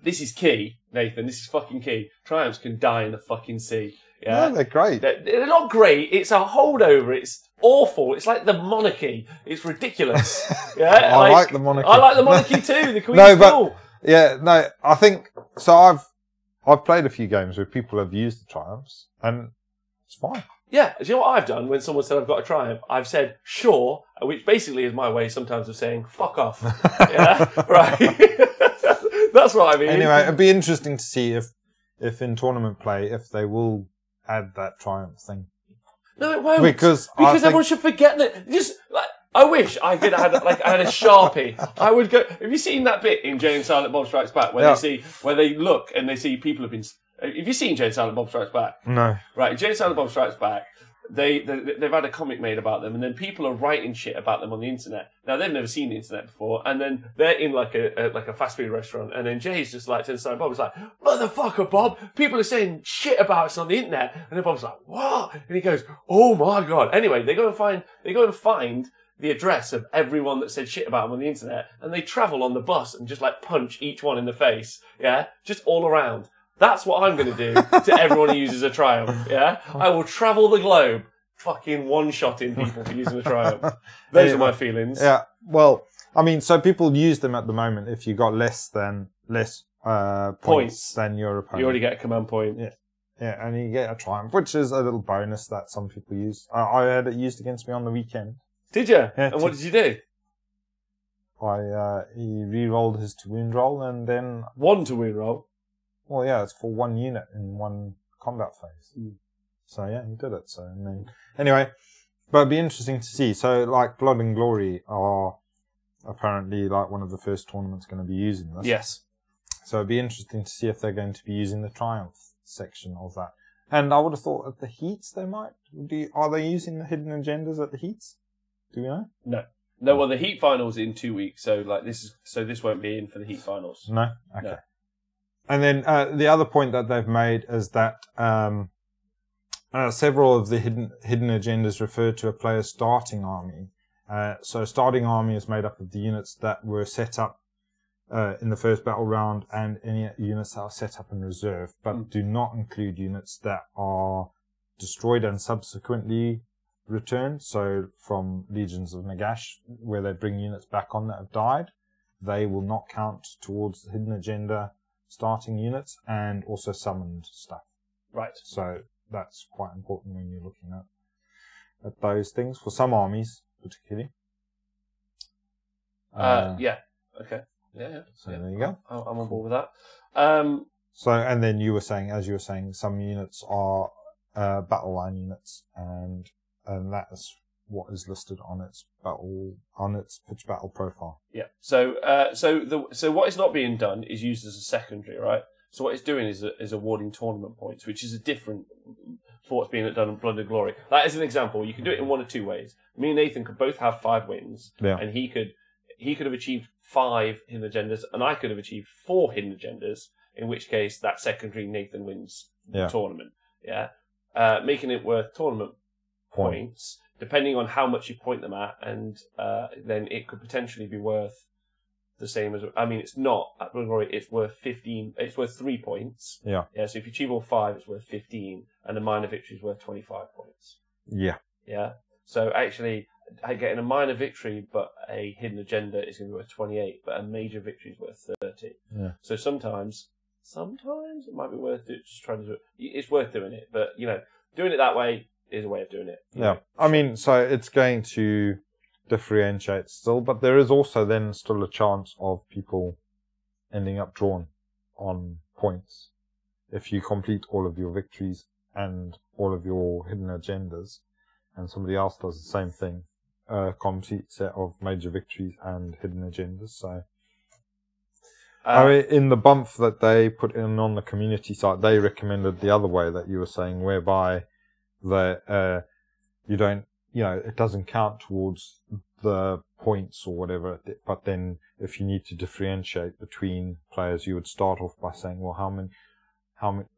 this is key, Nathan, this is fucking key, triumphs can die in the fucking sea. Yeah,
no, they're great.
They're not great. It's a holdover. It's awful. It's like the monarchy. It's ridiculous. Yeah,
I like the monarchy.
I like the monarchy too. The Queen's cool.
Yeah, I think so. I've played a few games where people have used the triumphs, and it's fine.
Yeah, do you know what I've done when someone said I've got a triumph? I've said sure, which basically is my way sometimes of saying fuck off. Yeah, right. That's what I mean.
Anyway, it'd be interesting to see if in tournament play if they will add that triumph thing.
No, it won't.
Because
everyone should forget that. Just like I wish I could have had I had a Sharpie. I would go. Have you seen that bit in Jay and Silent Bob Strikes Back where they look and they see people have been? Have you seen Jay and Silent Bob Strikes Back?
No.
Right, Jay and Silent Bob Strikes Back. They've had a comic made about them, and then people are writing shit about them on the internet. Now they've never seen the internet before, and then they're in like a fast food restaurant, and then Jay's just like to Silent Bob, is like, "Motherfucker, Bob! People are saying shit about us on the internet," and then Bob's like, "What?" And he goes, "Oh my god!" Anyway, they go and find the address of everyone that said shit about them on the internet, and they travel on the bus and just like punch each one in the face, yeah, just all around. That's what I'm going to do to everyone who uses a Triumph, yeah? I will travel the globe fucking one-shotting people for using a Triumph. Those are my feelings.
Yeah, well, I mean, so people use them at the moment if you got less points than your opponent.
You already get a command point.
Yeah, and you get a Triumph, which is a little bonus that some people use. I had it used against me on the weekend.
Did you? Yeah, and what did you do?
He re-rolled his to-wound roll and then...
One to-wound roll?
Well, yeah, it's for one unit in one combat phase. So, yeah, he did it. So, I mean, anyway, but it'd be interesting to see. So, like, Blood and Glory are apparently, like, one of the first tournaments going to be using this.
Yes.
So, it'd be interesting to see if they're going to be using the Triumph section of that. And I would have thought at the Heats they might. Are they using the hidden agendas at the Heats? Do we know?
No, well, the Heat Finals in 2 weeks, so, like, this won't be in for the Heat Finals.
No? Okay.
No.
And then the other point that they've made is that several of the hidden agendas refer to a player's starting army. So starting army is made up of the units that were set up in the first battle round and any units that are set up in reserve, but do not include units that are destroyed and subsequently returned. So from Legions of Nagash, where they bring units back on that have died, they will not count towards the hidden agenda starting units, and also summoned stuff.
Right.
So that's quite important when you're looking at those things for some armies, particularly.
Yeah. Okay. Yeah.
So there you go.
I'm on board with that.
So, and then as you were saying, some units are battle line units, and that is what is listed on its pitch battle profile.
Yeah. So what is not being done is used as a secondary, right? So what it's doing is awarding tournament points, which is a different for what's being done in Blood and Glory. That is an example. You can do it in one of two ways. Me and Nathan could both have 5 wins, and he could have achieved 5 hidden agendas, and I could have achieved 4 hidden agendas. In which case, that secondary Nathan wins the tournament. Yeah. Making it worth tournament points, depending on how much you point them at, and then it could potentially be worth the same as. I mean, it's not at Blood and Glory. It's worth 15. It's worth 3 points.
Yeah.
Yeah. So if you achieve all 5, it's worth 15, and a minor victory is worth 25 points.
Yeah.
Yeah. So actually, getting a minor victory but a hidden agenda is going to be worth 28, but a major victory is worth 30.
Yeah.
So sometimes it might be worth it. Just trying to do it. It's worth doing it, but doing it that way is a way of doing it.
Yeah. I mean, so it's going to differentiate still, but there is also then still a chance of people ending up drawn on points if you complete all of your victories and all of your hidden agendas, and somebody else does the same thing, a complete set of major victories and hidden agendas. So, I mean, in the bump that they put in on the community site, they recommended the other way that you were saying, whereby you don't, it doesn't count towards the points or whatever, but then if you need to differentiate between players, you would start off by saying, well, how many,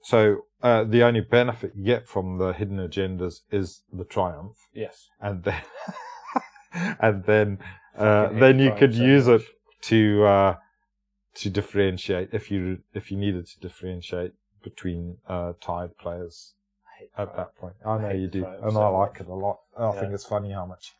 so the only benefit you get from the hidden agendas is the triumph.
Yes.
And then, then you could use it to differentiate if you needed to differentiate between tied players at that point. I know you do, and I like it a lot. I think it's funny how much.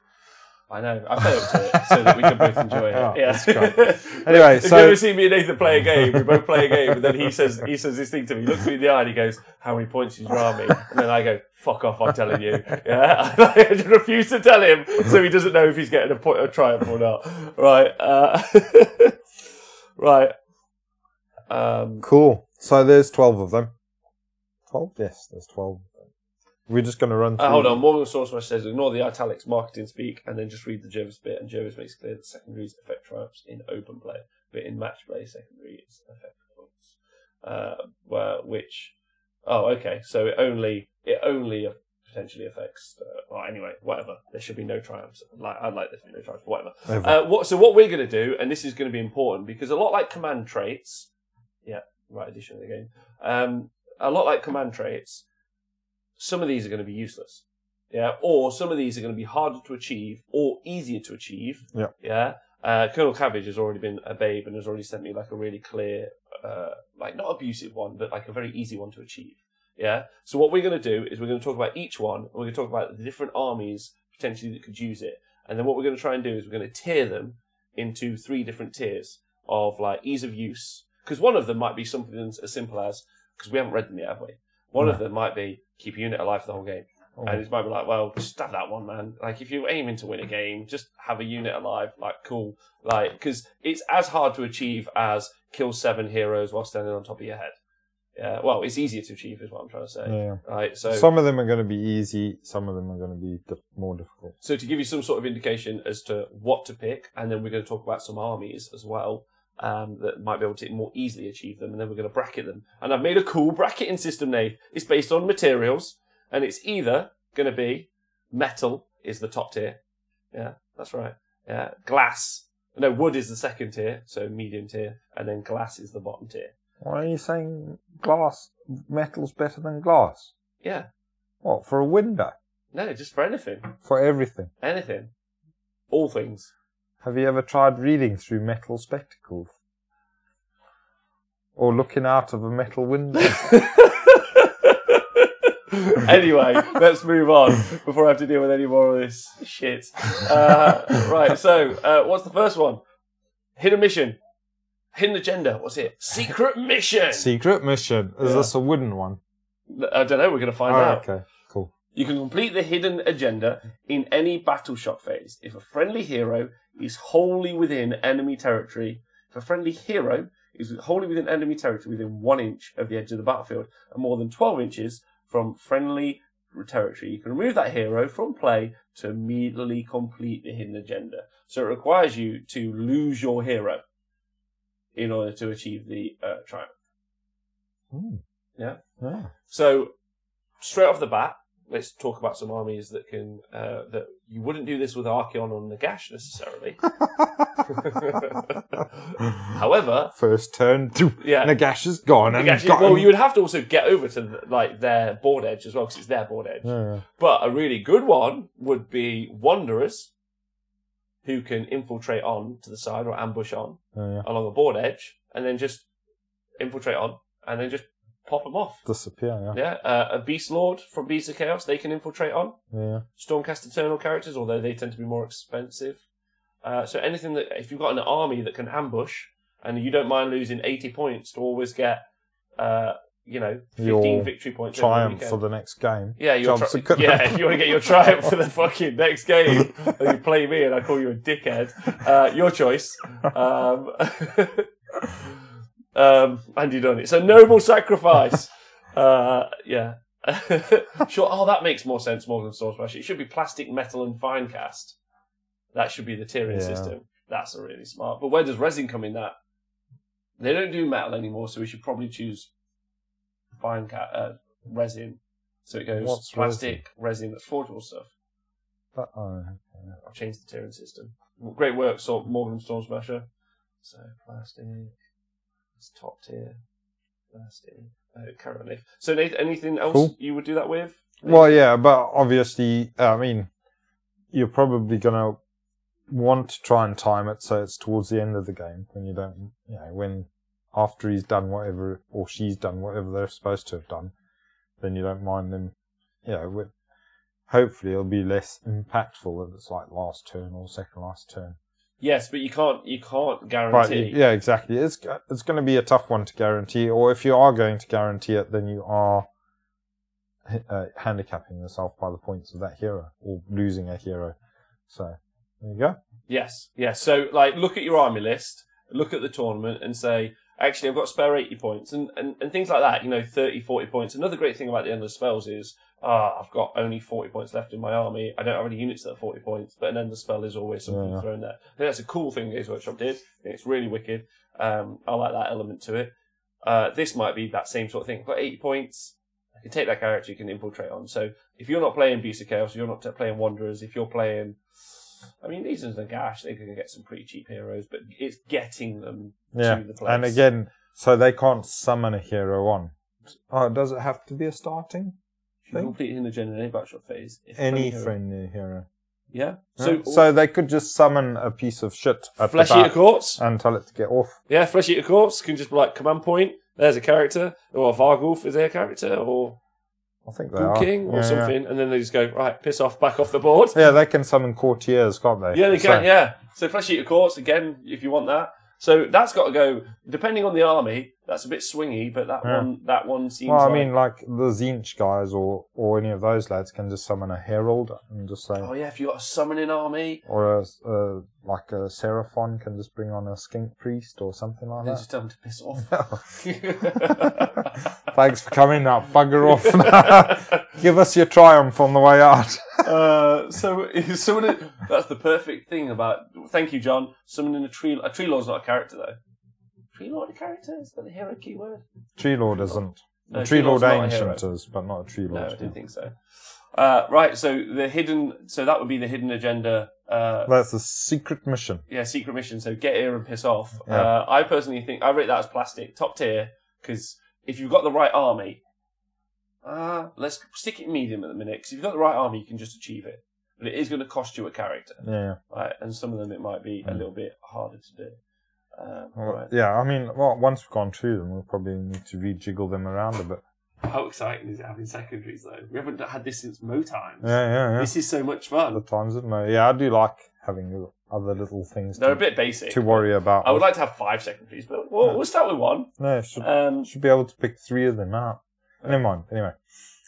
I
know. I play up to it so that we can both enjoy it. Yeah,
that's great. Anyway,
if you ever see me and Nathan play a game, we both play a game, and then he says this thing to me. He looks me in the eye and he goes, "How many points is your army?" And then I go, "Fuck off! I'm telling you." Yeah, I refuse to tell him, so he doesn't know if he's getting a triumph or not. Right. Right.
Cool. So there's 12 of them. 12? Yes, there's 12 of them. We're just going to run through.
Hold on. Morgan Sourcemesh says, ignore the italics marketing speak and then just read the Jervis bit. And Jervis makes clear that secondaries affect triumphs in open play, but in match play, secondaries affect points. Okay. So it only potentially affects. Well, anyway, whatever. There should be no triumphs. I'd like there to be no triumphs. Whatever. So what we're going to do, and this is going to be important because a lot like command traits. Yeah, right edition of the game. A lot like command traits. Some of these are going to be useless. Yeah, or some of these are going to be harder to achieve or easier to achieve.
Yeah.
Yeah. Colonel Cabbage has already been a babe and has already sent me like a really clear, like not abusive one, but like a very easy one to achieve. Yeah. So what we're going to do is we're going to talk about each one, and we're going to talk about the different armies potentially that could use it, and then what we're going to try and do is we're going to tier them into 3 different tiers of like ease of use, because one of them might be something as simple as, because we haven't read them yet, have we? One of them might be keep a unit alive for the whole game. And it might be like, well, just have that one, man. Like, if you're aiming to win a game, just have a unit alive. Like, cool. Like, because it's as hard to achieve as kill 7 heroes while standing on top of your head. Yeah, well, it's easier to achieve is what I'm trying to say.
Yeah.
Right, so
some of them are going to be easy, some of them are going to be more difficult.
So to give you some sort of indication as to what to pick, and then we're going to talk about some armies as well, that might be able to more easily achieve them, and then we're going to bracket them. And I've made a cool bracketing system, Nate. It's based on materials, and it's either going to be metal is the top tier. Yeah, that's right. Yeah, wood is the second tier, so medium tier, and then glass is the bottom tier.
Why are you saying metal's better than glass?
Yeah.
What, for a window?
No, just for anything.
For everything?
Anything. All things.
Have you ever tried reading through metal spectacles? Or looking out of a metal window?
Anyway, let's move on before I have to deal with any more of this shit. Right, so what's the first one? Hidden mission. Hidden agenda. What's it? Secret mission.
Secret mission. Is this a wooden one?
I don't know. We're going to find out.
Okay, cool.
You can complete the hidden agenda in any battle shock phase. If a friendly hero is wholly within enemy territory, within enemy territory within 1 inch of the edge of the battlefield and more than 12 inches from friendly territory, you can remove that hero from play to immediately complete the hidden agenda. So it requires you to lose your hero in order to achieve the triumph. Yeah? So, straight off the bat, let's talk about some armies that can, that you wouldn't do this with Archeon or Nagash necessarily. However,
first turn, Nagash is gone.
You would have to also get over to their board edge as well, because it's their board edge.
Yeah.
But a really good one would be Wanderers, who can infiltrate on to the side or ambush on along a board edge, and then just infiltrate on, and then just pop them off.
Disappear,
a Beast Lord from Beasts of Chaos, they can infiltrate on.
Yeah.
Stormcast Eternal characters, although they tend to be more expensive. So anything that, if you've got an army that can ambush, and you don't mind losing 80 points to always get, 15 victory points.
Triumph for the next game.
Yeah, if you want to get your triumph for the fucking next game, and you play me and I call you a dickhead, your choice. And you've done it. So noble sacrifice. Yeah. Sure. Oh, that makes more sense, Morgan Sourcemesh. It should be plastic, metal, and fine cast. That should be the tiering system. That's a really smart. But where does resin come in that? They don't do metal anymore, so we should probably choose fine resin. So it goes plastic, resin, that's forgeable stuff. I'll change the tiering system. Great work, Morgan Stormsmasher. So plastic, it's top tier. Plastic, carrot leaf. So Nate, anything else you would do that with?
Well, yeah, but obviously, I mean, you're probably gonna want to try and time it so it's towards the end of the game when you don't, when after he's done whatever or she's done whatever they're supposed to have done, then you don't mind them. Hopefully it'll be less impactful if it's like last turn or second last turn.
Yes, but you can't guarantee.
Right, yeah, exactly. It's going to be a tough one to guarantee, or if you are going to guarantee it, then you are handicapping yourself by the points of that hero or losing a hero. So there you go.
Yes. So look at your army list, look at the tournament, and say, actually, I've got spare 80 points, and things like that, 30, 40 points. Another great thing about the endless spells is, I've got only 40 points left in my army. I don't have any units that are 40 points, but an endless spell is always something thrown there. I think that's a cool thing Games Workshop did. I think it's really wicked. I like that element to it. This might be that same sort of thing. I've got 80 points. I can take that character you can infiltrate on. So if you're not playing Beast of Chaos, you're not playing Wanderers, if you're playing... I mean, Legions and Gash, they can get some pretty cheap heroes, but it's getting them to the place.
And again, so they can't summon a hero on. Oh, does it have to be a starting
thing? You complete Hidden Agenda in any backshot phase.
Any friendly hero.
Yeah.
So they could just summon a piece of shit at
Flesh
the back
Eater Courts
and tell it to get off.
Yeah, Flesh Eater Courts can just be like, command point, there's a character, or a Vargulf is their character, or...
I think they
Bull
are.
King or something, and then they just go, right, piss off, back off the board.
Yeah, they can summon courtiers, can't they?
Yeah, they can, yeah. So Flesh Eater Courts, again, if you want that. So that's got to go, depending on the army, that's a bit swingy, but that one seems
Well, I mean, like the Zinch guys or any of those lads can just summon a Herald and just say...
Oh yeah, if you've got a summoning army.
Or like a Seraphon can just bring on a Skink Priest or something like that.
Just tell them to piss off.
Thanks for coming now, bugger off. Give us your triumph on the way out.
So that's the perfect thing about... Thank you, John. Summoning a Tree Lord's not a character, though. Tree Lord a character? Is that the hero keyword?
Tree Lord isn't.
No,
a Tree Lord Ancient is, but not a Tree Lord.
No, I didn't think so. Right, so that would be the hidden agenda.
That's a secret mission.
Yeah, secret mission. So get here and piss off.
Yeah.
I personally think I rate that as plastic, top tier, because if you've got the right army, let's stick it medium at the minute. Because if you've got the right army, you can just achieve it, but it is going to cost you a character.
Yeah.
Right, and some of them it might be a little bit harder to do. Right.
Yeah, I mean, once we've gone through them, we'll probably need to rejiggle them around a bit.
How exciting is it having secondaries, though? We haven't had this since Mo times.
Yeah.
This is so much fun.
The times of Mo. Yeah, I do like having other little things.
They're a bit basic
to worry about.
I would like to have 5 secondaries, but we'll start with 1.
No, should be able to pick 3 of them out. Never mind. Anyway,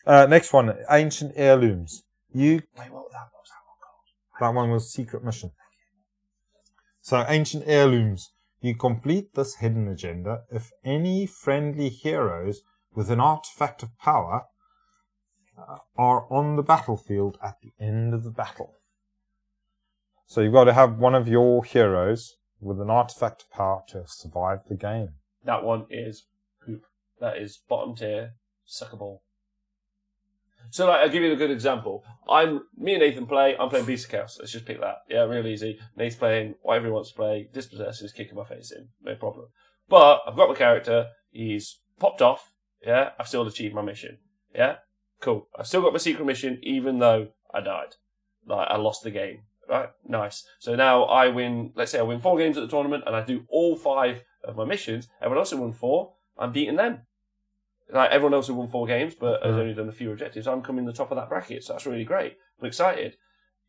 next one, Ancient Heirlooms.
Wait, what was that one called?
That one was Secret Mission. So, Ancient Heirlooms. You complete this hidden agenda if any friendly heroes with an artifact of power are on the battlefield at the end of the battle. So you've got to have one of your heroes with an artifact of power to survive the game.
That one is poop. That is bottom tier, suckable. So, I'll give you a good example. Me and Nathan play. I'm playing Beast of Chaos. Let's just pick that. Yeah, real easy. Nate's playing whatever he wants to play. Dispossess is kicking my face in. No problem. But I've got my character. He's popped off. Yeah, I've still achieved my mission. Yeah, cool. I've still got my secret mission, even though I died. I lost the game. Right, nice. So now I win. Let's say I win 4 games at the tournament, and I do all 5 of my missions. Everyone else who won 4, I'm beating them. Everyone else who won 4 games, but has only done a few objectives. I'm coming the top of that bracket, so that's really great. I'm excited.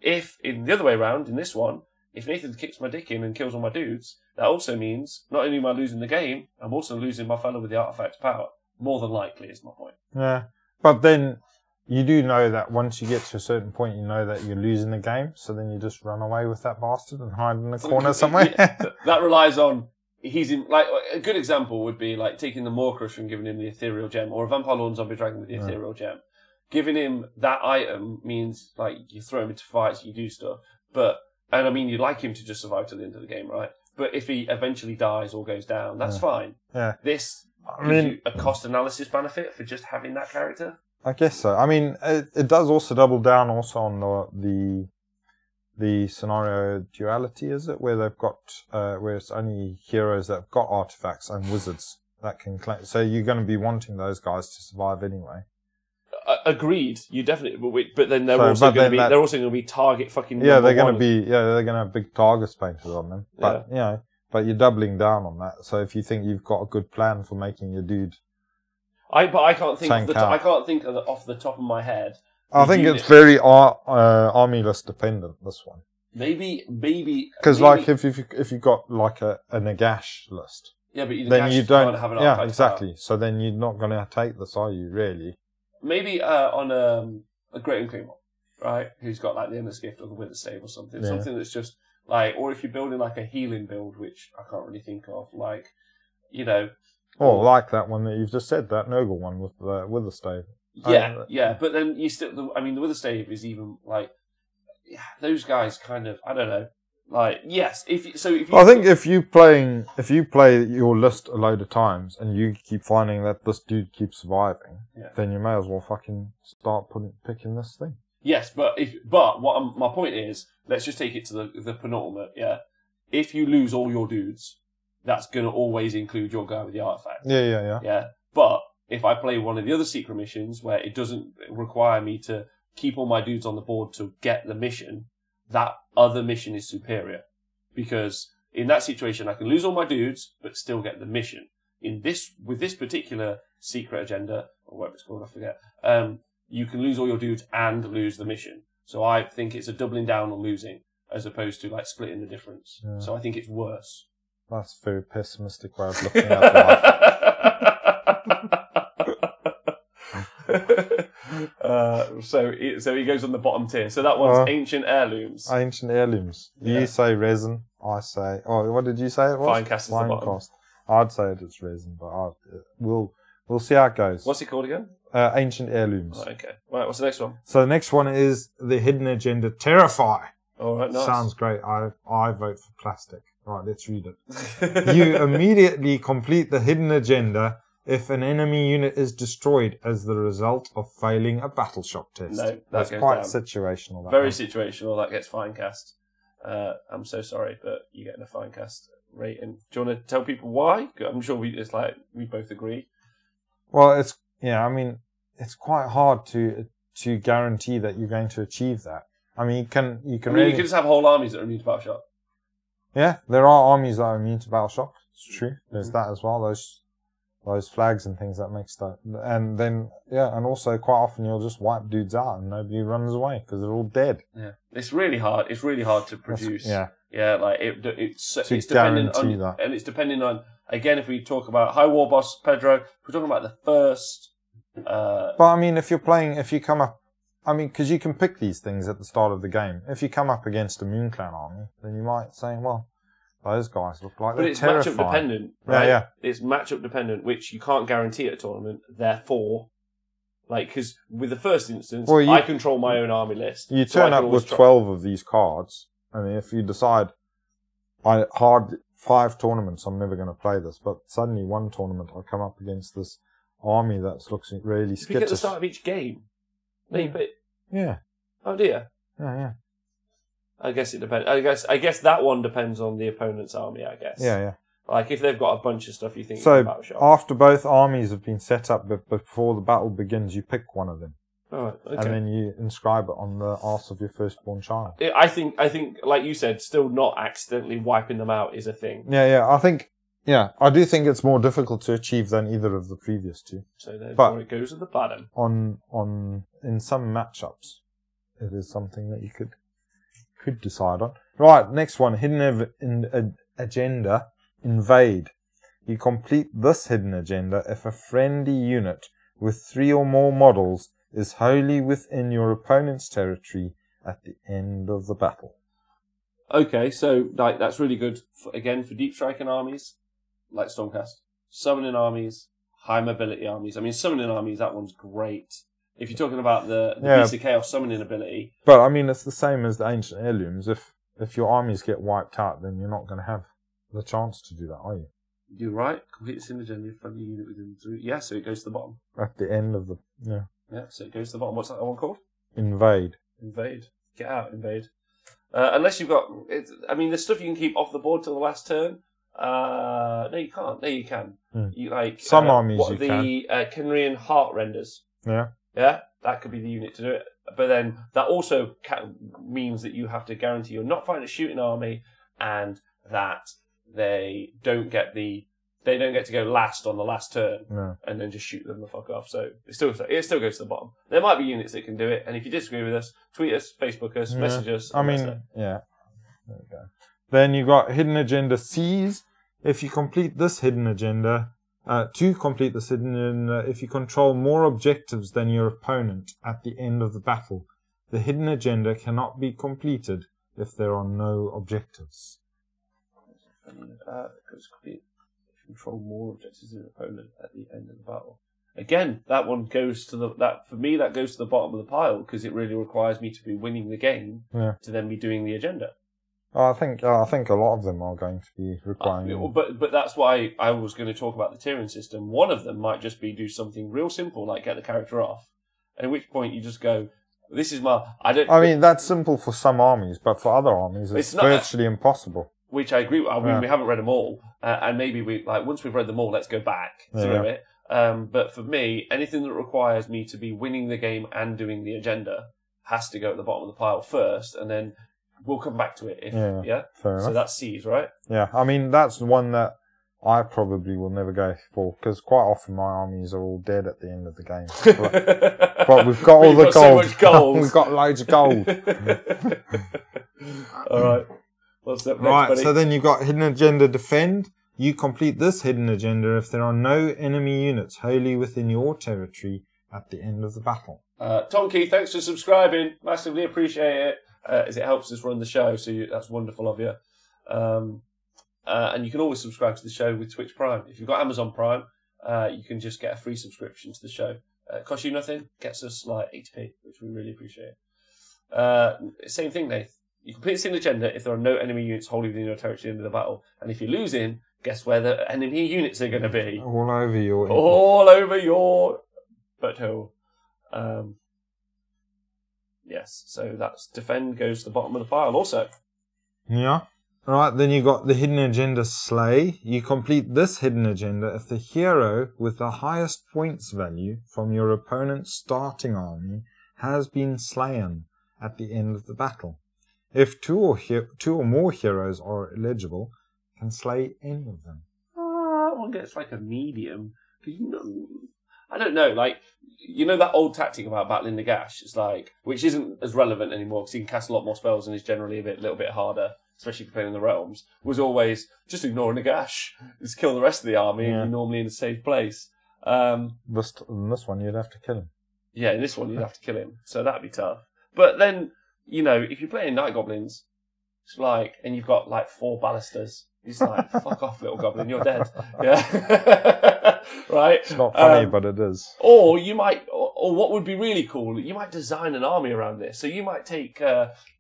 If, in the other way round, in this one, if Nathan kicks my dick in and kills all my dudes, that also means not only am I losing the game, I'm also losing my fellow with the artifact power. More than likely, is my point.
Yeah, but then you do know that once you get to a certain point, you know that you're losing the game, so then you just run away with that bastard and hide in a corner somewhere.
That relies on... He's in, a good example would be taking the Maw Crusher and giving him the Ethereal Gem, or a Vampire Lord Zombie Dragon with the Ethereal Gem. Giving him that item means you throw him into fights, you do stuff. And I mean, you'd like him to just survive to the end of the game, right? But if he eventually dies or goes down, that's fine. Yeah. This gives you a cost analysis benefit for just having that character.
I guess so. I mean, it does also double down also on the scenario duality, is it? Where they've got, where it's only heroes that have got artifacts and wizards that can claim. So you're going to be wanting those guys to survive anyway.
Agreed. You definitely, but then they're also going to be target fucking.
Yeah, they're going to have big targets painted on them. But but you're doubling down on that. So if you think you've got a good plan for making your dude,
I can't think off the top of my head.
I think it's very army-less dependent, this one.
Maybe.
Because, if you've got, a Nagash list.
Yeah, but
then you don't
have an
artifact exactly. Power. So then you're not going to take this, are you, really?
Maybe on a Great Unclaimed, right? Who's got, the Endless Gift or the Wither Stave or something. Yeah. Something that's just, or if you're building, a healing build, which I can't really think of, you know.
Or like that one that you've just said, that Nurgle one with the Witherstave.
Yeah. But then you still, the Witherstave is even like those guys kind of, I don't know. Like, yes, if you,
I think if you play your list a load of times and you keep finding that this dude keeps surviving, then you may as well fucking start picking this thing.
Yes, but my point is, let's just take it to the penultimate. Yeah, if you lose all your dudes, that's gonna always include your guy with the artifact.
Yeah.
But if I play one of the other secret missions where it doesn't require me to keep all my dudes on the board to get the mission, that other mission is superior. Because in that situation, I can lose all my dudes, but still get the mission. With this particular secret agenda, or whatever it's called, I forget, you can lose all your dudes and lose the mission. So I think it's a doubling down on losing, as opposed to like splitting the difference. Yeah. So I think it's worse.
That's a very pessimistic way of looking at life.
So he goes on the bottom tier. So that one's ancient heirlooms.
Ancient heirlooms. You say resin. I say. Oh, what did you say it was?
Finecast is the bottom.
I'd say it's resin, but we'll see how it goes.
What's it called again?
Ancient heirlooms.
Oh, okay. Right. What's the next one?
So the next one is the hidden agenda. Terrify.
All right. Nice.
Sounds great. I vote for plastic. Right. Let's read it. You immediately complete the hidden agenda if an enemy unit is destroyed as the result of failing a battle shock test.
No,
that's quite situational.
Very situational. That gets Finecast. I'm so sorry, but you're getting a Finecast rating. Do you want to tell people why? I'm sure we both agree.
Well, it's quite hard to guarantee that you're going to achieve that. I mean, you can
just have whole armies that are immune to battle shock.
Yeah, there are armies that are immune to battle shock. It's true. There's that as well. Those flags and things that make stuff. And then, and also quite often you'll just wipe dudes out and nobody runs away because they're all dead.
Yeah. It's really hard. It's really hard to produce. Yeah, like it's
dependent
on
that.
And it's depending on, again, if we talk about High War Boss, Pedro, if we're talking about the first...
But I mean, if you come up... I mean, because you can pick these things at the start of the game. If you come up against a Moon Clan army, then you might say, well... Those guys look like they're terrifying.
But it's matchup dependent, right?
Yeah.
It's matchup dependent, which you can't guarantee at a tournament. Therefore, because with the first instance, I control my own army list.
You turn up with 12 of these cards. I mean, if you decide, 5 tournaments, I'm never going to play this. But suddenly, one tournament, I come up against this army that looks really skittish.
You pick at the start of each game. No, you pick.
Yeah.
Oh dear.
Yeah.
I guess it depends. I guess that one depends on the opponent's army, I guess.
Yeah.
Like, if they've got a bunch of stuff you think
so,
you can battle shock.
After both armies have been set up, but before the battle begins, you pick one of them.
Alright, okay.
And then you inscribe it on the arse of your firstborn child.
I think, like you said, still not accidentally wiping them out is a thing.
I do think it's more difficult to achieve than either of the previous two.
So therefore it goes at the bottom.
In some matchups, it is something that you could decide on. Right, next one, hidden agenda, invade. You complete this hidden agenda if a friendly unit with 3 or more models is wholly within your opponent's territory at the end of the battle.
Okay, so like that's really good for deep striking armies like Stormcast, summoning armies, high mobility armies. I mean, summoning armies, that one's great. If you're talking about the Beast of Chaos summoning ability.
But, I mean, it's the same as the Ancient Heirlooms. If your armies get wiped out, then you're not going to have the chance to do that, are you?
You're right. Complete the sin agenda, friendly unit within 3. Yeah, so it goes to the bottom.
At the end of the... Yeah.
Yeah, so it goes to the bottom. What's that one called?
Invade.
Get out, invade. Unless you've got... there's stuff you can keep off the board till the last turn. No, you can't. No, you can.
Some armies you can.
The Kenrian Heart Renders.
Yeah.
Yeah, that could be the unit to do it. But then that also means that you have to guarantee you're not fighting a shooting army, and that they don't get to go last on the last turn, and then just shoot them the fuck off. So it still goes to the bottom. There might be units that can do it, and if you disagree with us, tweet us, Facebook us, message us.
There we go. Then you got hidden agenda Seize. If you complete this hidden agenda. To complete this hidden agenda, if you control more objectives than your opponent at the end of the battle, the hidden agenda cannot be completed if there are no objectives.
If you control more objectives than your opponent at the end of the battle. Again, that one goes to that goes to the bottom of the pile because it really requires me to be winning the game to then be doing the agenda.
I think a lot of them are going to be requiring.
But that's why I was going to talk about the tiering system. One of them might just be do something real simple like get the character off, at which point you just go, "This is my." I mean,
that's simple for some armies, but for other armies, it's virtually impossible.
Which I agree with. I mean, we haven't read them all, and maybe once we've read them all, let's go back through it. But for me, anything that requires me to be winning the game and doing the agenda has to go at the bottom of the pile first, and then we'll come back to it. Fair enough. So that's C's, right? Yeah,
I mean, that's the one that I probably will never go for, because quite often my armies are all dead at the end of the game. But we've got all the gold.
So much gold.
We've got loads of gold.
All right. What's up next,
right,
buddy?
so then you've got Hidden Agenda Defend. You complete this hidden agenda if there are no enemy units wholly within your territory at the end of the battle.
Tonky, thanks for subscribing. Massively appreciate it, as it helps us run the show, so that's wonderful of you. And you can always subscribe to the show with Twitch Prime. If you've got Amazon Prime, you can just get a free subscription to the show. It costs you nothing, gets us like 80p, which we really appreciate. Same thing, Nath. You complete this hidden agenda if there are no enemy units wholly within your territory at the end of the battle. And if you're losing, guess where the enemy units are going to be?
All over your...
All over your butthole. Yes, so that's defend goes to the bottom of the pile also.
Yeah. Alright, then you got the hidden agenda Slay. You complete this hidden agenda if the hero with the highest points value from your opponent's starting army has been slain at the end of the battle. If two or more heroes are eligible, can slay any of them.
That one gets like a medium. I don't know, like, you know that old tactic about battling the gash? It's like, which isn't as relevant anymore because you can cast a lot more spells and is generally a little bit harder, especially if you're playing in the realms, was always just ignoring the gash. Just kill the rest of the army and you're normally in a safe place.
In this one, you'd have to kill him.
Yeah, in this one, you'd have to kill him. So that'd be tough. But then, you know, if you're playing Night Goblins, it's like, and you've got like 4 ballistas, it's like, fuck off, little goblin, you're dead. Yeah. Right?
It's not funny, but it is.
Or you might, or what would be really cool, you might design an army around this. So you might take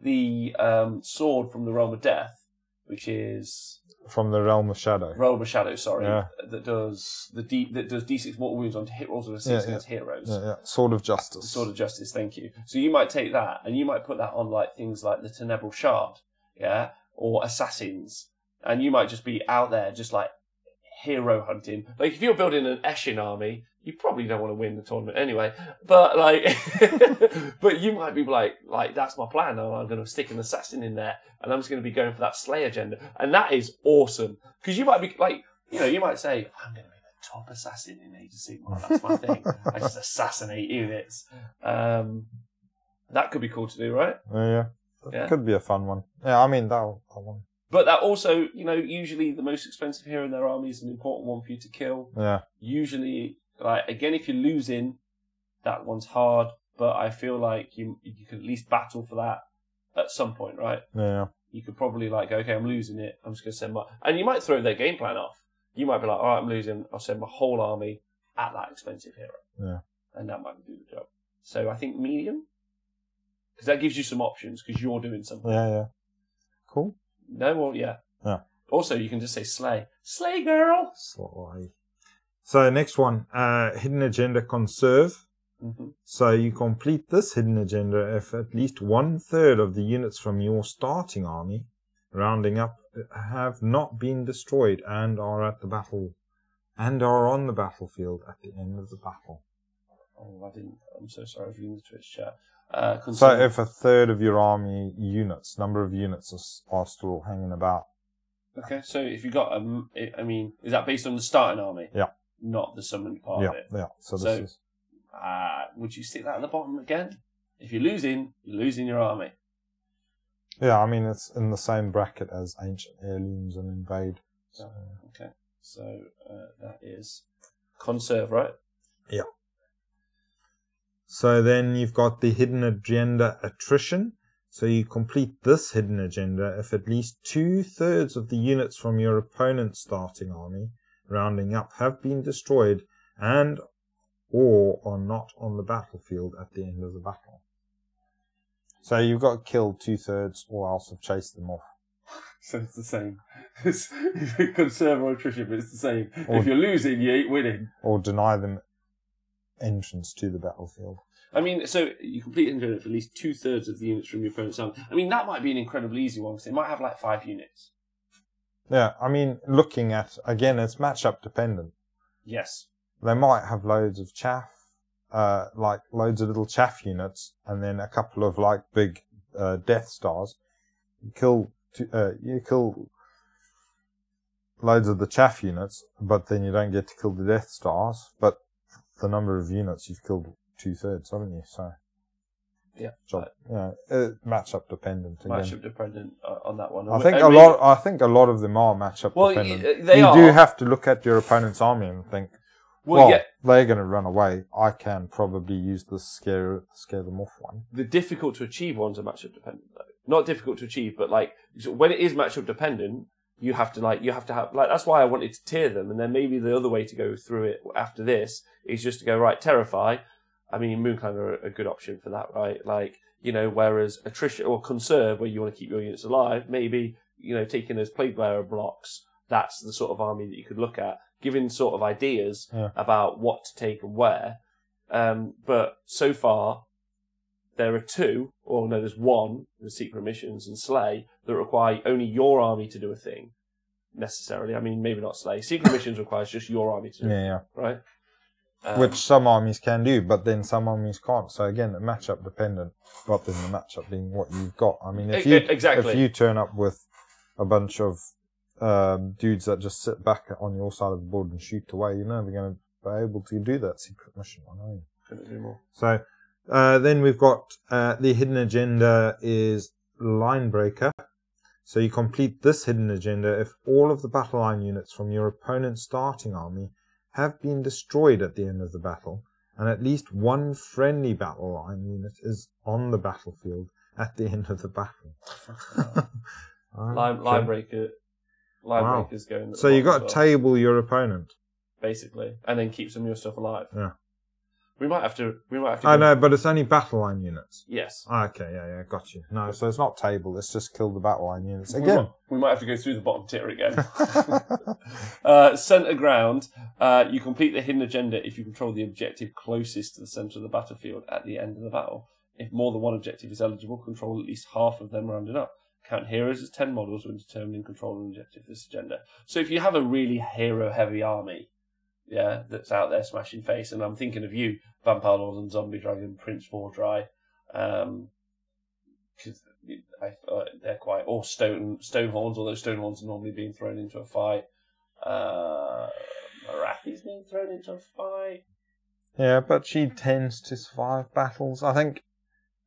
the sword from the Realm of Death, which is...
From the Realm of Shadow.
Realm of Shadow, sorry. Yeah. That does D6 mortal wounds on hit rolls of a 6 against heroes.
Yeah. Sword of Justice.
Sword of Justice, thank you. So you might take that, and you might put that on like things like the Tenebral Shard, yeah? Or Assassins. And you might just be out there, just like hero hunting. Like if you're building an Eshin army, you probably don't want to win the tournament anyway. But like, but you might be like that's my plan. I'm going to stick an assassin in there, and I'm just going to be going for that slay agenda, and that is awesome because you might be like, you know, you might say, I'm going to be the top assassin in Age of Sigmar. That's my thing. I just assassinate units. That could be cool to do, right?
Yeah. Could be a fun one. Yeah, I mean that one.
But that also, you know, usually the most expensive hero in their army is an important one for you to kill.
Yeah.
Usually, like, again, if you're losing, that one's hard, but I feel like you can at least battle for that at some point, right?
Yeah.
You could probably, like, go, okay, I'm losing it, I'm just going to send my... And you might throw their game plan off. You might be like, all right, I'm losing, I'll send my whole army at that expensive hero.
Yeah.
And that might do the job. So I think medium, because that gives you some options, because you're doing something.
Yeah. Cool.
No, well, yeah. Also, you can just say slay. Slay, girl!
Slay. So, next one. Hidden Agenda Conserve.
Mm-hmm.
So, you complete this hidden agenda if at least 1/3 of the units from your starting army, rounding up, have not been destroyed and are on the battlefield at the end of the battle.
Oh, I'm so sorry for reading the Twitch chat.
So if 1/3 of your army number of units are still hanging about.
Okay, so if you got I mean, is that based on the starting army?
Yeah.
Not the summoned part of it?
Yeah, so this is...
would you stick that at the bottom again? If you're losing your army.
Yeah, I mean, it's in the same bracket as Ancient Heirlooms and Invade. So.
Okay, so that is Conserve, right?
Yeah. So then you've got the hidden agenda Attrition. So you complete this hidden agenda if at least 2/3 of the units from your opponent's starting army, rounding up, have been destroyed and or are not on the battlefield at the end of the battle. So you've got to kill 2/3 or else have chased them off.
So it's the same. It's conserve or attrition, but it's the same.
Or,
if you're losing, you ain't winning.
Or deny them entrance to the battlefield.
I mean, so you complete endurance for at least 2/3 of the units from your opponent's army. I mean, that might be an incredibly easy one because they might have like 5 units.
Yeah, I mean, looking at, again, it's matchup dependent.
Yes.
They might have loads of chaff, like loads of little chaff units, and then a couple of like big Death Stars. You kill loads of the chaff units, but then you don't get to kill the Death Stars. But the number of units you've killed 2/3, haven't you? So
yeah,
matchup dependent. Again.
Matchup dependent on that one.
I think a lot of them are matchup dependent. You do have to look at your opponent's army and think, they're going to run away. I can probably use the scare them off one.
The difficult to achieve ones are matchup dependent, though. Not difficult to achieve, but like when it is matchup dependent, you have to have that's why I wanted to tier them, and then maybe the other way to go through it after this is just to go right, terrify. I mean, Moonclan are a good option for that, right? Like, whereas attrition or conserve, where you want to keep your units alive, maybe, taking those plague bearer blocks, that's the sort of army that you could look at, giving sort of ideas about what to take and where. But so far, there are there's one, the Secret Missions and Slay, that require only your army to do a thing, necessarily. I mean, maybe not Slay. Secret Missions requires just your army to do it, right?
Which some armies can do, but then some armies can't. So again, the matchup dependent, but then the matchup being what you've got. I mean, if you turn up with a bunch of dudes that just sit back on your side of the board and shoot away, you're never going to be able to do that secret mission one, are you?
Couldn't agree more.
So then we've got the hidden agenda is Line Breaker. So you complete this hidden agenda if all of the battle line units from your opponent's starting army have been destroyed at the end of the battle, and at least one friendly battle line unit is on the battlefield at the end of the battle.
Line breaker. Line breakers going.
So you got to table your opponent,
basically, and then keep some of your stuff alive.
Yeah. We
might have to.
I know, but it's only battle line units.
Yes.
Okay, yeah, got you. No, so it's not table. It's just kill the battle line units again.
We might have to go through the bottom tier again. Center ground. You complete the hidden agenda if you control the objective closest to the center of the battlefield at the end of the battle. If more than one objective is eligible, control at least half of them rounded up. Count heroes as 10 models when determining control and objective of this agenda. So if you have a really hero-heavy army, that's out there smashing face, and I'm thinking of you, Vampire Lord and Zombie Dragon, Prince Vordry, because they're quite, or Stonehorns, although Stonehorns are normally being thrown into a fight. Marathi's being thrown into a fight.
Yeah, but she tends to survive battles. I think,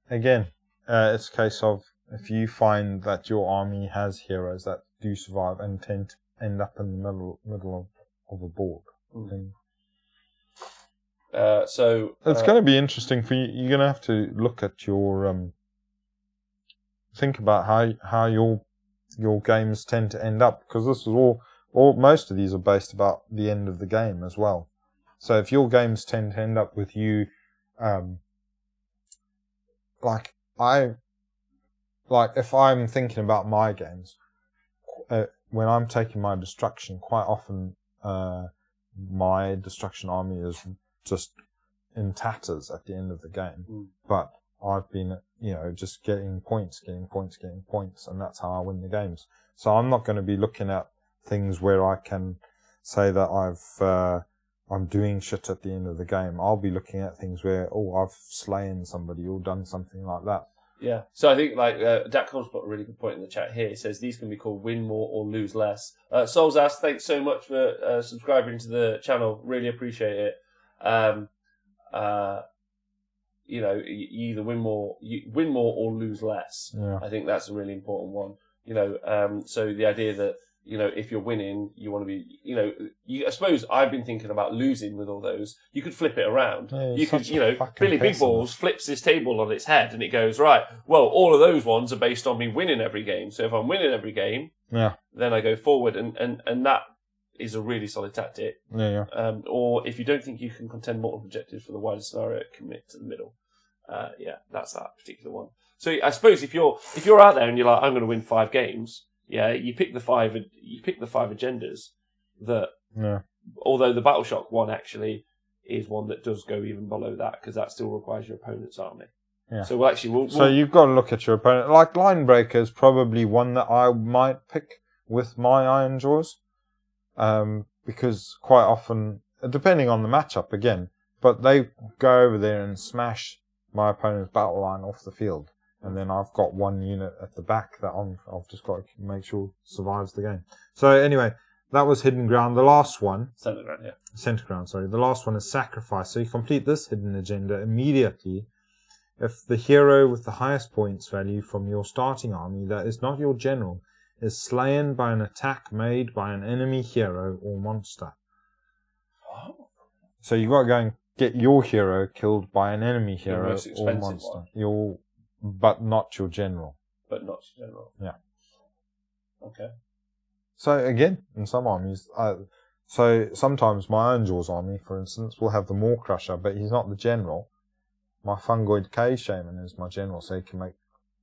again, it's a case of if you find that your army has heroes that do survive and tend to end up in the middle of a board.
So
it's going to be interesting for you. You're going to have to look at your think about how your games tend to end up, because this is all most of these are based about the end of the game as well. So if your games tend to end up with you, if I'm thinking about my games, when I'm taking my destruction, quite often my destruction army is just in tatters at the end of the game. But I've been, just getting points, and that's how I win the games. So I'm not going to be looking at things where I can say that I'm doing shit at the end of the game. I'll be looking at things where, I've slain somebody or done something like that.
Yeah. So I think Datcom's got a really good point in the chat here. He says these can be called win more or lose less. Soulsass, thanks so much for subscribing to the channel. Really appreciate it. You either win more or lose less.
Yeah.
I think that's a really important one. So the idea that, if you're winning, you want to be, I suppose I've been thinking about losing with all those. You could flip it around.
Yeah,
you could, Billy Big Balls flips his table on its head and it goes, right, well, all of those ones are based on me winning every game. So if I'm winning every game, then I go forward. And that is a really solid tactic.
Yeah.
Or if you don't think you can contend multiple objectives for the wider scenario, commit to the middle. That's that particular one. So I suppose if you're out there and you're like, I'm going to win 5 games, you pick the five agendas that.
Yeah.
Although the Battle Shock one actually is one that does go even below that because that still requires your opponent's army.
Yeah.
So we'll
So you've got to look at your opponent. Like Linebreaker is probably one that I might pick with my Iron Jaws, because quite often, depending on the matchup again, but they go over there and smash my opponent's battle line off the field, and then I've got one unit at the back that I've just got to make sure survives the game. So anyway, that was Hidden Ground. The last one,
Center Ground, yeah.
Center Ground, sorry. The last one is Sacrifice. So you complete this hidden agenda immediately if the hero with the highest points value from your starting army that is not your general is slain by an attack made by an enemy hero or monster.
Oh.
So you've got to go and get your hero killed by an enemy
Your
hero
most
or
expensive
monster.
one.
But not your general.
But not general.
Yeah.
Okay.
So again, in some armies, so sometimes my Iron Jaws army, for instance, will have the Maw Crusher, but he's not the general. My Fungoid Cave Shaman is my general, so he can make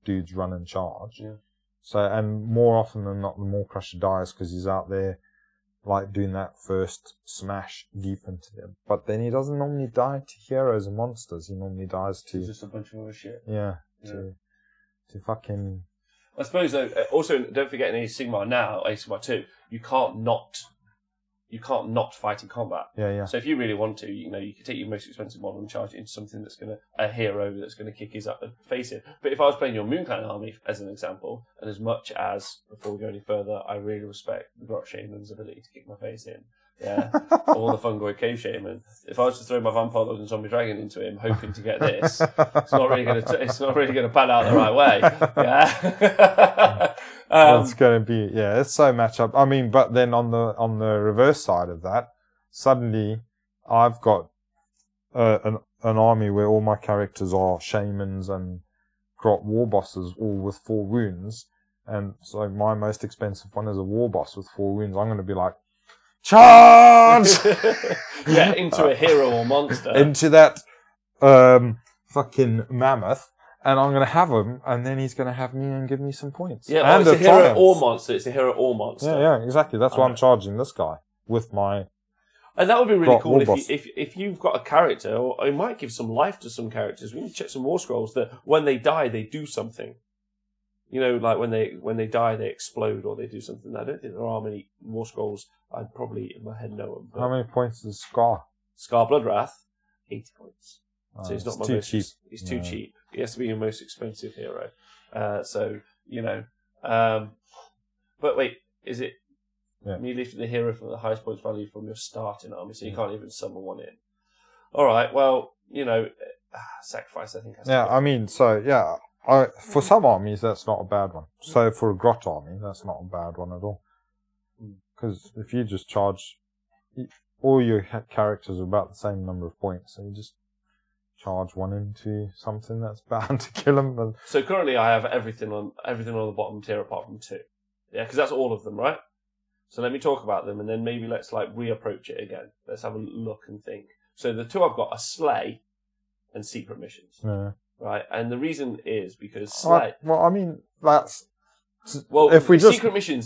dudes run and charge.
Yeah.
So, and more often than not, the Maw Crusher dies because he's out there, like, doing that first smash deep into them. But then he doesn't normally die to heroes and monsters. He normally dies to...
It's just a bunch of other shit.
Yeah, to fucking...
I suppose, though, also, don't forget in Age of Sigmar now, Age of Sigmar 2, you can't not fight in combat.
Yeah.
So if you really want to, you can take your most expensive model and charge it into something that's a hero that's going to kick his face in. But if I was playing your Moonclan army, as an example, and as much as, before we go any further, I really respect the Grot Shaman's ability to kick my face in, or the Fungoid Cave Shaman, if I was to throw my Vampire Lord and Zombie Dragon into him, hoping to get this, it's not really going to pan out the right way. Yeah.
It's going to be, it's so matchup. I mean, but then on the reverse side of that, suddenly I've got an army where all my characters are shamans and Grot war bosses, all with 4 wounds, and so my most expensive one is a war boss with 4 wounds. I'm going to be like, charge!
Into a hero or monster.
Into that fucking mammoth. And I'm going to have him, and then he's going to have me and give me some points.
Yeah, well, it's a hero or monster. It's a hero or monster.
Yeah, exactly. That's why I'm charging this guy with my...
And that would be really cool if you've got a character, or it might give some life to some characters. We need to check some war scrolls that when they die, they do something. Like when they die, they explode or they do something. I don't think there are many war scrolls. I'd probably, in my head, know them. But
how many points is Scar?
Scar Bloodwrath, 80 points. So
he's
not my
too cheap.
He's too cheap. He has to be your most expensive hero. But wait, is it immediately for the hero from the highest points value from your starting army? So you can't even summon one in. All right. Well, sacrifice. I think.
For some armies that's not a bad one. So for a Grot army, that's not a bad one at all. Because if you just charge, all your characters are about the same number of points, so you just charge one into something that's bound to kill them.
So currently I have everything on the bottom tier apart from 2. Yeah, because that's all of them, right? So let me talk about them, and then maybe let's reapproach it again. Let's have a look and think. So the 2 I've got are Slay and Secret Missions.
Yeah.
Right, and the reason is because Slay... Secret Mission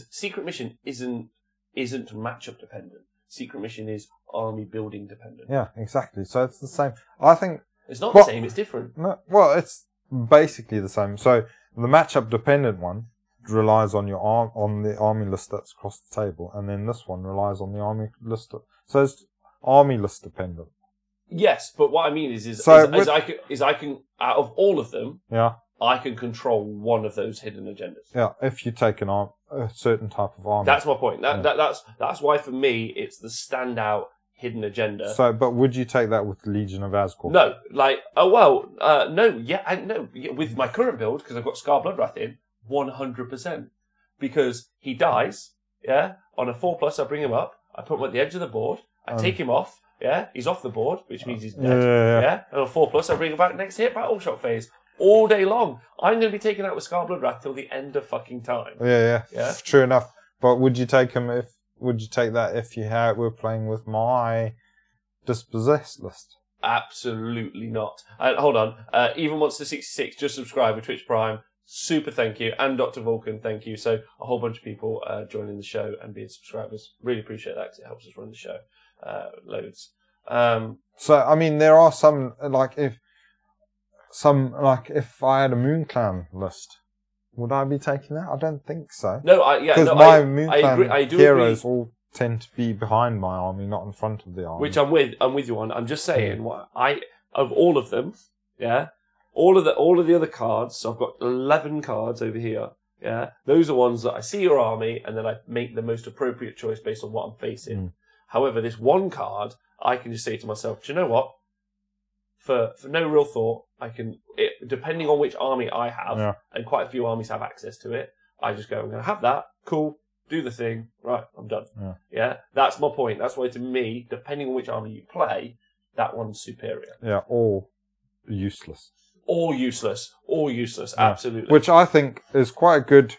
isn't matchup dependent. Secret Mission is army building dependent.
Yeah, exactly. So it's the same. I think...
It's not the same, it's different.
No, well, it's basically the same. So the matchup dependent one relies on on the army list that's across the table, and then this one relies on the army list. So it's army list dependent.
Yes, but what I mean is I can out of all of them, I can control one of those hidden agendas.
Yeah, if you take a certain type of army.
That's my point. That's why for me it's the standout hidden agenda.
So, but would you take that with the Legion of Azkor?
No, no. With my current build, because I've got Scar Bloodwrath in, 100%. Because he dies, on a 4+, I bring him up, I put him at the edge of the board, I take him off, he's off the board, which means he's dead, and on 4+, I bring him back next hit battle shot phase. All day long. I'm going to be taken out with Scar Bloodwrath till the end of fucking time.
Yeah. True enough. But would you take him would you take that if you were playing with my dispossessed list?
Absolutely not. Hold on. Even Monster 66 just subscribed with Twitch Prime. Super thank you. And Dr. Vulcan, thank you. So a whole bunch of people joining the show and being subscribers. Really appreciate that because it helps us run the show loads.
So, I mean, there are some, if I had a Moon Clan list, would I be taking that? I don't think so.
No,
because my Moon Clan heroes all tend to be behind my army, not in front of the army.
Which I'm with you on. I'm just saying, of all of them, yeah, all of the other cards. So I've got 11 cards over here. Yeah, those are ones that I see your army, and then I make the most appropriate choice based on what I'm facing. However, this one card, I can just say to myself, do you know what? For no real thought, depending on which army I have, and quite a few armies have access to it, I just go, I'm going to have that. Cool. Do the thing. Right. I'm done. Yeah. That's my point. That's why, to me, depending on which army you play, that one's superior.
Yeah. Or useless.
All useless. Absolutely.
Which I think is quite a good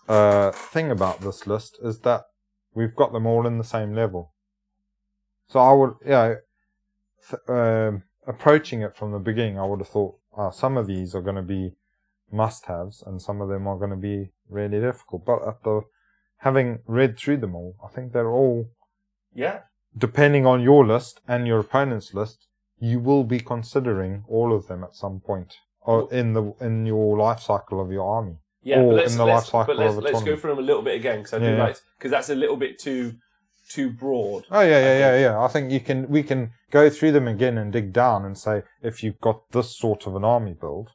thing about this list, is that we've got them all in the same level. So I would, approaching it from the beginning, I would have thought, some of these are going to be must-haves and some of them are going to be really difficult. But having read through them all, I think they're all, depending on your list and your opponent's list, you will be considering all of them at some point, or in your life cycle of your army.
Yeah,
or
let's
go
through them a little bit again, because that's a little bit too broad.
Oh yeah. I think we can go through them again and dig down and say, if you've got this sort of an army build,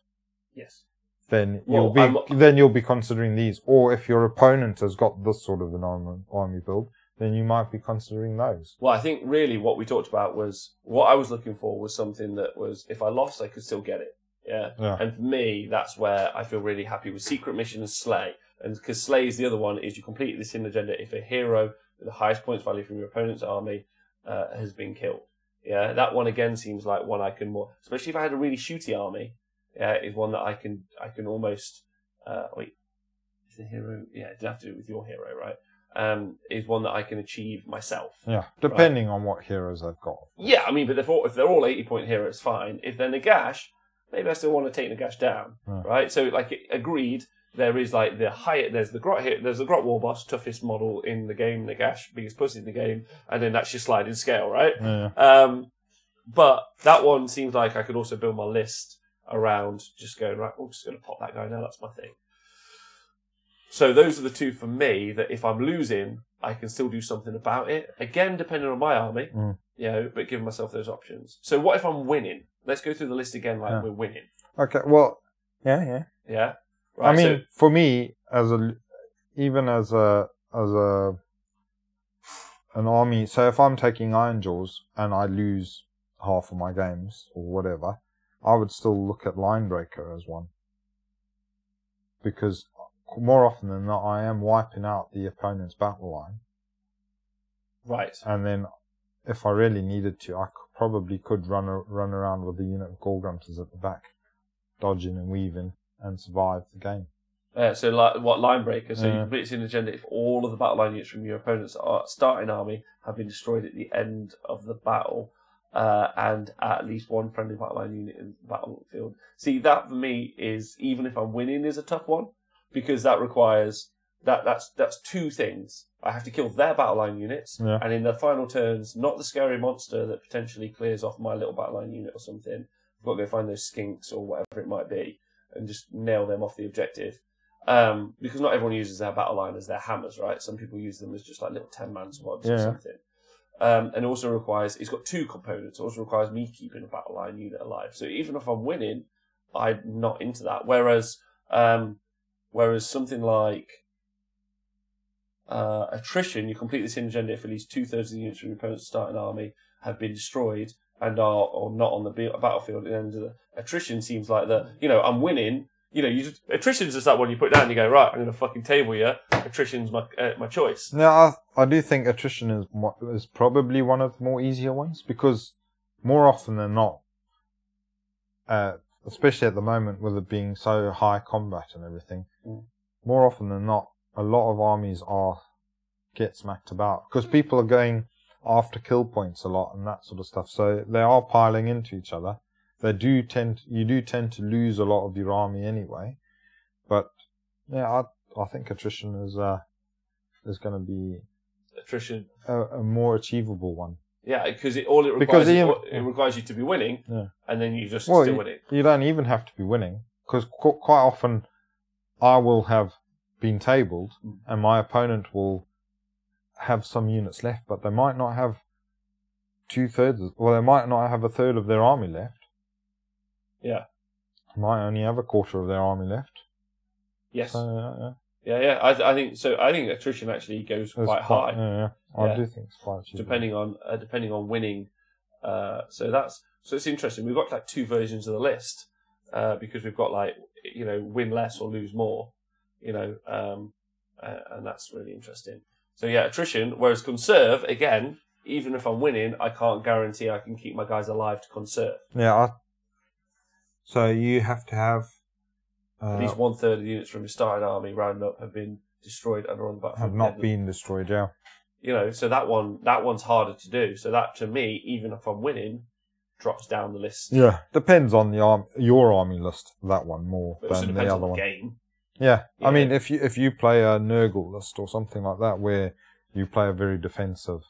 yes,
then you'll be considering these. Or if your opponent has got this sort of an army build, then you might be considering those.
Well, I think really what we talked about was, what I was looking for was something that was, if I lost, I could still get it. Yeah. And for me, that's where I feel really happy with Secret Mission and Slay. And because Slay is the other one, is you complete this hidden agenda if a hero with the highest points value from your opponent's army has been killed. Yeah, that one again seems like one I can more, especially if I had a really shooty army. Is one that I can almost wait. Is the hero? Yeah, it didn't have to do it with your hero, right? Is one that I can achieve myself.
Yeah, depending on what heroes I've got.
Yeah, I mean, but if they're all 80-point heroes, fine. If they're Nagash, maybe I still want to take Nagash down, right? So, agreed. There is there's the Grot War Boss, toughest model in the game, Nagash, biggest pussy in the game, and then that's your sliding scale, right?
Yeah.
But that one seems like I could also build my list around just going, right, I'm just going to pop that guy now, that's my thing. So those are the two for me that if I'm losing, I can still do something about it. Again, depending on my army, but giving myself those options. So what if I'm winning? Let's go through the list again like we're winning.
Okay, well, yeah.
Yeah?
Right, I mean, for me, an army, so if I'm taking Iron Jaws and I lose half of my games or whatever, I would still look at Linebreaker as one. Because more often than not, I am wiping out the opponent's battle line.
Right.
And then, if I really needed to, I probably could run around with a unit of Gorgrunters at the back, dodging and weaving, and survive the game.
So Linebreaker? So you complete an agenda if all of the battle line units from your opponent's starting army have been destroyed at the end of the battle, and at least one friendly battle line unit in the battlefield. See, that for me is, even if I'm winning, is a tough one, because that requires that's two things. I have to kill their battle line units, and in the final turns, not the scary monster that potentially clears off my little battle line unit or something. I've got to go find those skinks or whatever it might be, and just nail them off the objective. Because not everyone uses their battle line as their hammers, right? Some people use them as just like little 10-man squads or something. And it also requires, it's got two components. It also requires me keeping a battle line unit alive. So even if I'm winning, I'm not into that. Whereas something like attrition, you complete this hidden agenda if at least 2/3 of the units from your opponent's starting army have been destroyed and are not on the battlefield at the end of the attrition. Seems like I'm winning. Attrition's just that one you put down and you go, right, I'm going to fucking table you. Attrition's my choice.
Yeah, I do think attrition is probably one of the more easier ones, because more often than not, especially at the moment with it being so high combat and everything, more often than not, a lot of armies are get smacked about because people are going after kill points a lot and that sort of stuff. So they are piling into each other. You do tend to lose a lot of your army anyway. But yeah, I think attrition is going to be a more achievable one.
Yeah, because it requires you to be winning, and then you just still winning.
You don't even have to be winning because quite often I will have been tabled and my opponent will have some units left, but they might not have 2/3, or they might not have 1/3 of their army left.
Yeah.
They might only have 1/4 of their army left.
Yes.
So,
yeah. I think so. I think attrition actually goes quite high.
Yeah. I do think it's quite achievable.
Depending on winning. So it's interesting. We've got like 2 versions of the list because we've got like win less or lose more. And that's really interesting. So yeah, attrition. Whereas conserve, again, even if I'm winning, I can't guarantee I can keep my guys alive to conserve.
Yeah. So you have to have
at least 1/3 of the units from your starting army rounded up have been destroyed and are on the battlefield.
Have not been destroyed. Yeah.
So that one's harder to do. So that to me, even if I'm winning, drops down the list.
Yeah, depends on your army list. That one more
But
than
it
the
depends
other
on the
one.
game.
Yeah, I mean, if you play a Nurgle list or something like that, where you play a very defensive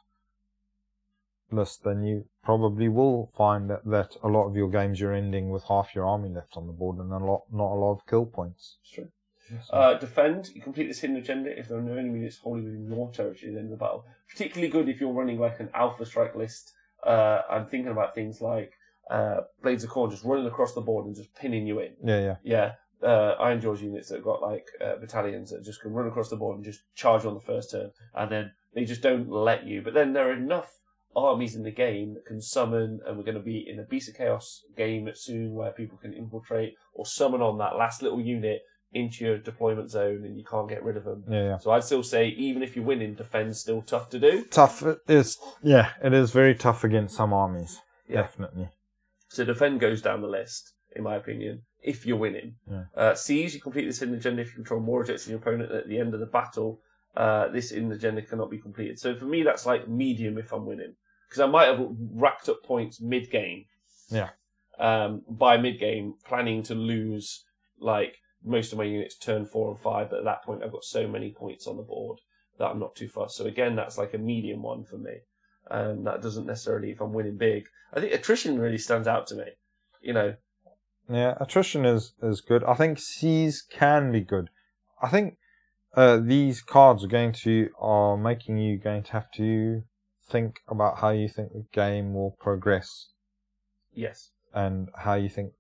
list, then you probably will find that a lot of your games you're ending with half your army left on the board and not a lot of kill points.
That's true. Defend. You complete this hidden agenda if there are no enemies wholly within your territory at the end of the battle. Particularly good if you're running like an Alpha Strike list. I'm thinking about things like Blades of Corn just running across the board and just pinning you in.
Yeah.
Iron Jaws units that have got like battalions that just can run across the board and just charge on the first turn, and then they just don't let you. But then there are enough armies in the game that can summon, and we're going to be in a Beast of Chaos game soon where people can infiltrate or summon on that last little unit into your deployment zone and you can't get rid of them.
Yeah.
So I'd still say even if you're winning, defend's still tough to do.
Tough. It is very tough against some armies.
Yeah.
Definitely.
So defend goes down the list, in my opinion, if you're winning.
Yeah.
Siege, you complete this hidden agenda if you control more objects than your opponent at the end of the battle. This hidden agenda cannot be completed. So for me, that's like medium if I'm winning. Because I might have racked up points mid-game.
Yeah.
By mid-game, planning to lose like most of my units turn 4 and 5, but at that point I've got so many points on the board that I'm not too fussed. So again, that's like a medium one for me. That doesn't necessarily, if I'm winning big. I think attrition really stands out to me.
Yeah, attrition is good. I think C's can be good. I think these cards are making you going to have to think about how you think the game will progress.
Yes.
And how you think.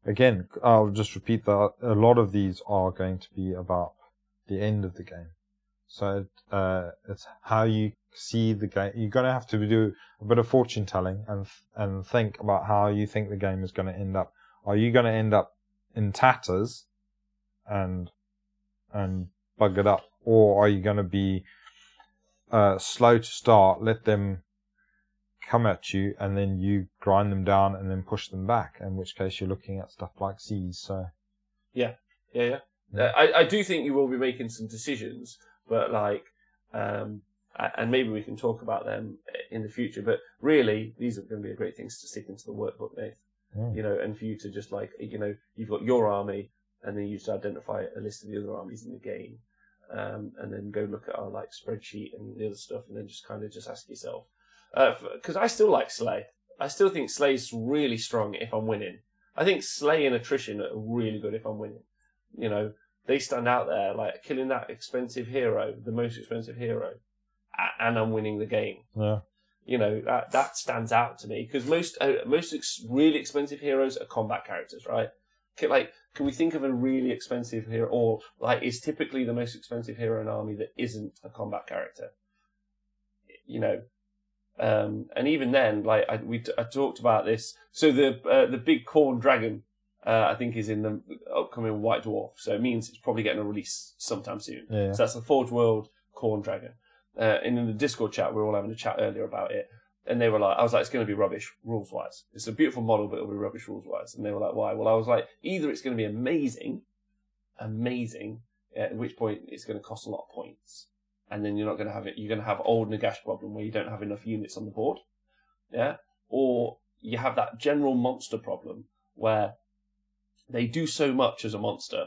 Again, I'll just repeat that a lot of these are going to be about the end of the game. So it's how you see the game. You're going to have to do a bit of fortune telling and think about how you think the game is going to end up. Are you going to end up in tatters and bug it up, or are you going to be slow to start, let them come at you, and then you grind them down and then push them back, in which case you're looking at stuff like C's. So
yeah. I do think you will be making some decisions, but like and maybe we can talk about them in the future, but really these are going to be great things to stick into the workbook, Nate. And for you to just like you've got your army, and then you just identify a list of the other armies in the game, and then go look at our like spreadsheet and the other stuff, and then just kind of just ask yourself. Because I still like Slay. I still think Slay's really strong if I'm winning. I think Slay and Attrition are really good if I'm winning. They stand out there, like killing that expensive hero, the most expensive hero, and I'm winning the game.
Yeah.
That stands out to me, because most really expensive heroes are combat characters, right? Like, can we think of a really expensive hero, or like is typically the most expensive hero in an army that isn't a combat character? And even then, like I talked about this. So the big corn dragon, I think, is in the upcoming White Dwarf. So it means it's probably getting a release sometime soon.
Yeah.
So that's the Forge World corn dragon. And in the Discord chat, we were all having a chat earlier about it, and they were like, I was like, it's going to be rubbish rules wise. It's a beautiful model, but it'll be rubbish rules wise. And they were like, why? Well, I was like, either it's going to be amazing, at which point it's going to cost a lot of points, and then you're not going to have it. You're going to have old Nagash problem where you don't have enough units on the board, yeah, or you have that general monster problem where they do so much as a monster,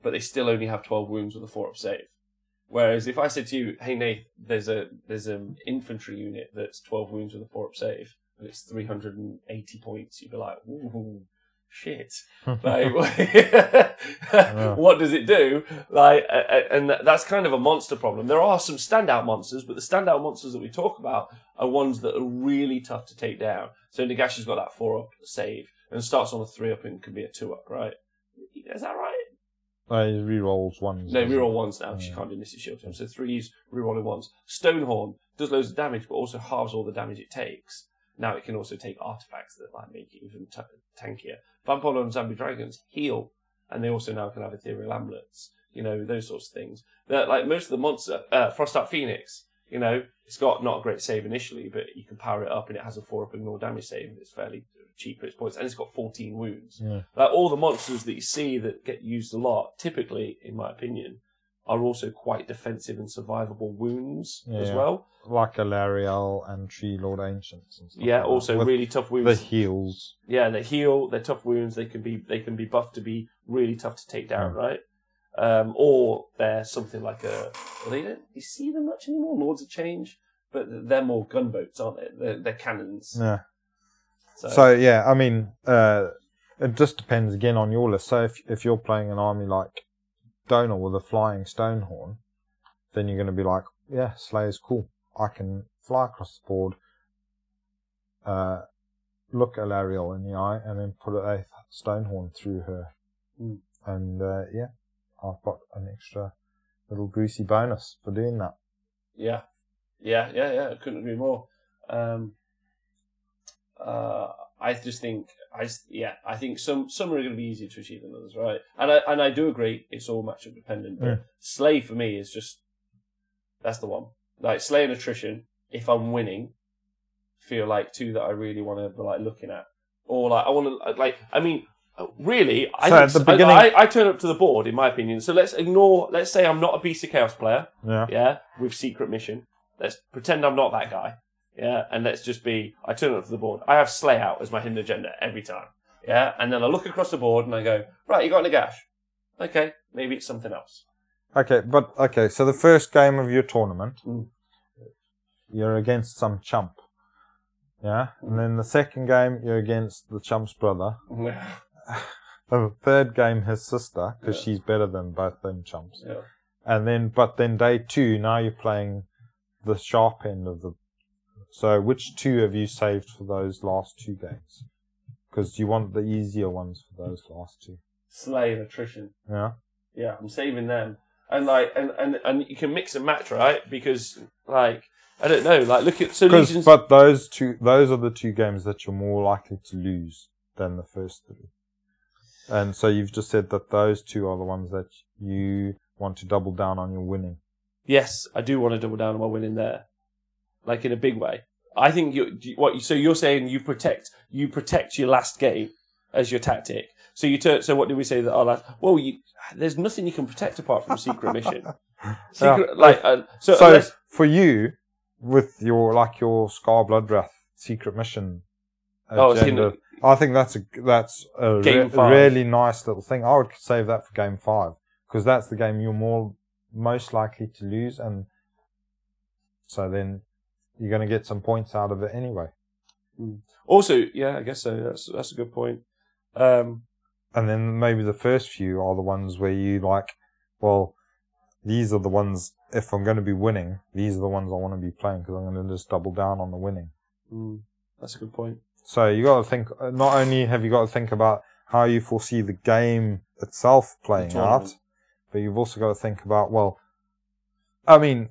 but they still only have 12 wounds with a 4-up save. Whereas if I said to you, hey Nate, there's an infantry unit that's 12 wounds with a 4-up save, but it's 380 points, you'd be like, ooh, shit. Like, what does it do? Like, and that's kind of a monster problem. There are some standout monsters, but the standout monsters that we talk about are ones that are really tough to take down. So Nagash has got that 4-up save and starts on a 3-up and can be a 2-up, right? Is that right?
He rerolls ones.
No, reroll ones now, because you can't do Misty Shield to him. So 3s, rerolling ones. Stonehorn does loads of damage, but also halves all the damage it takes. Now it can also take artifacts that like make it even tankier. Vampire and Zombie Dragons heal, and they also now can have ethereal amulets. You know, those sorts of things. Like most of the monster, Frostart Phoenix, you know, it's got not a great save initially, but you can power it up and it has a 4-up ignore damage save. It's fairly cheap for its points, and it's got 14 wounds.
Yeah.
Like all the monsters that you see that get used a lot, typically, in my opinion, are also quite defensive and survivable wounds as well.
Like Alariel and Tree Lord Ancients and stuff.
Yeah,
like
also really tough wounds.
The heals.
Yeah, they heal. They're tough wounds. They can be buffed to be really tough to take down, right? Or they're something like a. Well, you see them much anymore. Lords of Change, but they're more gunboats, aren't they? They're cannons.
Yeah. So yeah, I mean, it just depends again on your list. So if you're playing an army like Donor with a flying Stonehorn, then you're going to be like, yeah, Slayer's cool. I can fly across the board, look Alariel in the eye, and then put a Stonehorn through her. And yeah, I've got an extra little greasy bonus for doing that. Yeah. I couldn't agree more. I just think, I think some are going to be easier to achieve than others, right? And I do agree, it's all matchup dependent. But Slay for me is just, that's the one. Like Slay and Attrition, if I'm winning, feel like two that I really want to be like looking at, or like I want to like. I mean, really, I turn up to the board in my opinion. So let's say I'm not a Beast of Chaos player. Yeah, with secret mission. Let's pretend I'm not that guy. Yeah, and let's just be, I turn up to the board. I have Slay out as my hidden agenda every time. Yeah, and then I look across the board and I go, right, you got Nagash. Okay, maybe it's something else. Okay, so the first game of your tournament, you're against some chump. Yeah, and then the second game, you're against the chump's brother. The third game, his sister, because she's better than both them chumps.
Yeah.
And then day 2, now you're playing the sharp end of the. So which two have you saved for those last 2 games? Because you want the easier ones for those last 2.
Slay and Attrition.
Yeah.
Yeah, I'm saving them. And like, and you can mix and match, right? Because like, I don't know, like look at Legions.
But those are the 2 games that you're more likely to lose than the first 3. And so you've just said that those 2 are the ones that you want to double down on your winning.
Yes, I do want to double down on my winning there, like in a big way. I think so you're saying you protect your last game as your tactic. So what did we say that our last? Well, there's nothing you can protect apart from secret mission.
So for you, with your Scar Bloodwrath secret mission agenda, I think that's a really nice little thing. I would save that for game 5 because that's the game you're most likely to lose, and so then you're going to get some points out of it anyway.
Also, yeah, I guess so. That's a good point.
And then maybe the first few are the ones where you like, well, these are the ones, if I'm going to be winning, these are the ones I want to be playing because I'm going to just double down on the winning.
That's a good point.
So you got to think, not only have you got to think about how you foresee the game itself playing out, but you've also got to think about, well, I mean,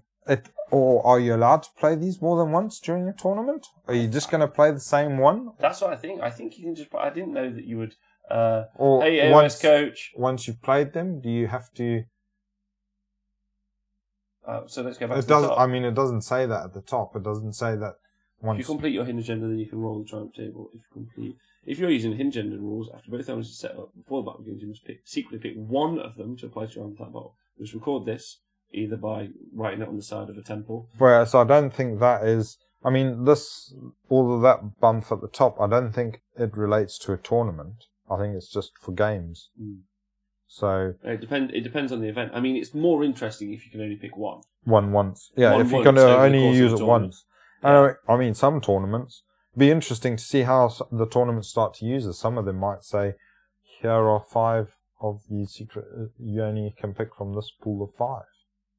or are you allowed to play these more than once during a tournament? Are you just going to play the same one?
That's what I think. I think you can just. I didn't know that you would. Or hey, AOS coach.
Once you've played them, do you have to?
So let's go back to the top.
I mean, it doesn't say that at the top. It doesn't say that. Once
if you complete your hidden agenda, then you can roll the triumph table. If you're using hidden agenda rules, after both elements are set up before the battle begins, you must secretly pick one of them to apply to your that battle. You must record this
either by writing it on the side of a temple.
Whereas I don't think that is. I mean, all of that bump at the top, I don't think it relates to a tournament. I think it's just for games.
Mm.
So
It depends on the event. I mean, it's more interesting if you can only pick one.
one once. Yeah,
One
if you
once
can
over the
only
course of
use
the
it
tournament.
once.
Yeah.
I mean, some tournaments. Be interesting to see how the tournaments start to use it. Some of them might say, here are 5 of these secret. You only can pick from this pool of 5.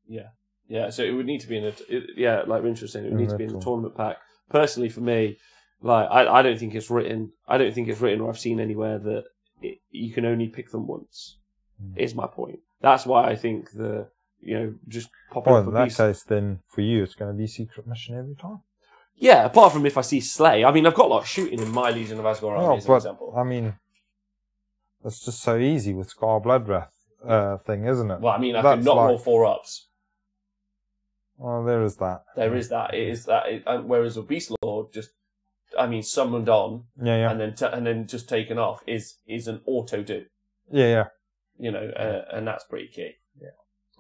Yeah.
Yeah, so it would need to be like interesting. It would need to be in the
Little.
tournament pack. Personally, for me, like I don't think it's written. I don't think it's written, or I've seen anywhere that you can only pick them once. Is my point. That's why I think just popping
Well,
up
in
a
that
piece.
case, then for you, it's going to be secret mission every time.
Yeah, apart from if I see Slay. I mean, I've got like shooting in my Legion of Asgore army, as an
but
example.
I mean, that's just so easy with Scar Bloodwrath thing, isn't it?
Well, I mean, I
That's
can not
like-
roll 4-ups.
Well, there is that.
There is that. It is that. Whereas a Beast Lord summoned on
Yeah.
and then just taken off is an auto do.
Yeah.
And that's pretty key.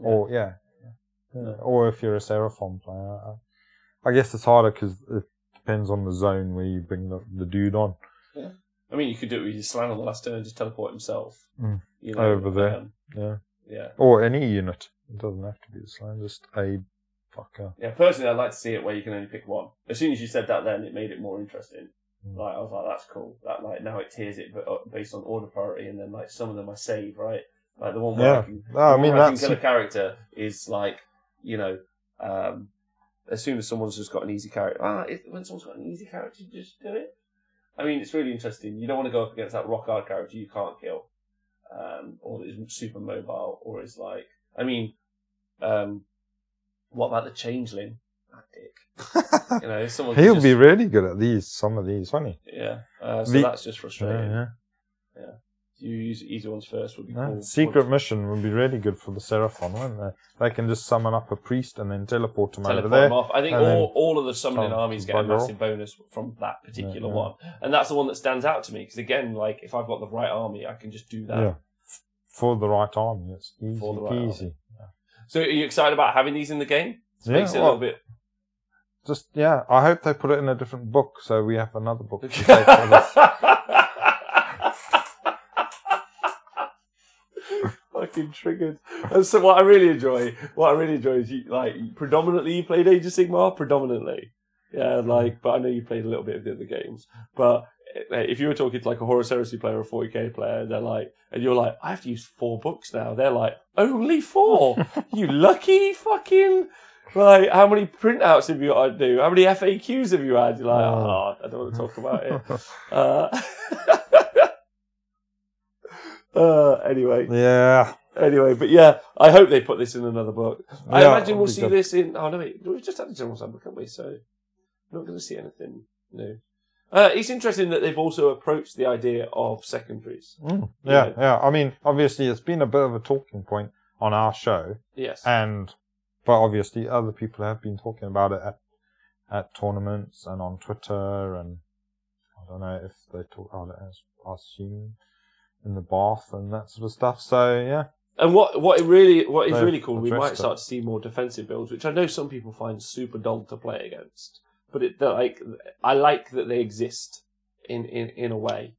Or or if you're a Seraphon player, I guess it's harder because it depends on the zone where you bring the dude on.
Yeah. I mean, you could do it with your Slan on the last turn, just teleport himself.
Over there.
Yeah.
Or any unit. It doesn't have to be the Slan, just a fucker.
Yeah, personally, I'd like to see it where you can only pick one. As soon as you said that, then it made it more interesting. Like, I was like, that's cool. That now it tiers it based on order priority, and then like some of them I save, right? Like the one where I can, I can kill a character is like, as soon as someone's just got an easy character, when someone's got an easy character, you just do it. I mean, it's really interesting. You don't want to go up against that rock hard character you can't kill, or is super mobile, or is like, I mean, what about the Changeling? That dick. Someone
He'll be really good at some of these, won't he?
Yeah. So that's just frustrating.
Yeah.
You use easy ones first would be cool.
Secret mission would be really good for the Seraphon, wouldn't they? They can just summon up a priest and then teleport him over there.
Them off. I think all of the summoning armies get a massive bonus from that particular one. And that's the one that stands out to me. Because again, like, if I've got the right army, I can just do that.
Yeah. For the right army, it's easy.
For the right army. So are you excited about having these in the game? It makes it a little bit...
I hope they put it in a different book, so we have another book to take for this.
Fucking triggered. And so what I really enjoy is predominantly you played Age of Sigmar, predominantly. Yeah, but I know you played a little bit of the other games. But if you were talking to like a Horus Heresy player or a 40k player, and you're like, I have to use 4 books now. They're like, only 4? You lucky fucking... Right, how many printouts have you got to do? How many FAQs have you had? You're like, I don't want to talk about it. Anyway.
Yeah.
Anyway, but yeah, I hope they put this in another book. I imagine we'll see
good.
this in... Oh, no, wait. We've just had a general sample, haven't we? So, we're not going to see anything new. It's interesting that they've also approached the idea of secondaries.
Yeah. I mean, obviously, it's been a bit of a talking point on our show.
Yes.
But obviously, other people have been talking about it at tournaments and on Twitter, and I don't know if they talk about it as I assume in the bath and that sort of stuff. So yeah.
And what is really cool, we might
it.
start to see more defensive builds, which I know some people find super dull to play against. But I like that they exist in a way,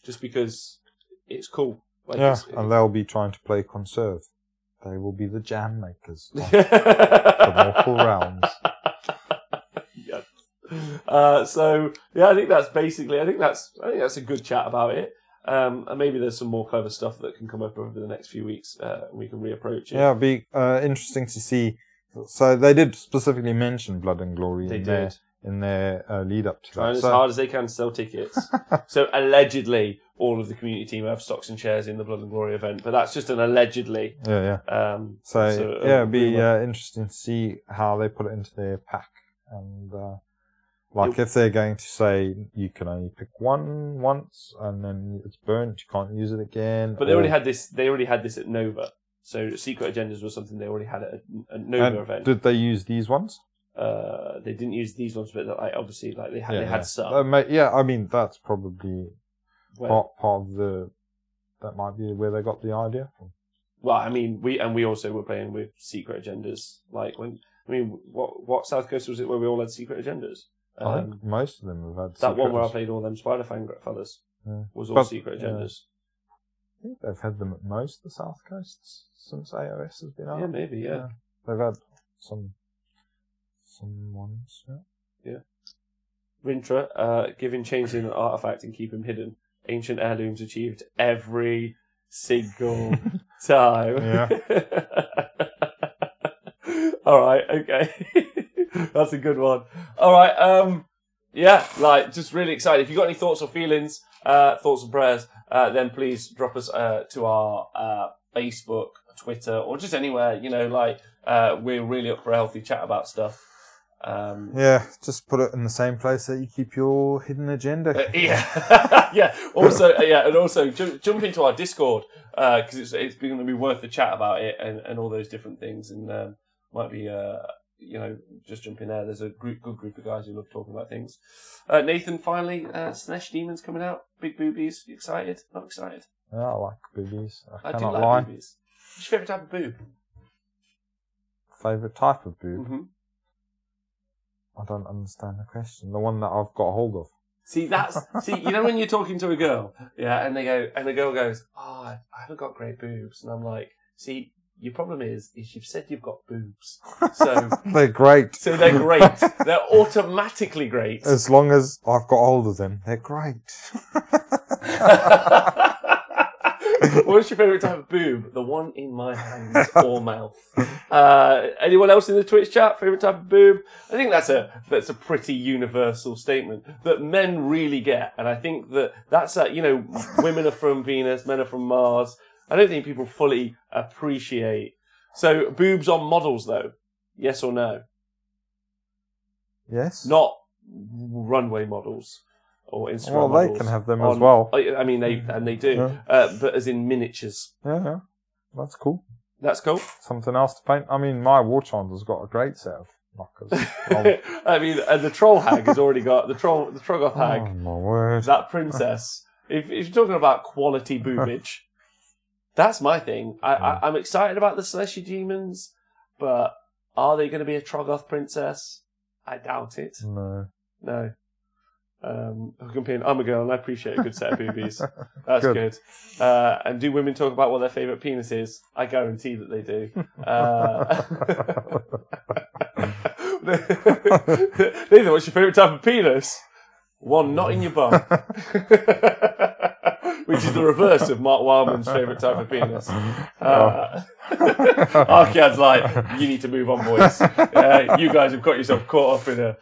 just because it's cool.
And they'll be trying to play conserve. They will be the jam makers of the mortal realms.
Yes. So yeah, I think that's a good chat about it. And maybe there's some more clever stuff that can come up over the next few weeks. We can reapproach it.
Yeah, it'll be interesting to see. So they did specifically mention Blood and Glory in their lead up to
Trying
that.
as hard as they can to sell tickets. So allegedly, all of the community team have stocks and shares in the Blood and Glory event, but that's just an allegedly.
Yeah. It'd be interesting to see how they put it into their pack, and if they're going to say you can only pick one once and then it's burnt, you can't use it again.
But they already had this. They already had this at Nova. So Secret Agendas was something they already had at a Nova event.
Did they use these ones?
They didn't use these ones, but obviously, they had some.
I mean, that's probably part of that might be where they got the idea from.
Well, I mean, we also were playing with secret agendas. Like what South Coast was it where we all had secret agendas?
I think most of them have had
that one where I
secrets.
played all them Spider-Fang fellas
Yeah.
was all secret agendas.
I think they've had them at most of the South Coasts since AOS has been out.
Yeah, maybe, yeah.
They've had some ones,
Yeah. Rintra, giving changeling an artifact and keep him hidden. Ancient heirlooms achieved every single time.
Yeah.
All right, okay. That's a good one. All right, yeah, like, just really excited. If you've got any thoughts or feelings, thoughts and prayers, then please drop us to our Facebook, Twitter, or just anywhere, you know, like, we're really up for a healthy chat about stuff.
Yeah, just put it in the same place that you keep your hidden agenda.
Yeah, yeah. Also, and also jump into our Discord because it's going to be worth the chat about it and all those different things, and might be you know, just jump in there. There's a good group of guys who love talking about things. Nathan, finally, Slanesh Demons coming out. Big boobies. You excited? Not excited?
Yeah, I like boobies. I
do
cannot
like
lie.
boobies. What's your favourite type of boob?
Favourite type of boob?
Mm-hmm.
I don't understand the question. The one that I've got a hold of.
See, you know when you're talking to a girl, yeah, and the girl goes, "Oh, I haven't got great boobs," and I'm like, "See, your problem is you've said you've got boobs, so
They're great.
So they're great. They're automatically great.
As long as I've got a hold of them, they're great."
What's your favourite type of boob? The one in my hands or mouth. Anyone else in the Twitch chat? Favourite type of boob? I think that's a pretty universal statement that men really get, and I think that's you know, women are from Venus, men are from Mars. I don't think people fully appreciate. So boobs on models, though, yes or no?
Yes.
Not runway models. Or Instagram
well,
models.
they can have them as well.
I mean, they do,
Yeah.
but as in miniatures.
Yeah, that's cool.
That's cool.
Something else to paint. I mean, my war chanter's got a great set of knockers.
I mean, and the troll hag has already got the Troggoth hag.
Oh my word!
That princess. If you're talking about quality boobage, that's my thing. I'm excited about the Celestial Demons, but are they going to be a Troggoth princess? I doubt it. No. I'm a girl and I appreciate a good set of boobies. That's good. And do women talk about what their favourite penis is? I guarantee that they do. Nathan, what's your favourite type of penis? One not in your bum. Which is the reverse of Mark Wildman's favourite type of penis. Arcad's like, you need to move on, boys. You guys have got yourself caught up in a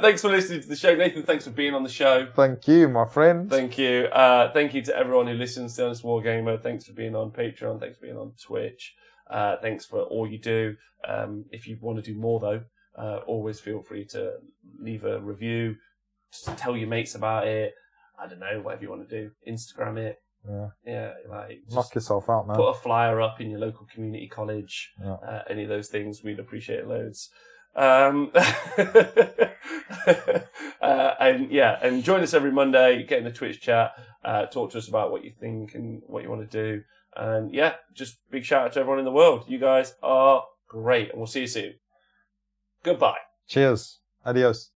thanks for listening to the show. Nathan, thanks for being on the show.
Thank you, my friend.
Thank you. Thank you to everyone who listens to Honest Wargamer. Thanks for being on Patreon. Thanks for being on Twitch. Thanks for all you do. If you want to do more, though, always feel free to leave a review. Just tell your mates about it. I don't know, whatever you want to do. Instagram it. Yeah, like
knock yourself out, man.
Put a flyer up in your local community college.
Yeah.
Any of those things, we'd appreciate it loads. And join us every Monday. Get in the Twitch chat. Talk to us about what you think and what you want to do. And yeah, just big shout out to everyone in the world. You guys are great, and we'll see you soon. Goodbye.
Cheers. Adios.